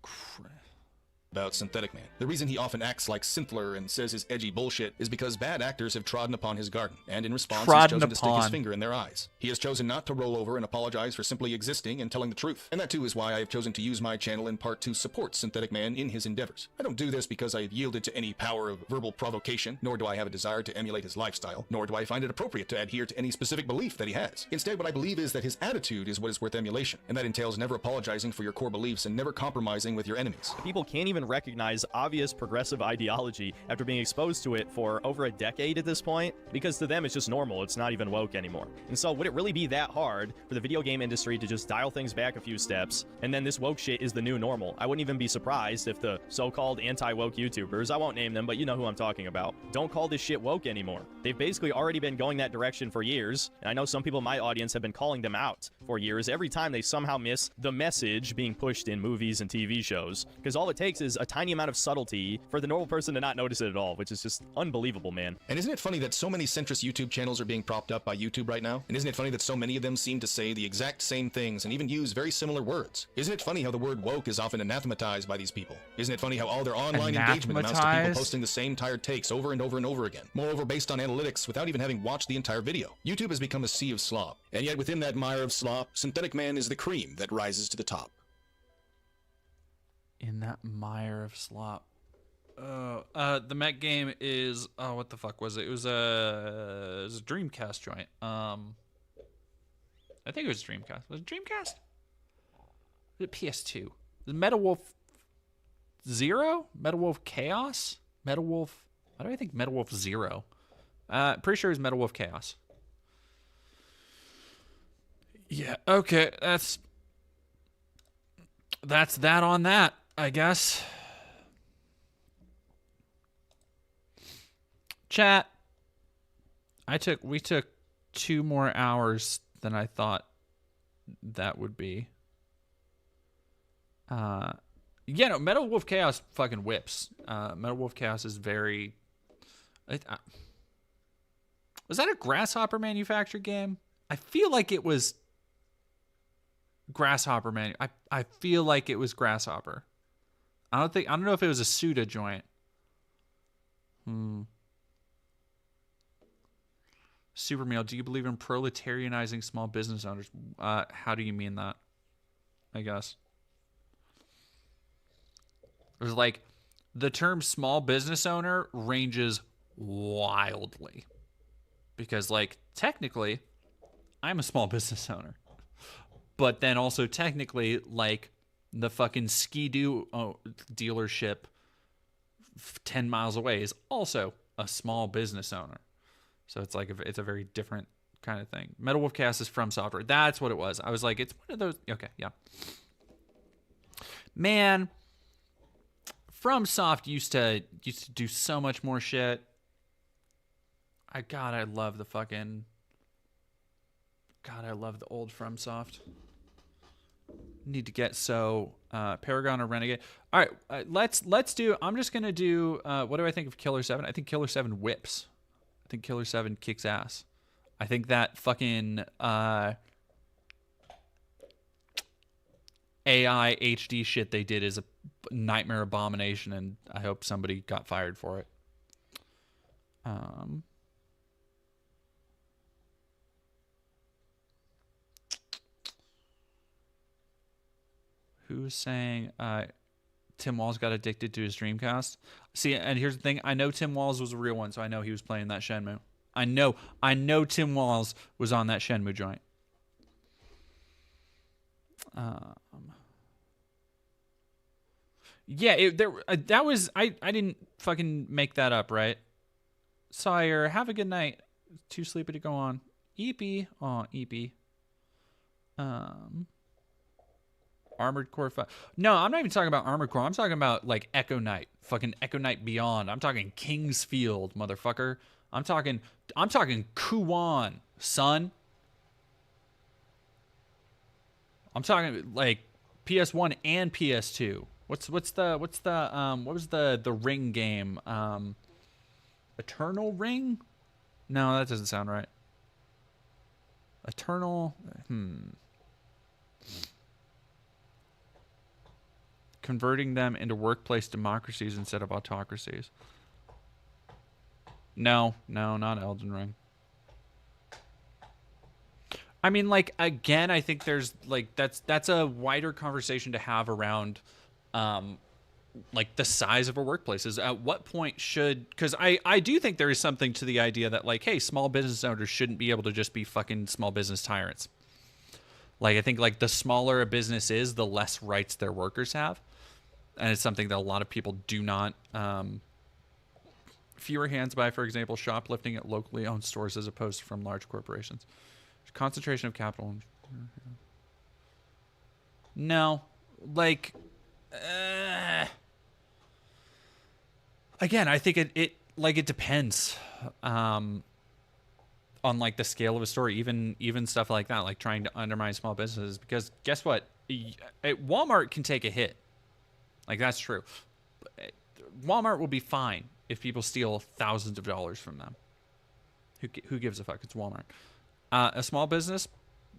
S6: about Synthetic Man. The reason he often acts like Synthler and says his edgy bullshit is because bad actors have trodden upon his garden, and in response he's chosen to stick his finger in their eyes. He has chosen not to roll over and apologize for simply existing and telling the truth. And that too is why I have chosen to use my channel in part to support Synthetic Man in his endeavors. I don't do this because I have yielded to any power of verbal provocation, nor do I have a desire to emulate his lifestyle, nor do I find it appropriate to adhere to any specific belief that he has. Instead, what I believe is that his attitude is what is worth emulation, and that entails never apologizing for your core beliefs and never compromising with your enemies.
S10: People can't even recognize obvious progressive ideology after being exposed to it for over a decade at this point, because to them it's just normal, it's not even woke anymore. And so would it really be that hard for the video game industry to just dial things back a few steps, and then this woke shit is the new normal? I wouldn't even be surprised if the so-called anti-woke YouTubers, I won't name them, but you know who I'm talking about, don't call this shit woke anymore. They've basically already been going that direction for years, and I know some people in my audience have been calling them out for years every time they somehow miss the message being pushed in movies and TV shows, because all it takes is a tiny amount of subtlety for the normal person to not notice it at all, which is just unbelievable, man.
S6: And isn't it funny that so many centrist YouTube channels are being propped up by YouTube right now? And isn't it funny that so many of them seem to say the exact same things and even use very similar words? Isn't it funny how the word woke is often anathematized by these people? Isn't it funny how all their online engagement amounts to people posting the same tired takes over and over and over again? Moreover, based on analytics without even having watched the entire video. YouTube has become a sea of slop. And yet within that mire of slop, Synthetic Man is the cream that rises to the top.
S1: In that mire of slop. The Met game is what the fuck was it? It was a Dreamcast joint. I think it was Dreamcast. Was it Dreamcast? Was it PS2? The Metal Wolf Zero? Metal Wolf Chaos? Metal Wolf. Why do I think Metal Wolf Zero? Pretty sure it was Metal Wolf Chaos. Yeah. Okay. That's that on that, I guess. Chat. We took 2 more hours than I thought that would be. Yeah, no, Metal Wolf Chaos fucking whips. Metal Wolf Chaos is very... was that a Grasshopper manufactured game? I feel like it was Grasshopper I feel like it was Grasshopper. I don't know if it was a Suda joint. Supermeal, do you believe in proletarianizing small business owners? How do you mean that? I guess. It was like the term small business owner ranges wildly. Because, like, technically, I'm a small business owner. But then also technically, like, the fucking Ski-Doo dealership 10 miles away is also a small business owner. So it's like it's a very different kind of thing. Metal Wolf Cast is From Software. That's what it was. I was like, it's one of those. Okay, yeah. Man, From Soft used to do so much more shit. I love the fucking. God, I love the old From Soft. Need to get Paragon or Renegade. All right, let's do. I'm just gonna do. What do I think of Killer 7? I think Killer 7 whips. I think Killer 7 kicks ass. I think that fucking AI HD shit they did is a nightmare abomination, and I hope somebody got fired for it. Who's saying Tim Walls got addicted to his Dreamcast? See, and here's the thing. I know Tim Walls was a real one, so I know he was playing that Shenmue. I know Tim Walls was on that Shenmue joint. Yeah, that was I didn't fucking make that up, right? Sire, have a good night. Too sleepy to go on. Eepy. Oh, Eepy. Armored Core 5. No, I'm not even talking about Armored Core. I'm talking about like Echo Knight, fucking Echo Knight Beyond. I'm talking Kingsfield, motherfucker. I'm talking Kuwan, son. I'm talking like PS1 and PS2. What was the Ring game? Eternal Ring? No, that doesn't sound right. Eternal. Converting them into workplace democracies instead of autocracies. No, not Elden Ring. I mean, like, again, I think there's like that's a wider conversation to have around like the size of a workplace. Is at what point should, because I do think there is something to the idea that like, hey, small business owners shouldn't be able to just be fucking small business tyrants. Like, I think like the smaller a business is, the less rights their workers have. And it's something that a lot of people do not. Fewer hands by, for example, shoplifting at locally owned stores as opposed to from large corporations. Concentration of capital. No. Like, again, I think it depends on like the scale of a story, even stuff like that, like trying to undermine small businesses. Because guess what? Walmart can take a hit. Like, that's true. Walmart will be fine if people steal thousands of dollars from them. Who gives a fuck? It's Walmart. A small business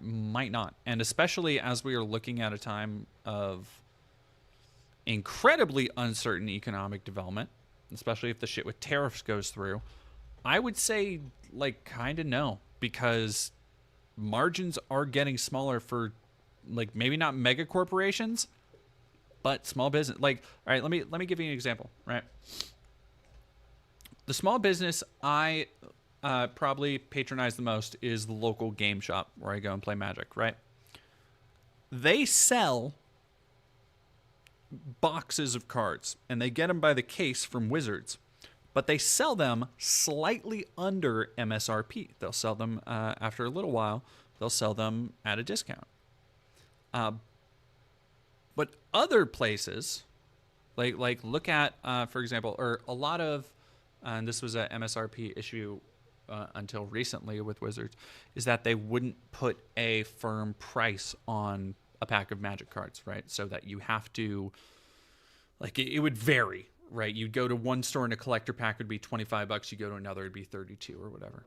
S1: might not. And especially as we are looking at a time of incredibly uncertain economic development, especially if the shit with tariffs goes through, I would say, like, kind of no. Because margins are getting smaller for, like, maybe not mega corporations, but small business. Like, all right, let me give you an example, right? The small business I probably patronize the most is the local game shop where I go and play Magic, right? They sell boxes of cards, and they get them by the case from Wizards, but they sell them slightly under MSRP. They'll sell them after a little while. They'll sell them at a discount. But other places, like look at, for example, or a lot of, and this was a MSRP issue until recently with Wizards, is that they wouldn't put a firm price on a pack of Magic cards, right? So that you have to, like, it would vary, right? You'd go to one store and a collector pack would be $25. You go to another, it'd be 32 or whatever.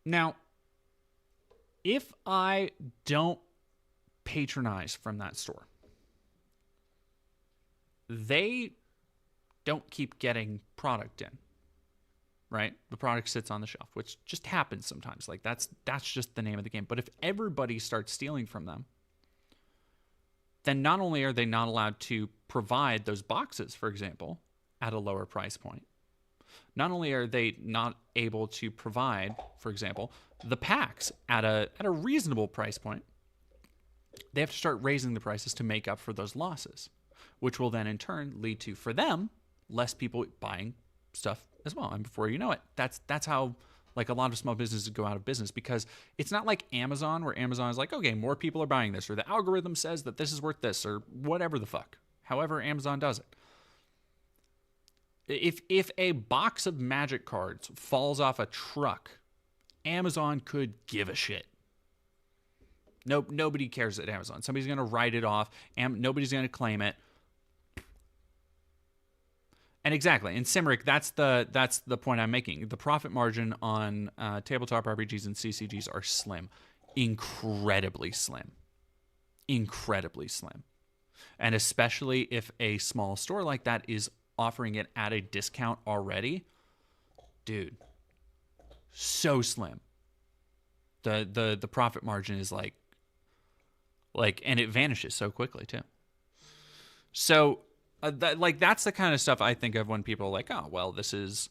S1: Now, if I don't patronize from that store, they don't keep getting product in, right? The product sits on the shelf, which just happens sometimes. Like that's just the name of the game. But if everybody starts stealing from them, then not only are they not allowed to provide those boxes, for example, at a lower price point, not only are they not able to provide, for example, the packs at a reasonable price point, they have to start raising the prices to make up for those losses, which will then in turn lead to, for them, less people buying stuff as well. And before you know it, that's how like a lot of small businesses go out of business, because it's not like Amazon, where Amazon is like, okay, more people are buying this, or the algorithm says that this is worth this, or whatever the fuck. However Amazon does it. If a box of magic cards falls off a truck, Amazon could give a shit. Nope, nobody cares at Amazon. Somebody's going to write it off. Nobody's going to claim it. And exactly, in Cimric, that's the point I'm making. The profit margin on tabletop RPGs and CCGs are slim, incredibly slim, incredibly slim, and especially if a small store like that is offering it at a discount already, dude, so slim. The profit margin is like, and it vanishes so quickly too. So. That's the kind of stuff I think of when people are like, oh, well, this is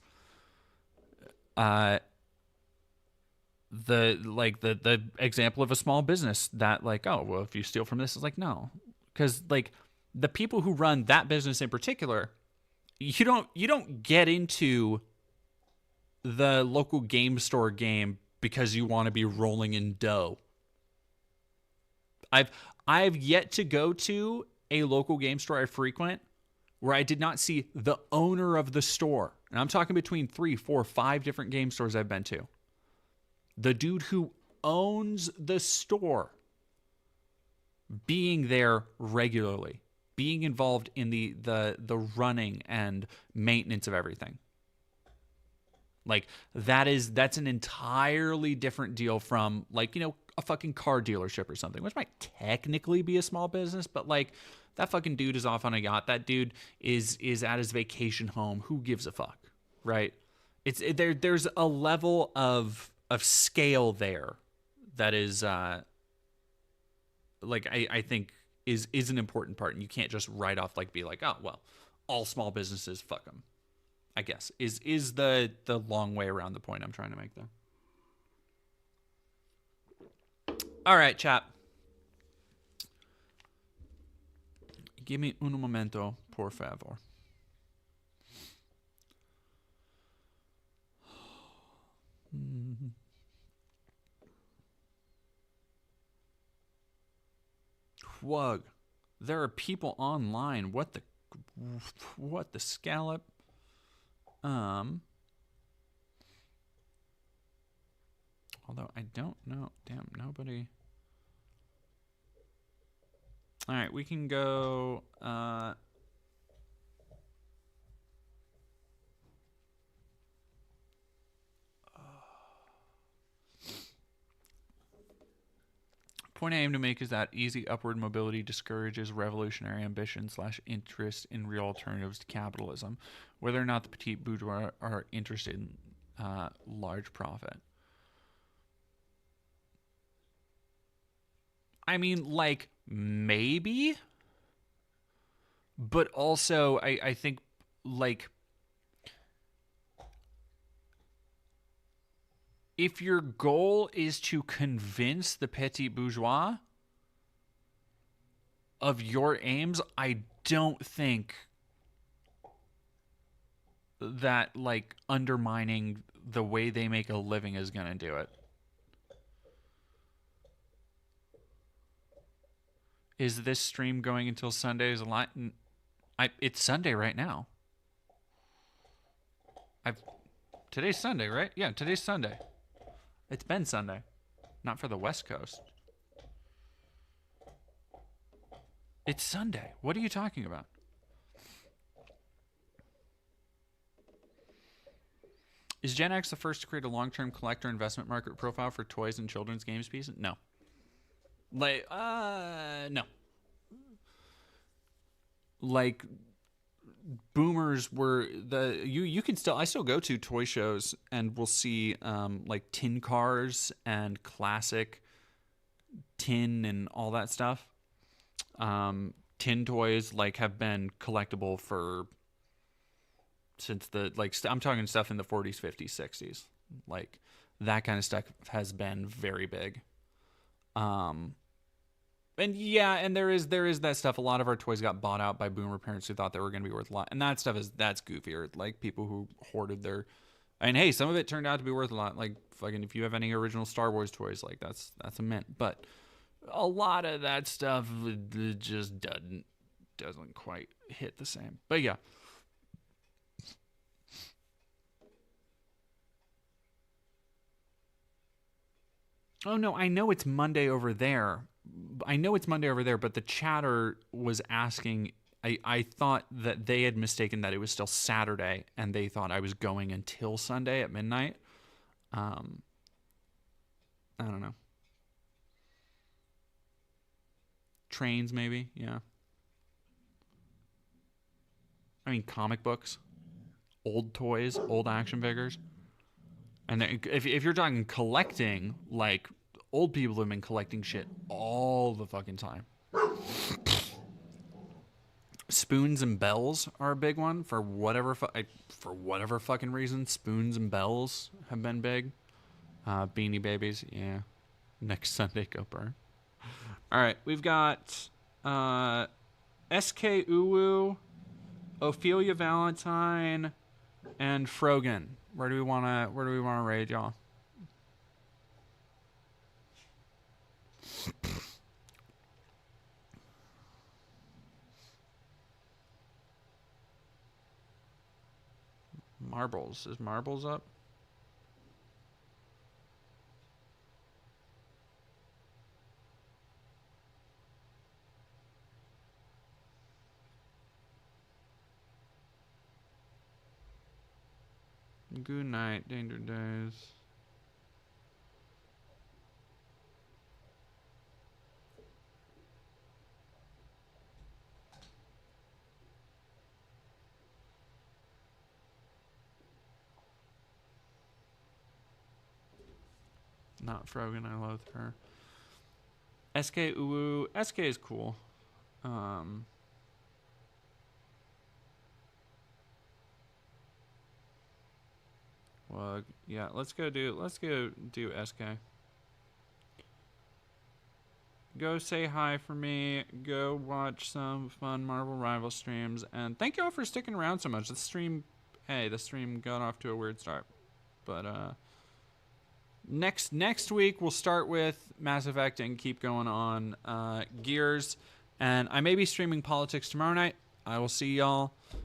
S1: the example of a small business that like, oh, well, if you steal from this, it's like, no, because like the people who run that business in particular, you don't get into the local game store game because you want to be rolling in dough. I've yet to go to a local game store I frequent where I did not see the owner of the store, and I'm talking between 3, 4, 5 different game stores I've been to, the dude who owns the store being there regularly, being involved in the running and maintenance of everything. Like that's an entirely different deal from like, a fucking car dealership or something, which might technically be a small business, but like that fucking dude is off on a yacht. That dude is at his vacation home. Who gives a fuck, right? There's a level of scale there that is like I think is an important part, and you can't just write off like be like, oh well, all small businesses, fuck them, I guess is the long way around the point I'm trying to make there. All right, chap. Give me un momento, por favor. Wug. There are people online. What the scallop? Although I don't know. Damn, nobody. All right, we can go. Point I aim to make is that easy upward mobility discourages revolutionary ambition / interest in real alternatives to capitalism, whether or not the petite bourgeois are interested in large profit. I mean, like, maybe, but also I think, like, if your goal is to convince the petit bourgeois of your aims, I don't think that, like, undermining the way they make a living is going to do it. Is this stream going until Sunday? Is a lot? It's Sunday right now. Today's Sunday, right? Yeah, today's Sunday. It's been Sunday. Not for the West Coast. It's Sunday. What are you talking about? Is Gen X the first to create a long-term collector investment market profile for toys and children's games pieces? No. Like, no. Like, boomers were you can still, I still go to toy shows and we'll see like tin cars and classic tin and all that stuff. Tin toys like have been collectible for since the I'm talking stuff in the 40s, 50s, 60s. Like that kind of stuff has been very big. And yeah, and there is that stuff. A lot of our toys got bought out by boomer parents who thought they were going to be worth a lot, and that stuff that's goofier. Like people who hoarded their, and hey, some of it turned out to be worth a lot. Like fucking, if you have any original Star Wars toys, like that's a mint. But a lot of that stuff just doesn't quite hit the same. But yeah. Oh no, I know it's Monday over there. But the chatter was asking, I thought that they had mistaken that it was still Saturday and they thought I was going until Sunday at midnight. I don't know. Trains maybe, yeah. I mean comic books, old toys, old action figures. And then if you're talking collecting, like old people have been collecting shit all the fucking time. Spoons and bells are a big one for whatever fucking reason. Spoons and bells have been big. Beanie Babies, yeah. Next Sunday, go burn. All right, we've got SK Uwu, Ophelia Valentine, and Frogan. Where do we wanna raid y'all? Marbles. Is Marbles up? Good night, Danger Days. Not Frogan, I love her. SK Uwu. SK is cool. Well, yeah, let's go do SK. Go say hi for me. Go watch some fun Marvel Rival streams. And thank y'all for sticking around so much. The stream got off to a weird start. But next week we'll start with Mass Effect and keep going on Gears. And I may be streaming politics tomorrow night. I will see y'all.